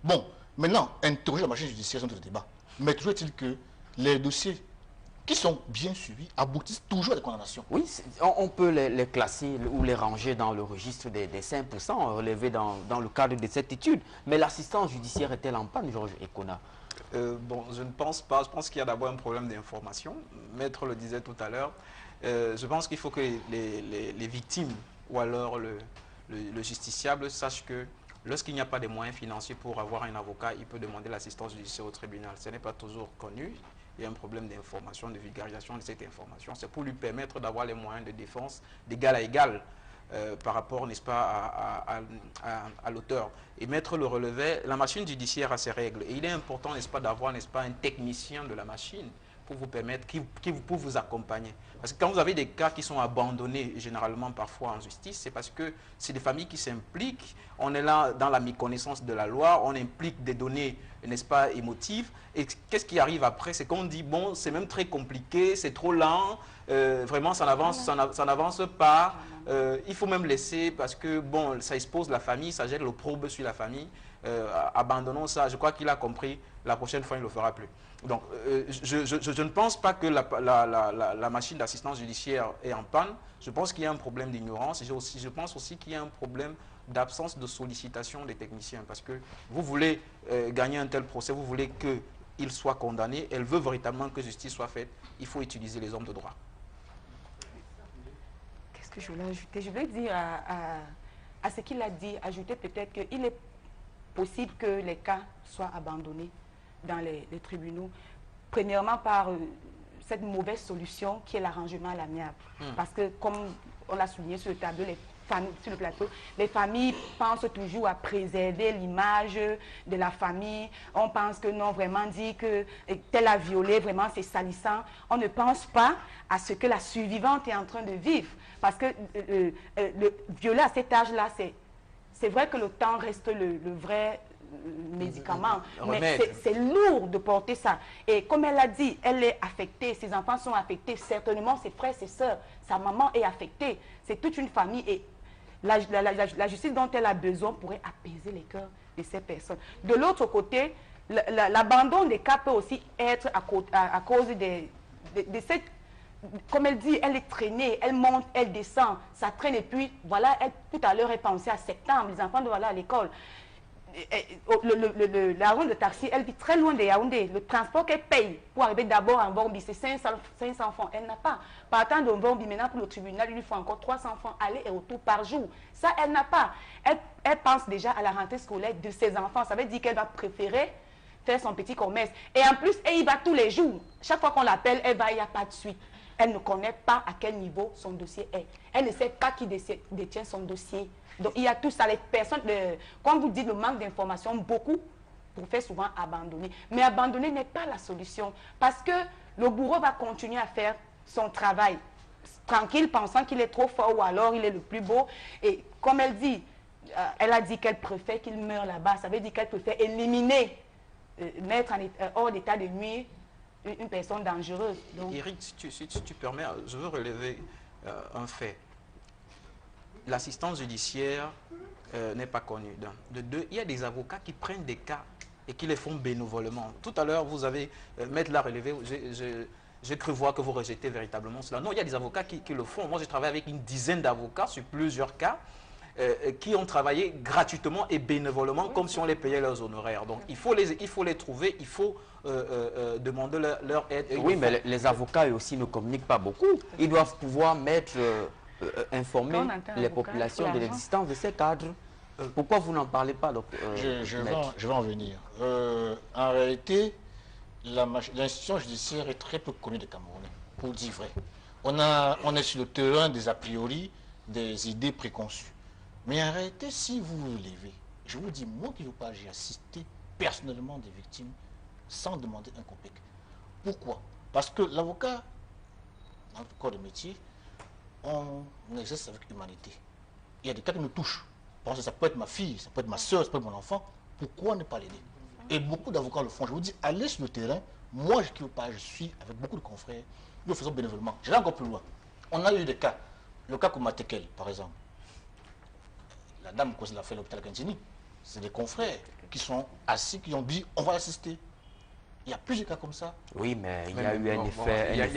Bon, maintenant, interroger la machine judiciaire, c'est un autre débat. Mais toujours est-il que les dossiers qui sont bien suivis aboutissent toujours à des condamnations. Oui, on peut les classer ou les ranger dans le registre des 5% relevés dans le cadre de cette étude. Mais l'assistance judiciaire est-elle en panne, Georges Ekona? Bon, je ne pense pas. Je pense qu'il y a d'abord un problème d'information. Maître le disait tout à l'heure. Je pense qu'il faut que les victimes ou alors le justiciable sachent que lorsqu'il n'y a pas de moyens financiers pour avoir un avocat, il peut demander l'assistance judiciaire au tribunal. Ce n'est pas toujours connu. Il y a un problème d'information, de vulgarisation de cette information. C'est pour lui permettre d'avoir les moyens de défense d'égal à égal par rapport, n'est-ce pas, à l'auteur. Et Maître le relevait, la machine judiciaire a ses règles. Et il est important, n'est-ce pas, d'avoir, n'est-ce pas, un technicien de la machine pour vous permettre, pour vous accompagner. Parce que quand vous avez des cas qui sont abandonnés, généralement parfois en justice, c'est parce que c'est des familles qui s'impliquent. On est là dans la méconnaissance de la loi, on implique des données, n'est-ce pas, émotives. Et qu'est-ce qui arrive après? C'est qu'on dit, bon, c'est même très compliqué, c'est trop lent, vraiment ça n'avance pas. Il faut même laisser parce que, bon, ça expose la famille, ça jette l'opprobre sur la famille. Abandonnons ça. Je crois qu'il a compris. La prochaine fois, il ne le fera plus. Donc, je ne pense pas que la machine d'assistance judiciaire est en panne. Je pense qu'il y a un problème d'ignorance. Je pense aussi qu'il y a un problème d'absence de sollicitation des techniciens. Parce que vous voulez gagner un tel procès, vous voulez qu'il soit condamné, elle veut véritablement que justice soit faite. Il faut utiliser les hommes de droit. Qu'est-ce que je voulais ajouter? Je voulais dire à ce qu'il a dit, ajouter peut-être qu'il est possible que les cas soient abandonnés dans les tribunaux, premièrement par cette mauvaise solution qui est l'arrangement à l'amiable. Parce que, comme on l'a souligné sur le tableau, sur le plateau, les familles pensent toujours à préserver l'image de la famille. On pense que non, vraiment dit que tel a violé, vraiment c'est salissant. On ne pense pas à ce que la survivante est en train de vivre. Parce que le violer à cet âge-là, c'est vrai que le temps reste le vrai médicament, mais c'est lourd de porter ça. Et comme elle a dit, elle est affectée, ses enfants sont affectés, certainement ses frères, ses soeurs, sa maman est affectée. C'est toute une famille et la justice dont elle a besoin pourrait apaiser les cœurs de ces personnes. De l'autre côté, l'abandon des cas peut aussi être à cause de cette... Comme elle dit, elle est traînée, elle monte, elle descend, ça traîne et puis, voilà, tout à l'heure, elle pensait à septembre, les enfants doivent aller à l'école. la ronde de taxi, elle vit très loin de Yaoundé. Le transport qu'elle paye pour arriver d'abord à Mbombi, c'est 500 francs. Elle n'a pas. Partant de Mbombi, maintenant pour le tribunal, il lui faut encore 300 francs aller et retour par jour. Ça, elle n'a pas. Elle pense déjà à la rentrée scolaire de ses enfants. Ça veut dire qu'elle va préférer faire son petit commerce. Et en plus, elle y va tous les jours. Chaque fois qu'on l'appelle, elle va, il n'y a pas de suite. Elle ne connaît pas à quel niveau son dossier est. Elle ne sait pas qui détient son dossier. Donc, il y a tout ça. Les personnes, comme vous dites, le manque d'information, beaucoup, pour faire souvent abandonner. Mais abandonner n'est pas la solution. Parce que le bourreau va continuer à faire son travail tranquille, pensant qu'il est trop fort ou alors il est le plus beau. Et comme elle dit, elle a dit qu'elle préfère qu'il meure là-bas. Ça veut dire qu'elle préfère éliminer, mettre hors d'état de nuire une personne dangereuse. Donc, Eric, si tu permets, je veux relever un fait. L'assistance judiciaire n'est pas connue. De deux, il y a des avocats qui prennent des cas et qui les font bénévolement. Tout à l'heure, vous avez, Maître l'a relevé, j'ai cru voir que vous rejetez véritablement cela. Non, il y a des avocats qui le font. Moi, j'ai travaillé avec une dizaine d'avocats sur plusieurs cas qui ont travaillé gratuitement et bénévolement comme si on les payait leurs honoraires. Donc, il faut les trouver, il faut demander leur aide. Oui, mais les avocats eux aussi ne communiquent pas beaucoup. Ils doivent pouvoir informer les populations de l'existence de ces cadres. Pourquoi vous n'en parlez pas, docteur? Je vais en venir. En réalité, l'institution judiciaire est très peu connue des Camerounais, pour dire vrai. On est sur le terrain des a priori, des idées préconçues. Mais en réalité, si vous vous levez, je vous dis, moi qui vous parle, j'ai assisté personnellement des victimes sans demander un copec. Pourquoi? Parce que l'avocat, dans le corps de métier, on exerce avec humanité. Il y a des cas qui nous touchent. Parce que ça peut être ma fille, ça peut être ma soeur, ça peut être mon enfant. Pourquoi ne pas l'aider? Et beaucoup d'avocats le font. Je vous dis, allez sur le terrain. Moi, qui vous parle, je suis avec beaucoup de confrères. Nous le faisons bénévolement. Je vais encore plus loin. On a eu des cas. Le cas comme Matekel, par exemple. La dame qui l'a fait à l'hôpital Kantini, c'est des confrères qui sont assis, qui ont dit, on va l'assister. Il y a plusieurs cas comme ça. Oui, mais il y a eu un effet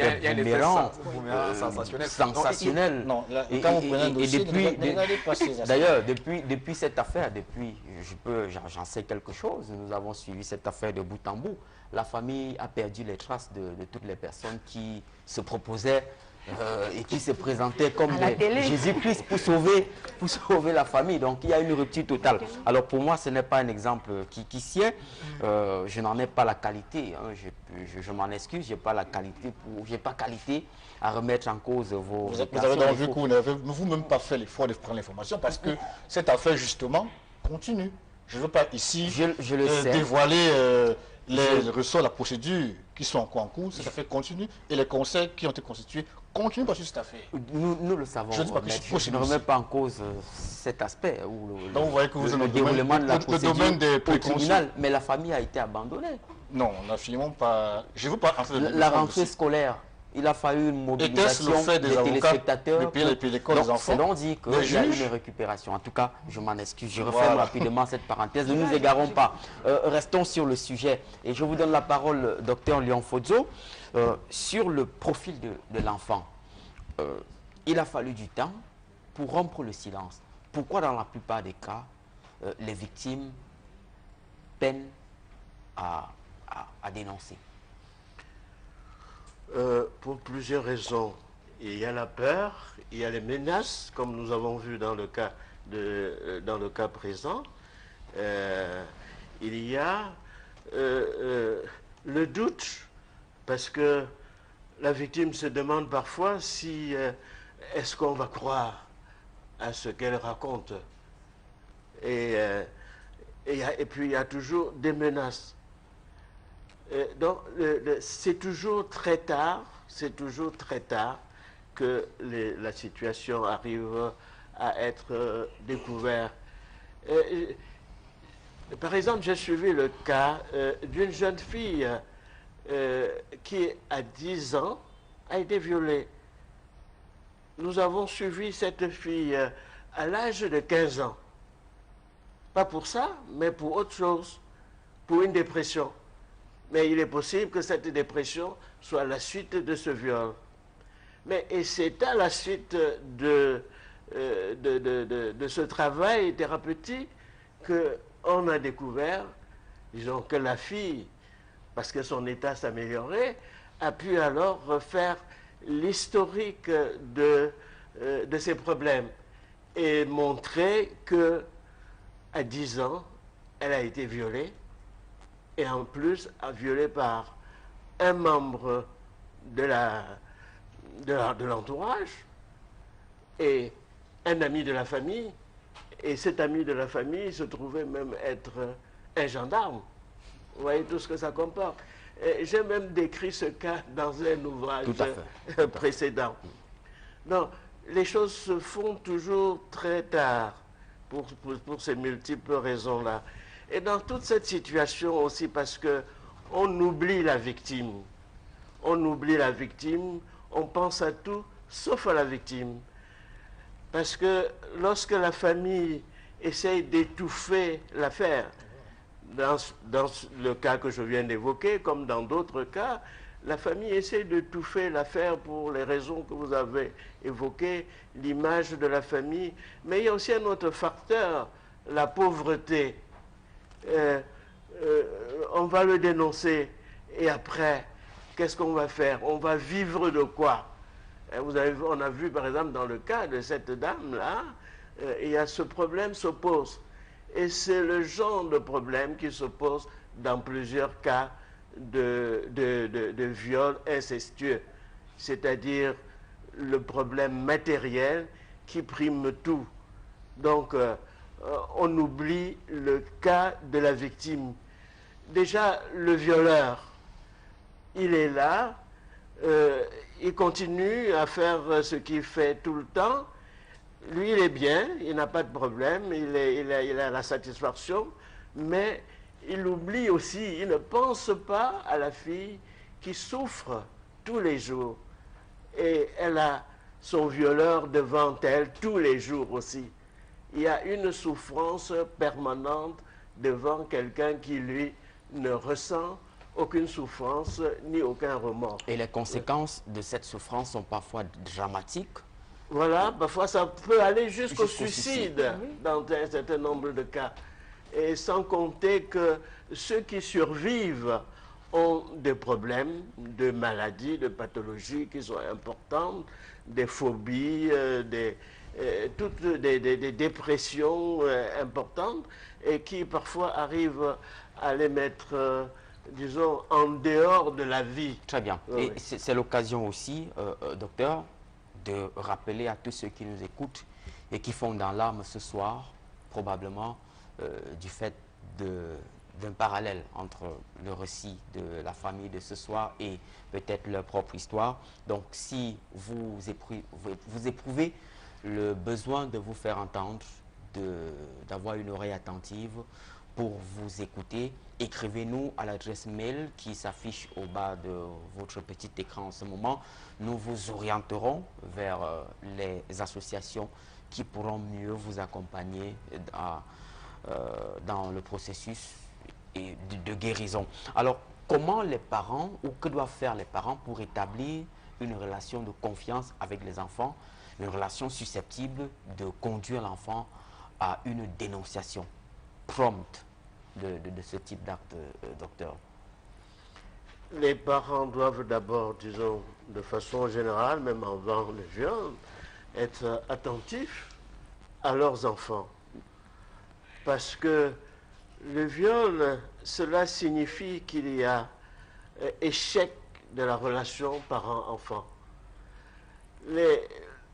boomerang sensationnel. Non, quand vous prenez un dossier, ne regardez pas ces aspects. D'ailleurs, depuis cette affaire, j'en sais quelque chose. Nous avons suivi cette affaire de bout en bout. La famille a perdu les traces de toutes les personnes qui se proposaient et qui se présentaient comme Jésus-Christ pour sauver la famille. Donc il y a une rupture totale. Alors pour moi, ce n'est pas un exemple qui sied. Je n'en ai pas la qualité. Hein. Je m'en excuse, je n'ai pas la qualité qualité à remettre en cause vos... Vous avez donc vu que vous n'avez vous-même pas fait l'effort de prendre l'information parce que cette affaire justement continue. Je ne veux pas ici dévoiler les ressorts, la procédure qui sont encore en cours. Cette affaire continue et les conseils qui ont été constitués continuent pas sur cette affaire. Nous le savons. Je ne remets pas en cause cet aspect où donc vous voyez que vous êtes le déroulement de la procédure au tribunal, mais la famille a été abandonnée. Non, on n'a finalement pas... Je veux pas entrer dans la rentrée scolaire. Il a fallu une mobilisation des téléspectateurs. Depuis l'école des enfants. C'est donc dit qu'il y a une récupération. En tout cas, je m'en excuse. Je referme rapidement cette parenthèse. Ne nous égarons pas. Restons sur le sujet. Et je vous donne la parole, docteur Léon Fodzo. Sur le profil de l'enfant, il a fallu du temps pour rompre le silence. Pourquoi dans la plupart des cas, les victimes peinent à dénoncer? Pour plusieurs raisons. Il y a la peur, il y a les menaces, comme nous avons vu dans le cas présent. Il y a le doute, parce que la victime se demande parfois si est-ce qu'on va croire à ce qu'elle raconte. Et puis il y a toujours des menaces. Donc, c'est toujours très tard que la situation arrive à être découverte. Par exemple, j'ai suivi le cas d'une jeune fille qui, à 10 ans, a été violée. Nous avons suivi cette fille à l'âge de 15 ans. Pas pour ça, mais pour autre chose, pour une dépression. Mais il est possible que cette dépression soit la suite de ce viol. Et c'est à la suite de ce travail thérapeutique on a découvert, disons, que la fille, parce que son état s'améliorait, a pu alors refaire l'historique de ses problèmes et montrer que à 10 ans, elle a été violée et en plus violée par un membre de l'entourage et un ami de la famille. Et cet ami de la famille se trouvait même être un gendarme. Vous voyez tout ce que ça comporte. J'ai même décrit ce cas dans un ouvrage précédent. Donc, les choses se font toujours très tard pour ces multiples raisons-là. Et dans toute cette situation aussi, parce qu'on oublie la victime. On oublie la victime, on pense à tout sauf à la victime. Parce que lorsque la famille essaye d'étouffer l'affaire, dans le cas que je viens d'évoquer, comme dans d'autres cas, la famille essaie d'étouffer l'affaire pour les raisons que vous avez évoquées, l'image de la famille. Mais il y a aussi un autre facteur, la pauvreté. On va le dénoncer et après, qu'est-ce qu'on va faire? On va vivre de quoi? On a vu par exemple dans le cas de cette dame-là, il y a ce problème se pose. Et c'est le genre de problème qui se pose dans plusieurs cas de viol incestueux. C'est-à-dire le problème matériel qui prime tout. Donc, on oublie le cas de la victime. Déjà, le violeur, il est là, il continue à faire ce qu'il fait tout le temps. Lui, il est bien, il n'a pas de problème, il a la satisfaction, mais il oublie aussi, il ne pense pas à la fille qui souffre tous les jours. Et elle a son violeur devant elle tous les jours aussi. Il y a une souffrance permanente devant quelqu'un qui, lui, ne ressent aucune souffrance ni aucun remords. Et les conséquences de cette souffrance sont parfois dramatiques. Voilà, parfois ça peut aller jusqu'au suicide dans un certain nombre de cas. Et sans compter que ceux qui survivent ont des problèmes de maladies, de pathologies qui sont importantes, des phobies, toutes des dépressions importantes et qui parfois arrivent à les mettre, disons, en dehors de la vie. Très bien. Et c'est l'occasion aussi, docteur, de rappeler à tous ceux qui nous écoutent et qui font dans l'âme ce soir, probablement du fait d'un parallèle entre le récit de la famille de ce soir et peut-être leur propre histoire. Donc, si vous éprouvez le besoin de vous faire entendre, d'avoir une oreille attentive pour vous écouter, écrivez-nous à l'adresse mail qui s'affiche au bas de votre petit écran en ce moment. Nous vous orienterons vers les associations qui pourront mieux vous accompagner dans le processus de guérison. Alors, comment les parents, ou que doivent faire les parents pour établir une relation de confiance avec les enfants, une relation susceptible de conduire l'enfant à une dénonciation prompte de ce type d'acte, docteur? Les parents doivent d'abord, disons, de façon générale, même avant le viol, être attentifs à leurs enfants. Parce que le viol, cela signifie qu'il y a échec de la relation parent-enfant.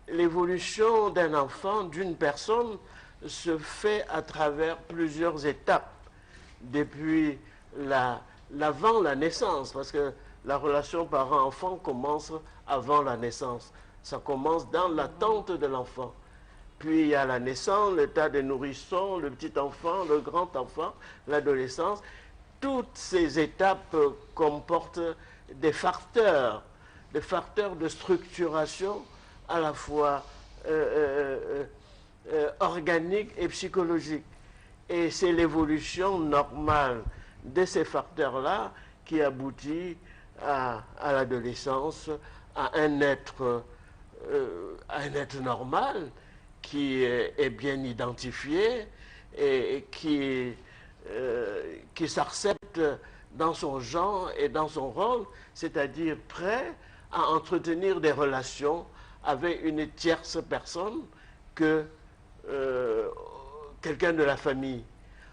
L'évolution d'un enfant, d'une personne, se fait à travers plusieurs étapes, depuis l'avant la naissance, parce que la relation parent-enfant commence avant la naissance. Ça commence dans l'attente de l'enfant. Puis il y a la naissance, l'état de nourrisson, le petit enfant, le grand enfant, l'adolescence. Toutes ces étapes comportent des facteurs de structuration à la fois organiques et psychologiques. Et c'est l'évolution normale de ces facteurs-là qui aboutit à l'adolescence, à un être normal qui est bien identifié et qui qui s'accepte dans son genre et dans son rôle, c'est-à-dire prêt à entretenir des relations avec une tierce personne que quelqu'un de la famille.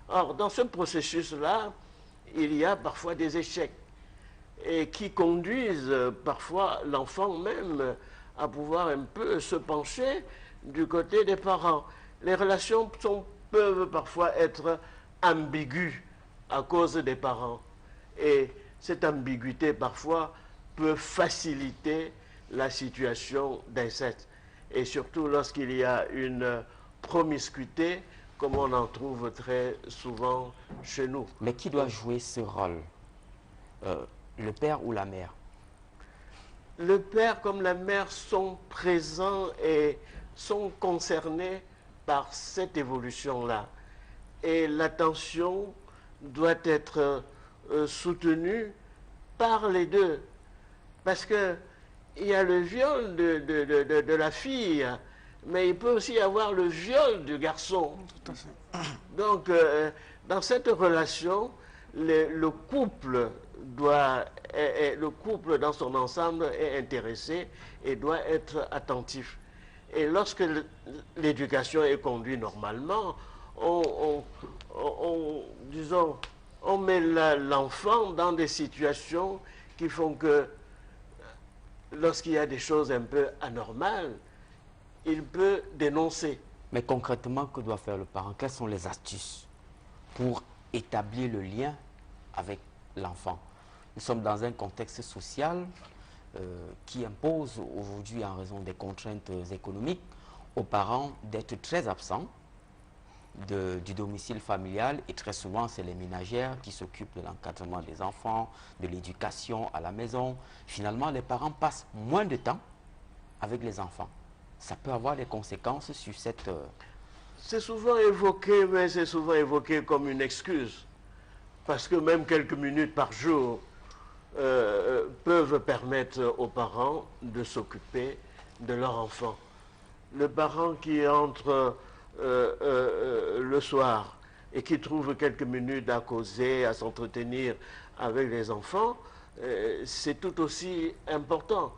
Or, dans ce processus-là, il y a parfois des échecs et qui conduisent parfois l'enfant même à pouvoir un peu se pencher du côté des parents. Les relations peuvent parfois être ambiguës à cause des parents. Et cette ambiguïté, parfois, peut faciliter la situation d'inceste. Et surtout lorsqu'il y a une promiscuité, comme on en trouve très souvent chez nous. Mais qui doit jouer ce rôle? Le père ou la mère? Le père comme la mère sont présents et sont concernés par cette évolution-là. Et l'attention doit être soutenue par les deux. Parce qu'il y a le viol de la fille, mais il peut aussi y avoir le viol du garçon. Tout à fait. Donc, dans cette relation, le couple dans son ensemble est intéressé et doit être attentif. Et lorsque l'éducation est conduite normalement, on met l'enfant dans des situations qui font que lorsqu'il y a des choses un peu anormales, il peut dénoncer. Mais concrètement, que doit faire le parent? Quelles sont les astuces pour établir le lien avec l'enfant? Nous sommes dans un contexte social qui impose aujourd'hui, en raison des contraintes économiques, aux parents d'être très absents du domicile familial, et très souvent c'est les ménagères qui s'occupent de l'encadrement des enfants, de l'éducation à la maison. Finalement, les parents passent moins de temps avec les enfants. Ça peut avoir des conséquences sur cette... C'est souvent évoqué, mais c'est souvent évoqué comme une excuse. Parce que même quelques minutes par jour peuvent permettre aux parents de s'occuper de leur enfant. Le parent qui entre le soir et qui trouve quelques minutes à causer, à s'entretenir avec les enfants, c'est tout aussi important.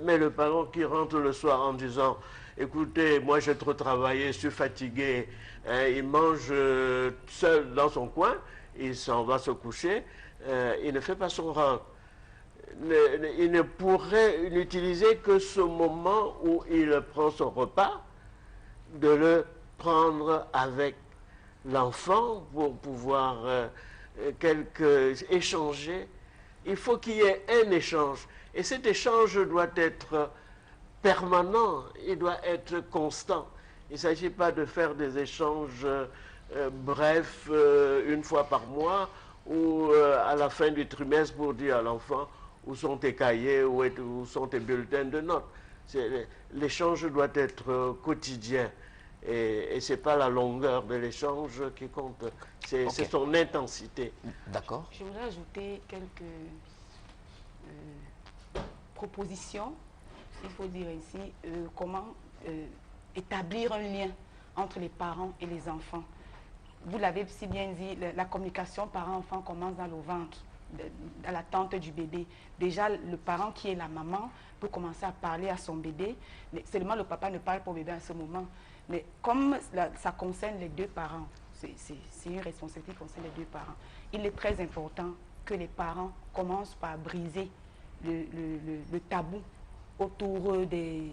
Mais le parent qui rentre le soir en disant « Écoutez, moi j'ai trop travaillé, je suis fatigué », il mange seul dans son coin, il s'en va se coucher, il ne fait pas son rôle. Il ne pourrait n'utiliser que ce moment où il prend son repas, de le prendre avec l'enfant pour pouvoir échanger. Il faut qu'il y ait un échange. Et cet échange doit être permanent, il doit être constant. Il ne s'agit pas de faire des échanges brefs une fois par mois ou à la fin du trimestre pour dire à l'enfant où sont tes cahiers, où sont tes bulletins de notes. L'échange doit être quotidien. Et ce n'est pas la longueur de l'échange qui compte, c'est son intensité. D'accord. Je voudrais ajouter quelques propositions, il faut dire ici, comment établir un lien entre les parents et les enfants. Vous l'avez si bien dit, la communication parent-enfant commence dans le ventre, à la tente du bébé. Déjà, le parent qui est la maman peut commencer à parler à son bébé. Mais seulement le papa ne parle pas au bébé à ce moment. Mais comme ça concerne les deux parents, c'est une responsabilité qui concerne les deux parents, il est très important que les parents commencent par briser le tabou autour des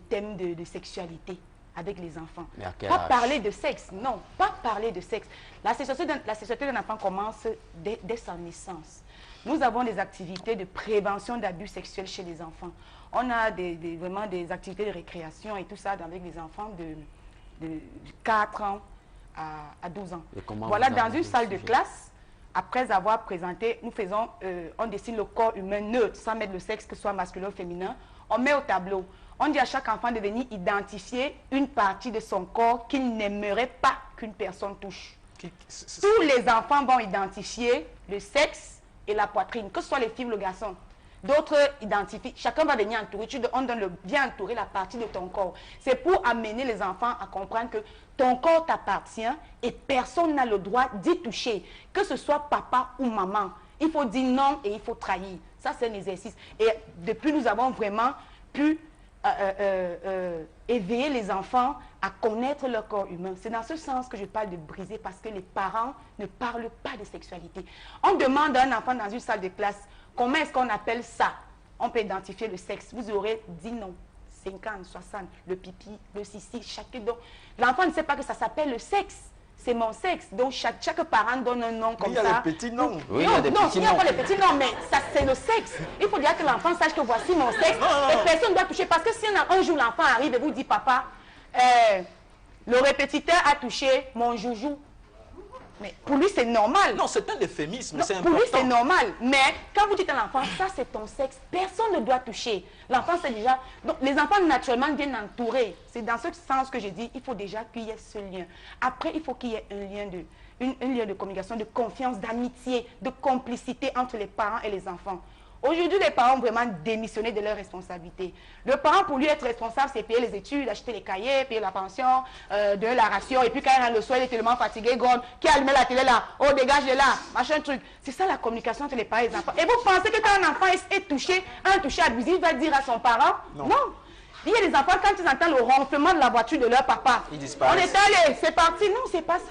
thèmes de sexualité avec les enfants. Pas parler de sexe, non, pas parler de sexe. La sexualité d'un enfant commence dès sa naissance. Nous avons des activités de prévention d'abus sexuels chez les enfants. On a vraiment des activités de récréation et tout ça avec les enfants de 4 ans à 12 ans. Voilà, dans une salle de classe, après avoir présenté, on dessine le corps humain neutre, sans mettre le sexe, que ce soit masculin ou féminin. On met au tableau. On dit à chaque enfant de venir identifier une partie de son corps qu'il n'aimerait pas qu'une personne touche. Tous les enfants vont identifier le sexe et la poitrine, que ce soit les filles ou le garçon. d'autres identifient. Chacun va venir entourer. Viens entourer la partie de ton corps. C'est pour amener les enfants à comprendre que ton corps t'appartient et personne n'a le droit d'y toucher. Que ce soit papa ou maman. Il faut dire non et il faut trahir. Ça, c'est un exercice. Et depuis, nous avons vraiment pu éveiller les enfants à connaître leur corps humain. C'est dans ce sens que je parle de briser, parce que les parents ne parlent pas de sexualité. On demande à un enfant dans une salle de classe, comment est-ce qu'on appelle ça? On peut identifier le sexe. Vous aurez dit non. 50, 60, le pipi, le sissi, chacun. L'enfant ne sait pas que ça s'appelle le sexe. C'est mon sexe. Donc, chaque parent donne un nom comme ça. Il y a des petits noms. Oui, Non, il y a des petits il n'y a noms. pas les petits noms, mais ça, c'est le sexe. Il faut dire que l'enfant sache que voici mon sexe. Et personne ne doit toucher. Parce que si un jour l'enfant arrive et vous dit, papa, le répétiteur a touché mon joujou. Mais pour lui, c'est normal. Non, c'est un euphémisme, Non, c'est pour important. lui, c'est normal. Mais quand vous dites à l'enfant, ça c'est ton sexe, personne ne doit toucher. L'enfant, c'est déjà... Donc, les enfants, naturellement, viennent entourer. C'est dans ce sens que je dis, il faut déjà qu'il y ait ce lien. Après, il faut qu'il y ait un lien de communication, de confiance, d'amitié, de complicité entre les parents et les enfants. Aujourd'hui, les parents ont vraiment démissionné de leurs responsabilités. Le parent, pour lui être responsable, c'est payer les études, acheter les cahiers, payer la pension, donner la ration. Et puis quand il rentre le soir, il est tellement fatigué, gronde, qui a allumé la télé là, oh dégage de là, machin truc. C'est ça la communication entre les parents et les enfants. Et vous pensez que quand un enfant est touché, abusif, il va dire à son parent? Non. Il y a des enfants, quand ils entendent le ronflement de la voiture de leur papa, Ils disparaissent. on est allé, c'est parti. Non, c'est pas ça.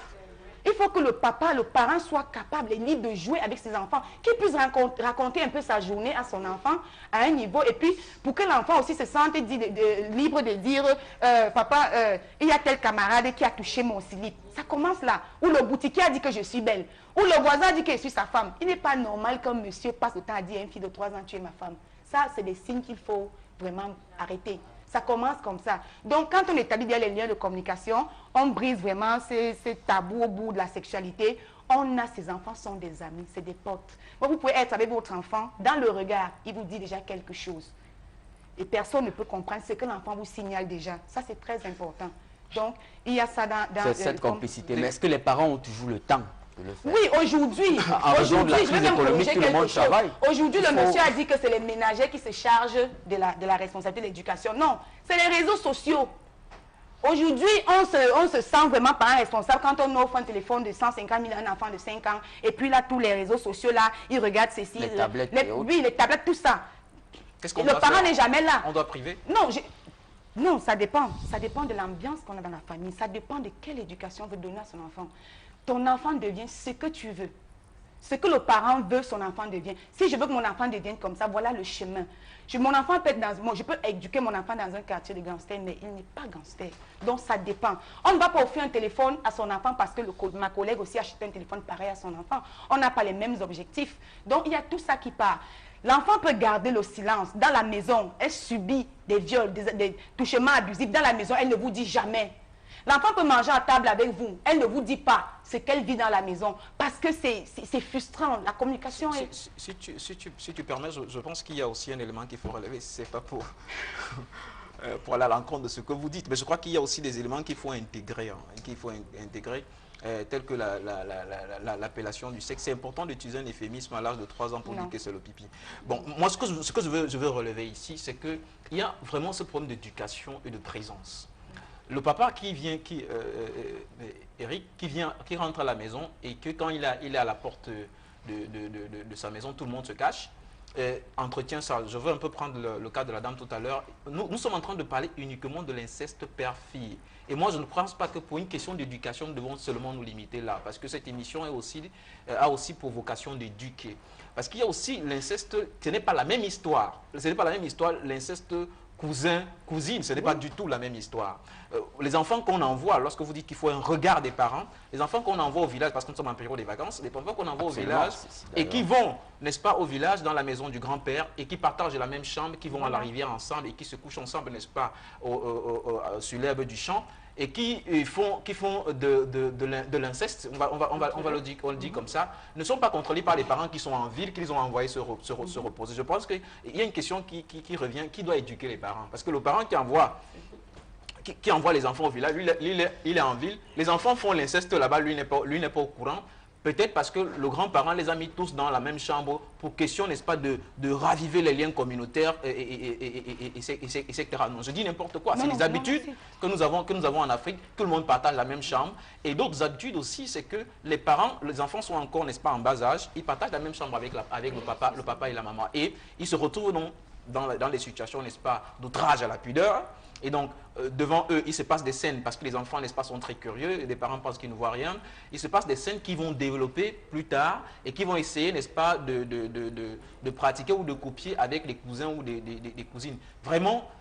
Il faut que le parent soit capable et libre de jouer avec ses enfants, qu'il puisse raconter un peu sa journée à son enfant à un niveau. Et puis, pour que l'enfant aussi se sente libre de dire, papa, il y a tel camarade qui a touché mon slip. Ça commence là. Ou le boutiquier a dit que je suis belle. Ou le voisin a dit que je suis sa femme. Il n'est pas normal qu'un monsieur passe le temps à dire à une fille de 3 ans, tu es ma femme. Ça, c'est des signes qu'il faut vraiment arrêter. Ça commence comme ça. Donc, quand on établit bien les liens de communication, on brise vraiment ces tabous au bout de la sexualité. Ces enfants sont des amis, c'est des potes. Vous pouvez être avec votre enfant, dans le regard, il vous dit déjà quelque chose. Et personne ne peut comprendre ce que l'enfant vous signale déjà. Ça, c'est très important. Donc, il y a ça dans C'est cette complicité. Mais est-ce que les parents ont toujours le temps de le faire? Oui, aujourd'hui, En raison de la je vais crise même économique, corriger tout le monde quelque chose. travaille. Aujourd'hui, le monsieur a dit que c'est les ménagers qui se chargent de la responsabilité de l'éducation. Non, c'est les réseaux sociaux. Aujourd'hui, on se sent vraiment pas responsable quand on offre un téléphone de 150 000 à un enfant de 5 ans. Et puis là, tous les réseaux sociaux, là, ils regardent ceci. Les tablettes et autres. Oui, les tablettes, tout ça. Qu'est-ce qu'on Le doit parent faire? n'est jamais là. On doit priver? Non, ça dépend. Ça dépend de l'ambiance qu'on a dans la famille. Ça dépend de quelle éducation on veut donner à son enfant. Ton enfant devient ce que tu veux. Ce que le parent veut, son enfant devient. Si je veux que mon enfant devienne comme ça, voilà le chemin. Mon enfant peut être je peux éduquer mon enfant dans un quartier de gangster, mais il n'est pas gangster. Donc ça dépend. On ne va pas offrir un téléphone à son enfant parce que ma collègue aussi a acheté un téléphone pareil à son enfant. On n'a pas les mêmes objectifs. Donc il y a tout ça qui part. L'enfant peut garder le silence. Dans la maison, elle subit des viols, des touchements abusifs. Dans la maison, elle ne vous dit jamais. L'enfant peut manger à table avec vous. Elle ne vous dit pas ce qu'elle vit dans la maison. Parce que c'est frustrant. La communication est... Si tu permets, je pense qu'il y a aussi un élément qu'il faut relever. C'est pas pour aller à l'encontre de ce que vous dites. Mais je crois qu'il y a aussi des éléments qu'il faut intégrer. Tels que l'appellation du sexe. C'est important d'utiliser un euphémisme à l'âge de 3 ans pour dire que c'est le pipi. Bon, moi, ce que je veux relever ici, c'est qu'il y a vraiment ce problème d'éducation et de présence. Le papa Eric, qui rentre à la maison et que quand il est à la porte de sa maison, tout le monde se cache, entretient ça. Je veux un peu prendre le cas de la dame tout à l'heure. Nous sommes en train de parler uniquement de l'inceste père-fille. Et moi, je ne pense pas que pour une question d'éducation, nous devons seulement nous limiter là. Parce que cette émission a aussi pour vocation d'éduquer. Parce qu'il y a aussi l'inceste, ce n'est pas la même histoire. Ce n'est pas la même histoire, l'inceste cousin, cousine, ce n'est pas du tout la même histoire. Les enfants qu'on envoie, lorsque vous dites qu'il faut un regard des parents, les enfants qu'on envoie au village, parce que nous sommes en période des vacances, les enfants qu'on envoie au village et qui vont, n'est-ce pas, au village, dans la maison du grand-père et qui partagent la même chambre, qui vont à la rivière ensemble et qui se couchent ensemble, n'est-ce pas, sur l'herbe du champ, et qui font de l'inceste, on le dit comme ça, ne sont pas contrôlés par les parents qui sont en ville, qu'ils ont envoyés se reposer. Je pense qu'il y a une question qui revient, qui doit éduquer les parents. Parce que le parent qui envoie les enfants au village, lui il est en ville, les enfants font l'inceste là-bas, lui n'est pas au courant. Peut-être parce que le grand-parent les a mis tous dans la même chambre pour question, n'est-ce pas, de raviver les liens communautaires, etc. Non, je dis n'importe quoi. C'est les habitudes que nous avons en Afrique. Tout le monde partage la même chambre. Et d'autres habitudes aussi, c'est que les parents, les enfants sont encore, n'est-ce pas, en bas âge. Ils partagent la même chambre avec le papa et la maman. Et ils se retrouvent dans les situations, n'est-ce pas, d'outrage à la pudeur. Et donc, devant eux, il se passe des scènes, parce que les enfants, n'est-ce pas, sont très curieux, et les parents pensent qu'ils ne voient rien. Il se passe des scènes qui vont développer plus tard et qui vont essayer, n'est-ce pas, de pratiquer ou de copier avec les cousins ou des cousines. Vraiment,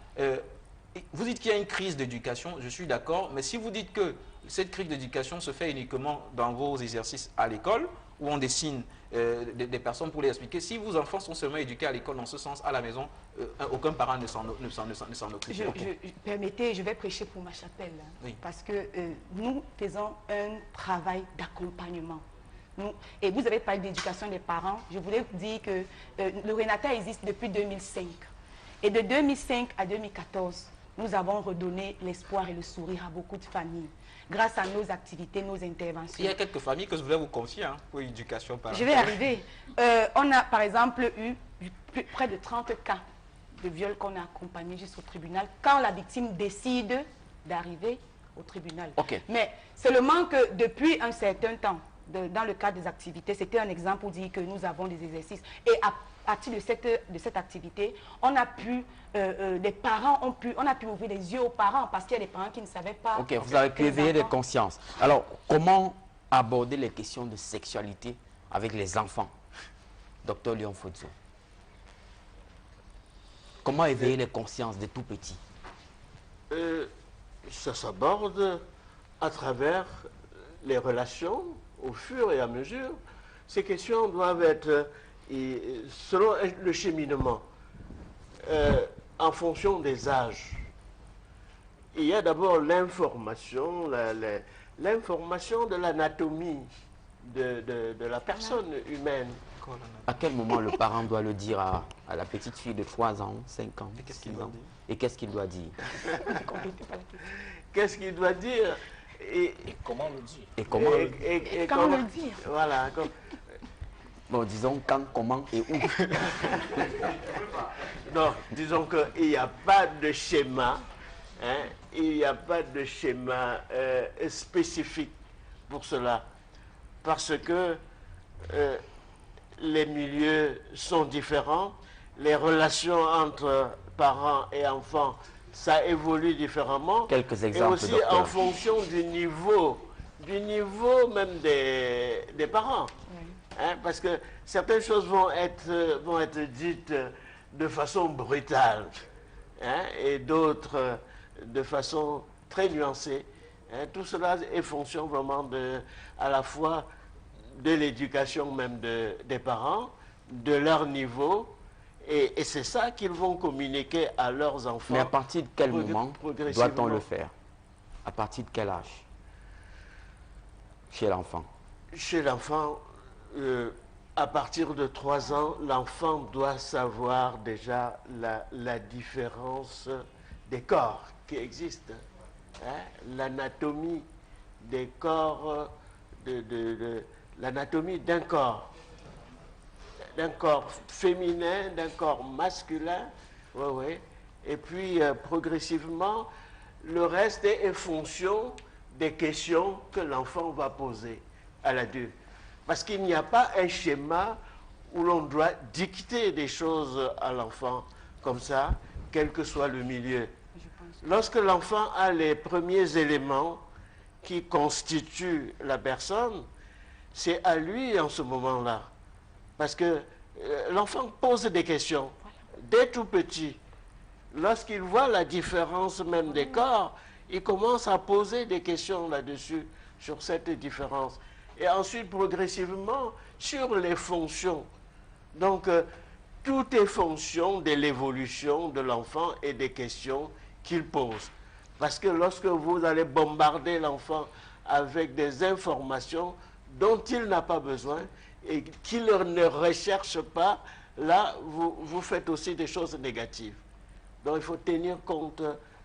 vous dites qu'il y a une crise d'éducation, je suis d'accord, mais si vous dites que cette crise d'éducation se fait uniquement dans vos exercices à l'école, où on dessine des personnes pour les expliquer, si vos enfants sont seulement éduqués à l'école dans ce sens, à la maison, aucun parent ne s'en occupe. Permettez, je vais prêcher pour ma chapelle, hein, oui. Parce que nous faisons un travail d'accompagnement. Et vous avez parlé d'éducation des parents, je voulais vous dire que le Renata existe depuis 2005. Et de 2005 à 2014, nous avons redonné l'espoir et le sourire à beaucoup de familles. Grâce à nos activités, nos interventions. Il y a quelques familles que je voulais vous confier pour l'éducation parentale. Je vais arriver. On a par exemple eu près de 30 cas de viol qu'on a accompagnés jusqu'au tribunal quand la victime décide d'arriver au tribunal. Okay. Mais seulement que depuis un certain temps, dans le cadre des activités, c'était un exemple pour dire que nous avons des exercices. Et à partir de cette activité, on a pu, les parents on a pu ouvrir les yeux aux parents parce qu'il y a des parents qui ne savaient pas. Ok, vous avez pu éveiller des consciences. Alors, comment aborder les questions de sexualité avec les enfants, Dr Léon Fodzo? Comment éveiller les consciences des tout petits? Ça s'aborde à travers les relations au fur et à mesure. Ces questions doivent être, selon le cheminement, en fonction des âges. Il y a d'abord l'information, l'information de l'anatomie de la personne humaine. À quel moment le parent doit le dire à la petite fille de 3 ans, 5 ans, 6 ans? Et qu'est-ce qu'il doit dire? Qu'est-ce qu'il doit dire? Et comment le dire? Et comment, comment le dire? Voilà. Bon, disons quand, comment et où. Non, disons qu'il n'y a pas de schéma, hein, il n'y a pas de schéma spécifique pour cela, parce que les milieux sont différents, les relations entre parents et enfants, ça évolue différemment. Quelques exemples, et aussi docteur. En fonction du niveau même des parents. Oui. Hein, parce que certaines choses vont être dites de façon brutale, hein, et d'autres de façon très nuancée. Hein, tout cela est fonction vraiment à la fois de l'éducation même des parents, de leur niveau, et c'est ça qu'ils vont communiquer à leurs enfants. Mais à partir de quel moment doit-on le faire? À partir de quel âge? Chez l'enfant? Chez l'enfant, à partir de 3 ans, l'enfant doit savoir déjà la différence des corps qui existent. Hein? L'anatomie des corps, l'anatomie d'un corps féminin, d'un corps masculin, ouais. Et puis progressivement, le reste est fonction des questions que l'enfant va poser à l'adulte. Parce qu'il n'y a pas un schéma où l'on doit dicter des choses à l'enfant comme ça, quel que soit le milieu. Lorsque l'enfant a les premiers éléments qui constituent la personne, c'est à lui en ce moment-là. Parce que l'enfant pose des questions dès tout petit. Lorsqu'il voit la différence même des corps, il commence à poser des questions là-dessus, sur cette différence. Et ensuite, progressivement, sur les fonctions. Donc, tout est fonction de l'évolution de l'enfant et des questions qu'il pose. Parce que lorsque vous allez bombarder l'enfant avec des informations dont il n'a pas besoin et qu'il ne recherche pas, là, vous faites aussi des choses négatives. Donc, il faut tenir compte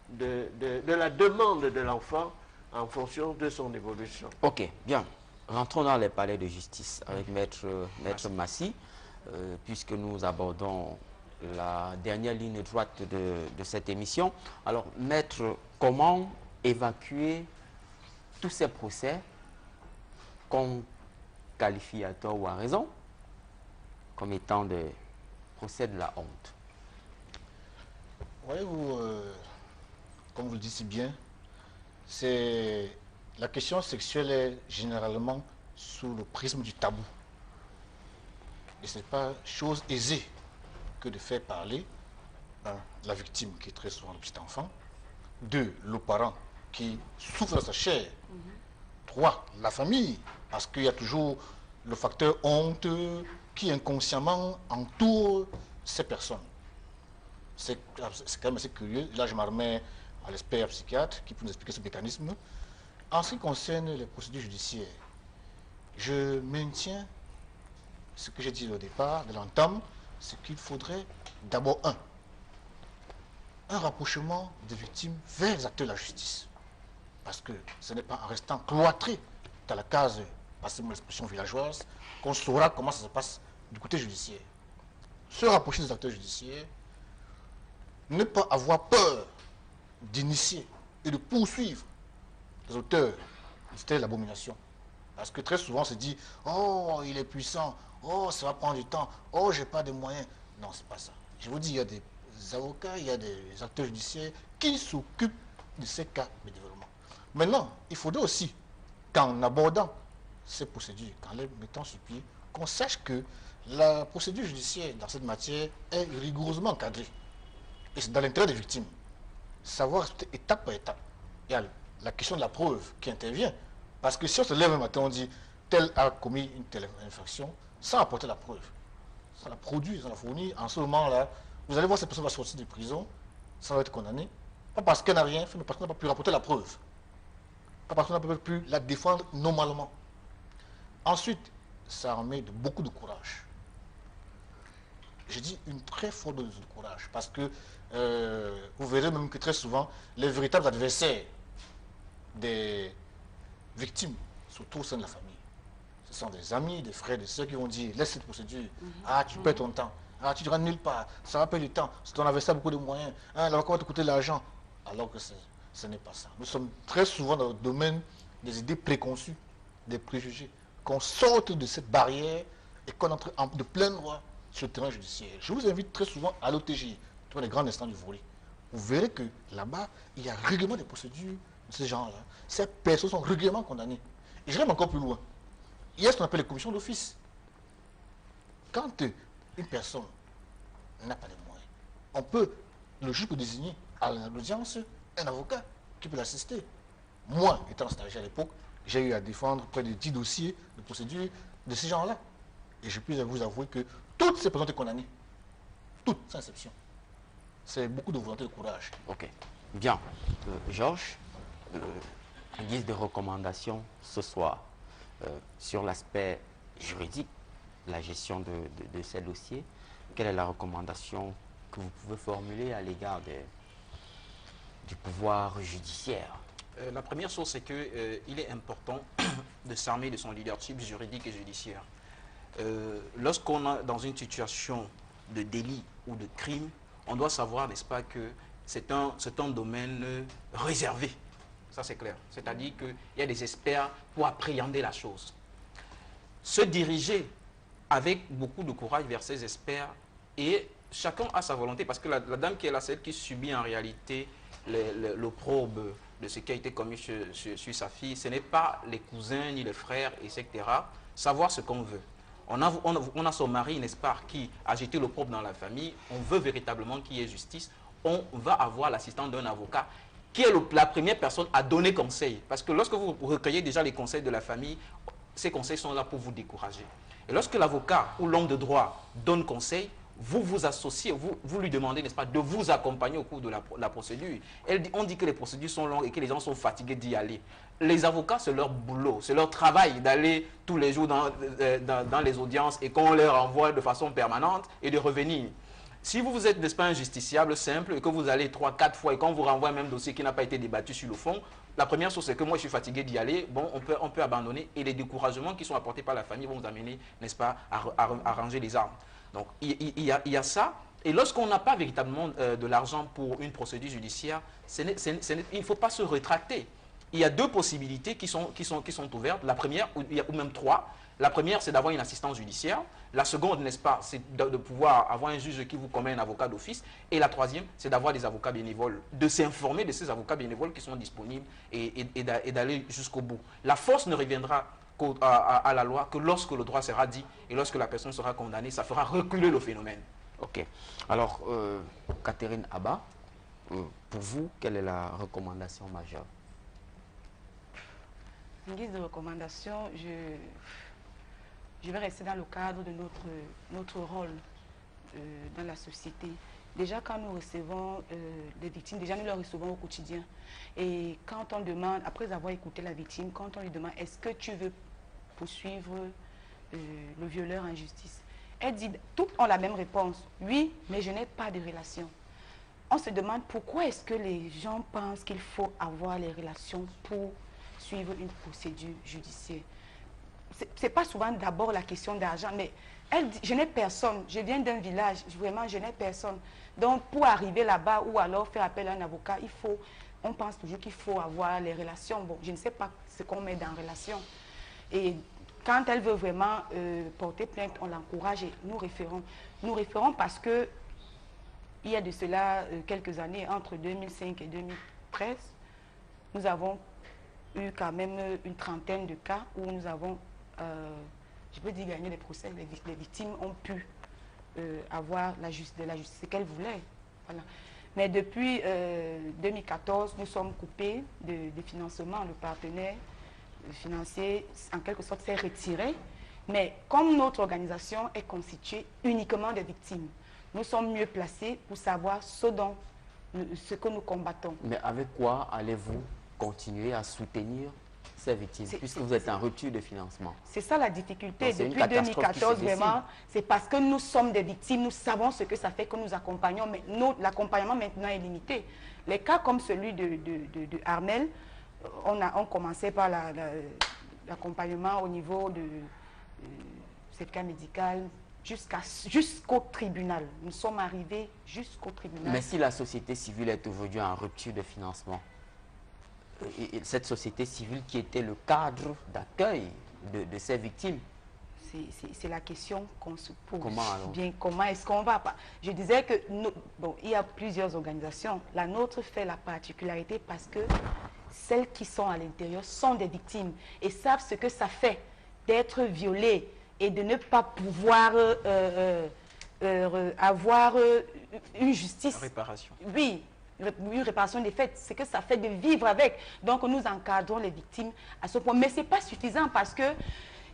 de la demande de l'enfant en fonction de son évolution. Ok, bien. rentrons dans les palais de justice avec Maître Massy, puisque nous abordons la dernière ligne droite de cette émission. Alors, Maître, comment évacuer tous ces procès qu'on qualifie à tort ou à raison comme étant des procès de la honte? Voyez-vous, comme vous le dites si bien, la question sexuelle est généralement sous le prisme du tabou. Et ce n'est pas chose aisée que de faire parler la victime, qui est très souvent le petit enfant, 2, le parent qui souffre dans sa chair, 3, la famille, parce qu'il y a toujours le facteur honte qui inconsciemment entoure ces personnes. C'est quand même assez curieux. Là, je m'en remets à l'expert psychiatre qui peut nous expliquer ce mécanisme. En ce qui concerne les procédures judiciaires, je maintiens ce que j'ai dit au départ de l'entame, c'est qu'il faudrait d'abord un rapprochement des victimes vers les acteurs de la justice. Parce que ce n'est pas en restant cloîtré dans la case, passez-moi l'expression villageoise, qu'on saura comment ça se passe du côté judiciaire. Se rapprocher des acteurs judiciaires, ne pas avoir peur d'initier et de poursuivre les auteurs de l'abomination. Parce que très souvent on se dit, oh, il est puissant, oh, ça va prendre du temps, oh, j'ai pas de moyens. Non, c'est pas ça. Je vous dis, il y a des avocats, il y a des acteurs judiciaires qui s'occupent de ces cas de développement. Maintenant, il faudrait aussi qu'en abordant ces procédures, qu'en les mettant sur pied, qu'on sache que la procédure judiciaire dans cette matière est rigoureusement encadrée. Et c'est dans l'intérêt des victimes. Savoir étape par étape. Il y a la question de la preuve qui intervient. Parce que si on se lève un matin, on dit tel a commis une telle infraction, sans apporter la preuve, sans la produire, sans la fournir, en ce moment-là, vous allez voir cette personne va sortir de prison, sans être condamnée, pas parce qu'elle n'a rien fait, mais parce qu'elle n'a pas pu rapporter la preuve. Pas parce qu'on n'a pas pu la défendre normalement. Ensuite, ça remet beaucoup de courage. Je dis une très forte dose de courage, parce que vous verrez même que très souvent, les véritables adversaires des victimes, surtout au sein de la famille, ce sont des amis, des frères, des soeurs qui vont dire, laisse cette procédure, ah, tu perds ton temps, ah, tu ne rentres nulle part, ça va perdre du temps, c'est ton adversaire beaucoup de moyens, ah, l'avocat va te coûter de l'argent, alors que ce n'est pas ça. Nous sommes très souvent dans le domaine des idées préconçues, des préjugés, qu'on sorte de cette barrière et qu'on entre de plein droit sur le terrain judiciaire. Je vous invite très souvent à l'OTJ, dans les grands instants du volet. Vous verrez que là-bas, il y a régulièrement des procédures de ce genre-là. Ces personnes sont régulièrement condamnées. Et je vais encore plus loin. Il y a ce qu'on appelle les commissions d'office. Quand une personne n'a pas de moyens, le juge peut désigner à l'audience un avocat qui peut l'assister. Moi, étant stagiaire à l'époque, j'ai eu à défendre près de 10 dossiers de procédures de ce genre-là. Et je peux vous avouer que toutes ces personnes étaient condamnées. Toutes, sans exception. C'est beaucoup de volonté et de courage. Ok. Bien. Georges, en guise de recommandation ce soir, sur l'aspect juridique, la gestion de ces dossiers, quelle est la recommandation que vous pouvez formuler à l'égard du pouvoir judiciaire? La première chose, c'est qu'il est important de s'armer de son leadership juridique et judiciaire. Lorsqu'on est dans une situation de délit ou de crime, on doit savoir, n'est-ce pas, que c'est un domaine réservé. Ça, c'est clair. C'est-à-dire qu'il y a des experts pour appréhender la chose. Se diriger avec beaucoup de courage vers ces experts, et chacun a sa volonté, parce que la dame qui est là, c'est elle qui subit en réalité l'opprobre de ce qui a été commis sur sa fille. Ce n'est pas les cousins ni les frères, etc. Savoir ce qu'on veut. On a son mari, n'est-ce pas, qui a jeté l'opprobre dans la famille. On veut véritablement qu'il y ait justice. On va avoir l'assistance d'un avocat qui est la première personne à donner conseil. Parce que lorsque vous recueillez déjà les conseils de la famille, ces conseils sont là pour vous décourager. Et lorsque l'avocat ou l'homme de droit donne conseil, vous vous associez, vous lui demandez, n'est-ce pas, de vous accompagner au cours de la procédure. On dit que les procédures sont longues et que les gens sont fatigués d'y aller. Les avocats, c'est leur boulot, c'est leur travail d'aller tous les jours dans les audiences et qu'on leur envoie de façon permanente et de revenir. Si vous êtes, n'est-ce pas, un justiciable simple et que vous allez 3, 4 fois et qu'on vous renvoie un même dossier qui n'a pas été débattu sur le fond, la première chose, c'est que moi, je suis fatigué d'y aller. Bon, on peut abandonner et les découragements qui sont apportés par la famille vont vous amener, n'est-ce pas, à ranger les armes. Donc, il y a ça. Et lorsqu'on n'a pas véritablement de l'argent pour une procédure judiciaire, il ne faut pas se rétracter. Il y a 2 possibilités qui sont ouvertes. La première, ou même 3. La première, c'est d'avoir une assistance judiciaire. La seconde, n'est-ce pas, c'est de pouvoir avoir un juge qui vous commet un avocat d'office. Et la troisième, c'est d'avoir des avocats bénévoles, de s'informer de ces avocats bénévoles qui sont disponibles et d'aller jusqu'au bout. La force ne reviendra à la loi que lorsque le droit sera dit et lorsque la personne sera condamnée, ça fera reculer le phénomène. Ok. Alors, Catherine Abba, pour vous, quelle est la recommandation majeure? En guise de recommandation, je vais rester dans le cadre de notre rôle dans la société. Déjà, quand nous recevons des victimes, déjà nous les recevons au quotidien. Et quand on demande, après avoir écouté la victime, quand on lui demande « Est-ce que tu veux poursuivre le violeur en justice ?» Elle dit, toutes ont la même réponse. Oui, mais je n'ai pas de relation. On se demande pourquoi est-ce que les gens pensent qu'il faut avoir les relations pour suivre une procédure judiciaire. Ce n'est pas souvent d'abord la question d'argent, mais elle dit, je n'ai personne, je viens d'un village, vraiment je n'ai personne. Donc pour arriver là-bas ou alors faire appel à un avocat, on pense toujours qu'il faut avoir les relations. Bon, je ne sais pas ce qu'on met dans relation. Et quand elle veut vraiment porter plainte, on l'encourage et nous référons. Nous référons parce que il y a de cela quelques années, entre 2005 et 2013, nous avons eu quand même une trentaine de cas où nous avons, je peux dire, gagné des procès. Les victimes ont pu avoir de la justice qu'elles voulaient. Voilà. Mais depuis 2014, nous sommes coupés de financement. Le partenaire financier, en quelque sorte, s'est retiré. Mais comme notre organisation est constituée uniquement de victimes, nous sommes mieux placés pour savoir ce que nous combattons. Mais avec quoi allez-vous continuer à soutenir ces victimes, puisque vous êtes en rupture de financement? C'est ça la difficulté. Depuis 2014, vraiment, c'est parce que nous sommes des victimes, nous savons ce que ça fait que nous accompagnons, mais l'accompagnement maintenant est limité. Les cas comme celui de Armel, on commençait par l'accompagnement au niveau de certificat médical jusqu'au tribunal. Nous sommes arrivés jusqu'au tribunal. Mais si la société civile est aujourd'hui en rupture de financement, et cette société civile qui était le cadre d'accueil de ces victimes, c'est la question qu'on se pose. Comment alors? Bien, comment est-ce qu'on va? Je disais que il y a plusieurs organisations. La nôtre fait la particularité parce que celles qui sont à l'intérieur sont des victimes et savent ce que ça fait d'être violées et de ne pas pouvoir avoir une justice. Réparation. Oui, une réparation des faits, c'est que ça fait de vivre avec. Donc nous encadrons les victimes à ce point. Mais ce n'est pas suffisant parce que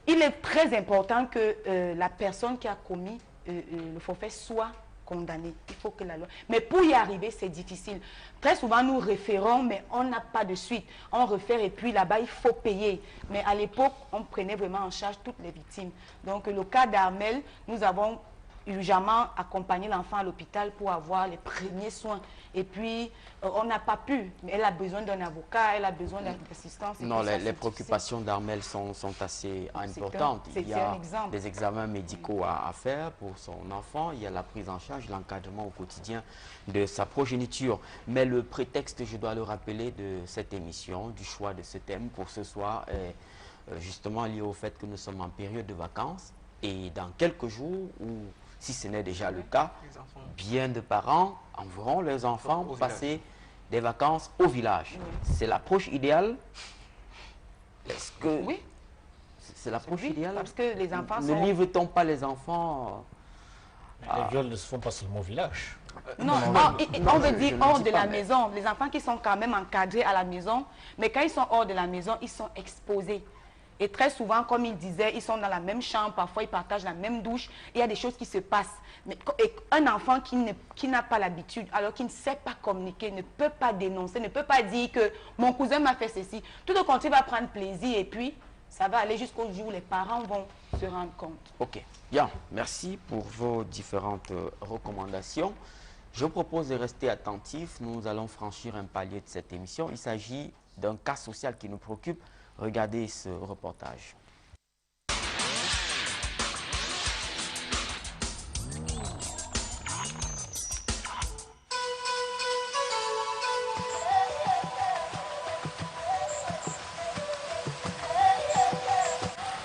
il est très important que la personne qui a commis le forfait soit condamnée. Il faut que la loi... Mais pour y arriver, c'est difficile. Très souvent, nous référons, mais on n'a pas de suite. On réfère et puis là-bas, il faut payer. Mais à l'époque, on prenait vraiment en charge toutes les victimes. Donc, le cas d'Armel, nous avons urgemment accompagné l'enfant à l'hôpital pour avoir les premiers soins. Et puis, on n'a pas pu. Mais elle a besoin d'un avocat, elle a besoin d'assistance. Non, les préoccupations d'Armel sont assez importantes. Il y a des examens médicaux à faire pour son enfant. Il y a la prise en charge, l'encadrement au quotidien de sa progéniture. Mais le prétexte, je dois le rappeler, de cette émission, du choix de ce thème pour ce soir, est justement lié au fait que nous sommes en période de vacances. Et dans quelques jours, ou si ce n'est déjà le cas, bien de parents enverront leurs enfants passer des vacances au village. Oui. C'est l'approche idéale? Est-ce que... Oui. C'est l'approche idéale? Parce que les enfants ne livre-t-on pas les enfants Les viols ne se font pas seulement au village. Non, on veut dire hors de la maison. Les enfants qui sont quand même encadrés à la maison, mais quand ils sont hors de la maison, ils sont exposés. Et très souvent, comme il disait, ils sont dans la même chambre, parfois ils partagent la même douche, il y a des choses qui se passent. Mais un enfant qui n'a pas l'habitude, alors qu'il ne sait pas communiquer, ne peut pas dénoncer, ne peut pas dire que mon cousin m'a fait ceci. Tout au contraire, il va prendre plaisir et puis ça va aller jusqu'au jour où les parents vont se rendre compte. Ok, bien, merci pour vos différentes recommandations. Je vous propose de rester attentifs. Nous allons franchir un palier de cette émission. Il s'agit d'un cas social qui nous préoccupe. Regardez ce reportage.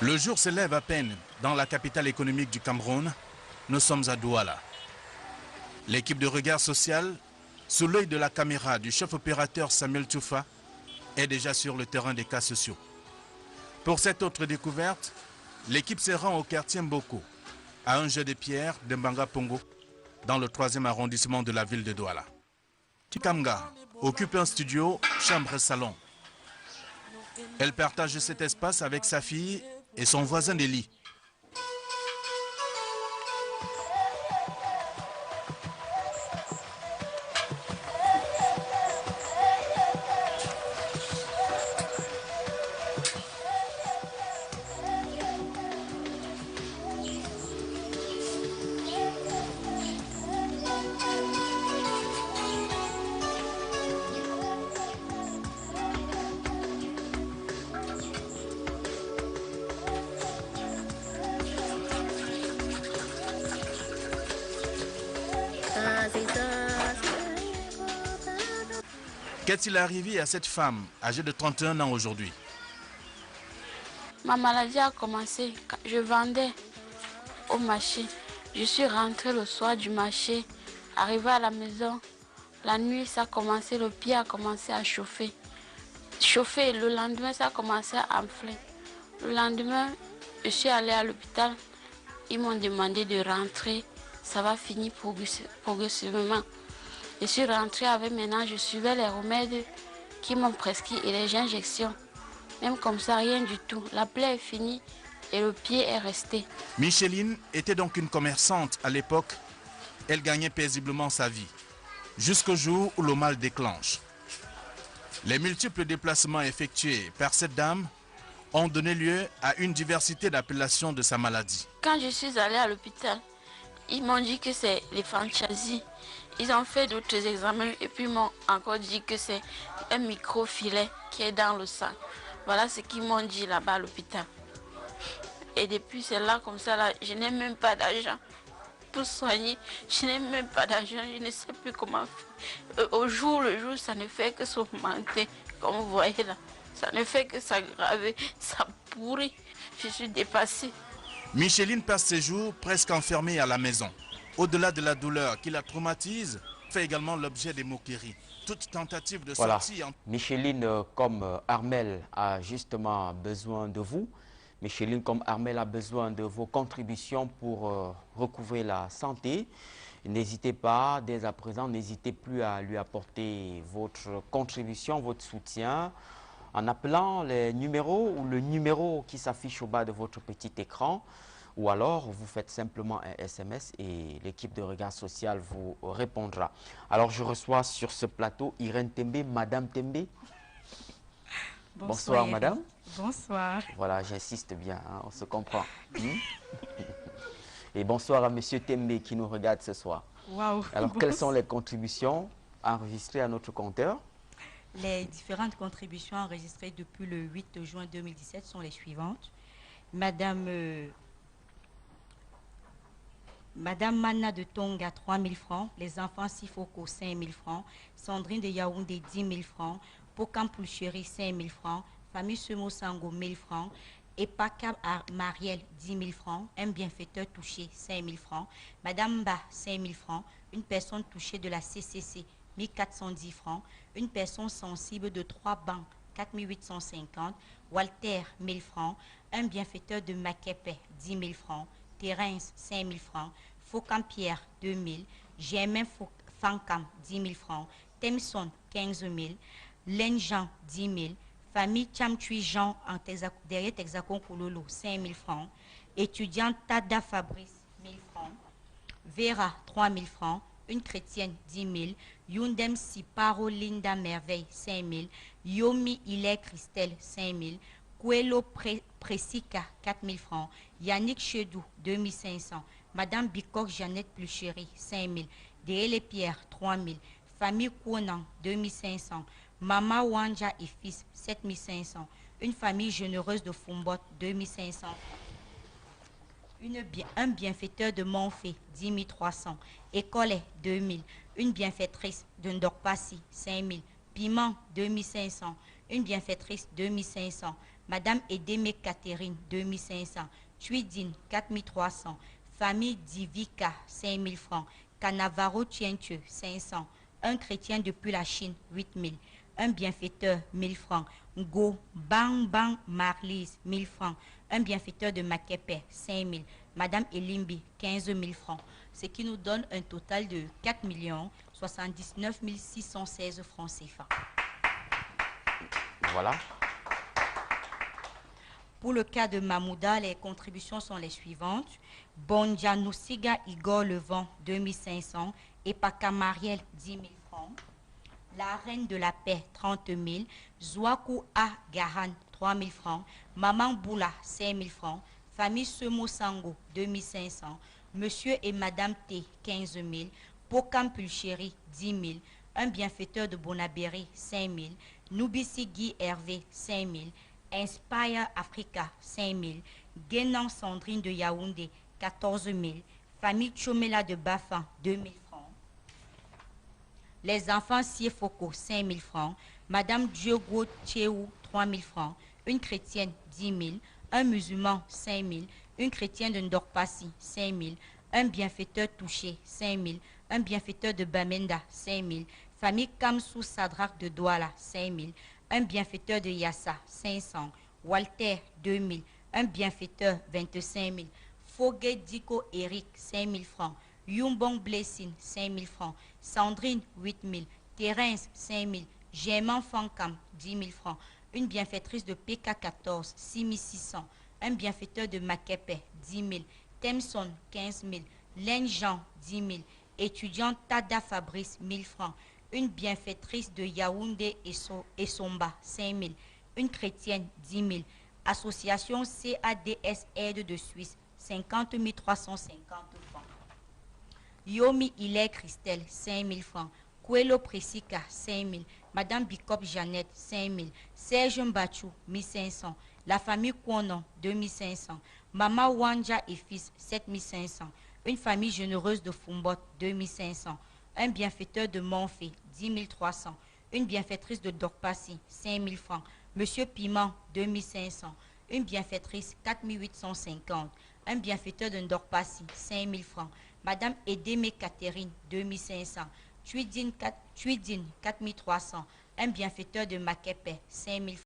Le jour se lève à peine dans la capitale économique du Cameroun. Nous sommes à Douala. L'équipe de regard social, sous l'œil de la caméra du chef opérateur Samuel Toufa, est déjà sur le terrain des cas sociaux. Pour cette autre découverte, l'équipe se rend au quartier Mboko, à un jet de pierre de Mbanga Pongo, dans le 3e arrondissement de la ville de Douala. Tikamga occupe un studio, chambre et salon. Elle partage cet espace avec sa fille et son voisin de lit. Qu'est-il arrivé à cette femme âgée de 31 ans aujourd'hui? Ma maladie a commencé quand je vendais au marché. Je suis rentrée le soir du marché, arrivée à la maison. La nuit, ça a commencé, le pied a commencé à chauffer. Le lendemain, ça a commencé à enfler. Le lendemain, je suis allée à l'hôpital. Ils m'ont demandé de rentrer. Ça va finir progressivement. Je suis rentrée avec maintenant, je suivais les remèdes qui m'ont prescrit et les injections. Même comme ça, rien du tout. La plaie est finie et le pied est resté. Micheline était donc une commerçante à l'époque. Elle gagnait paisiblement sa vie, jusqu'au jour où le mal déclenche. Les multiples déplacements effectués par cette dame ont donné lieu à une diversité d'appellations de sa maladie. Quand je suis allée à l'hôpital, ils m'ont dit que c'est les fanchasies. Ils ont fait d'autres examens et puis m'ont encore dit que c'est un microfilet qui est dans le sang. Voilà ce qu'ils m'ont dit là-bas à l'hôpital. Et depuis c'est là comme ça, là, je n'ai même pas d'argent pour soigner. Je n'ai même pas d'argent, je ne sais plus comment faire. Au jour le jour, ça ne fait que s'augmenter, comme vous voyez là. Ça ne fait que s'aggraver, ça pourrit. Je suis dépassée. Micheline passe ses jours presque enfermée à la maison. Au-delà de la douleur qui la traumatise, fait également l'objet des moqueries. Toute tentative de sortie... Micheline, comme Armel a justement besoin de vous, Micheline, comme Armel a besoin de vos contributions pour recouvrer la santé, n'hésitez pas, dès à présent, n'hésitez plus à lui apporter votre contribution, votre soutien, en appelant les numéros ou le numéro qui s'affiche au bas de votre petit écran. Ou alors, vous faites simplement un SMS et l'équipe de regard social vous répondra. Alors, je reçois sur ce plateau Irène Tembe, Madame Tembe. Bonsoir, Madame. Bonsoir. Voilà, j'insiste bien, hein, on se comprend. Et bonsoir à Monsieur Tembe qui nous regarde ce soir. Wow. Alors, quelles sont les contributions enregistrées à notre compteur? Les différentes contributions enregistrées depuis le 8 juin 2017 sont les suivantes. Madame Mana de Tonga, 3 000 francs. Les enfants Sifoko, 5 000 francs. Sandrine de Yaoundé, 10 000 francs. Pokam Poulchéry, 5 000 francs. Famille Semo Sango, 1 000 francs. Epaka Marielle, 10 000 francs. Un bienfaiteur touché, 5 000 francs. Madame Ba, 5 000 francs. Une personne touchée de la CCC, 1 410 francs. Une personne sensible de 3 banques, 4 850. Walter, 1 000 francs. Un bienfaiteur de Makepe, 10 000 francs. Terence, 5 000 francs. Fokam Pierre, 2 000. Germain Fankam, 10 000 francs. Temson, 15 000. Lenjean, 10 000. Famille Chamtui Jean, derrière Texacon Kololo, 5 000 francs. Étudiant Tada Fabrice, 1 000 francs. Vera, 3 000 francs. Une chrétienne, 10 000. Yundem Siparo Linda Merveille, 5 000. Yomi Hilaire Christelle, 5 000. Coelho Presica, 4 000 francs. Yannick Chedou, 2 500. Madame Bicoque Jeannette Plucherie, 5 000. Déélé Pierre, 3 000. Famille Kounan, 2 500. Mama Wanja et fils, 7 500. Une famille généreuse de Fombot, 2 500. Un bienfaiteur de Montfait, 10 300. École, 2 000. Une bienfaitrice de Ndokpassi, 5 000. Piment, 2 500. Une bienfaitrice, 2 500. Madame Edeme Catherine, 2 500. Tuidine, 4 300. Famille Divika, 5 000 francs. Canavaro Tientue, 500. Un chrétien depuis la Chine, 8 000. Un bienfaiteur, 1 000 francs. Ngo Bang Bang Marlise, 1 000 francs. Un bienfaiteur de Makepe, 5 000. Madame Elimbi, 15 000 francs. Ce qui nous donne un total de 4 79 616 francs CFA. Voilà. Pour le cas de Mamouda, les contributions sont les suivantes. Bonjanousiga Igor Levent, 2 500. Epaka Mariel, 10 000 francs. La Reine de la Paix, 30 000. Zouakou A. Gahan, 3 000 francs. Maman Boula, 5 000 francs. Famille Semo Sango, 2 500. Monsieur et Madame T, 15 000. Pokam Pulchéry, 10 000. Un bienfaiteur de Bonabéry, 5 000. Noubissi Guy Hervé, 5 000. Inspire Africa, 5 000. Guénan Sandrine de Yaoundé, 14 000. Famille Chomela de Bafan, 2 000 francs. Les enfants Siefoko, 5 000 francs. Madame Diogo Tchéou, 3 000 francs. Une chrétienne, 10 000. Un musulman, 5 000. Une chrétienne de Ndorpassi, 5 000. Un bienfaiteur touché, 5 000. Un bienfaiteur de Bamenda, 5 000. Famille Kamsou Sadrak de Douala, 5 000. Un bienfaiteur de Yassa, 500. Walter, 2 000. Un bienfaiteur, 25 000. Foguet Diko Eric, 5 000 francs. Yumbong Blessing, 5 000 francs. Sandrine, 8 000. Thérèse, 5 000. Germain Fankam, 10 000 francs. Une bienfaitrice de PK14, 6 600. Un bienfaiteur de Makepe, 10 000. Temson, 15 000. Len Jean, 10 000. Étudiant Tada Fabrice, 1 000 francs. Une bienfaitrice de Yaoundé et Somba, 5 000. Une chrétienne, 10 000. Association CADS Aide de Suisse, 50 350 francs. Yomi Hilaire Christelle, 5 000 francs. Coelho Presica, 5 000. Madame Bicop Jeannette, 5 000. Serge Mbachou, 1 500. La famille Kwonon, 2 500. Mama Wanja et fils, 7 500. Une famille généreuse de Fombot, 2 500. Un bienfaiteur de Montfait, 10 300. Une bienfaitrice de Dorpassi, 5 000 francs. Monsieur Piment, 2 500. Une bienfaitrice, 4 850. Un bienfaiteur de Ndorpassi, 5 000 francs. Madame Edeme Catherine, 2 500. Tuidine, 4 300. Un bienfaiteur de Makepe, 5 000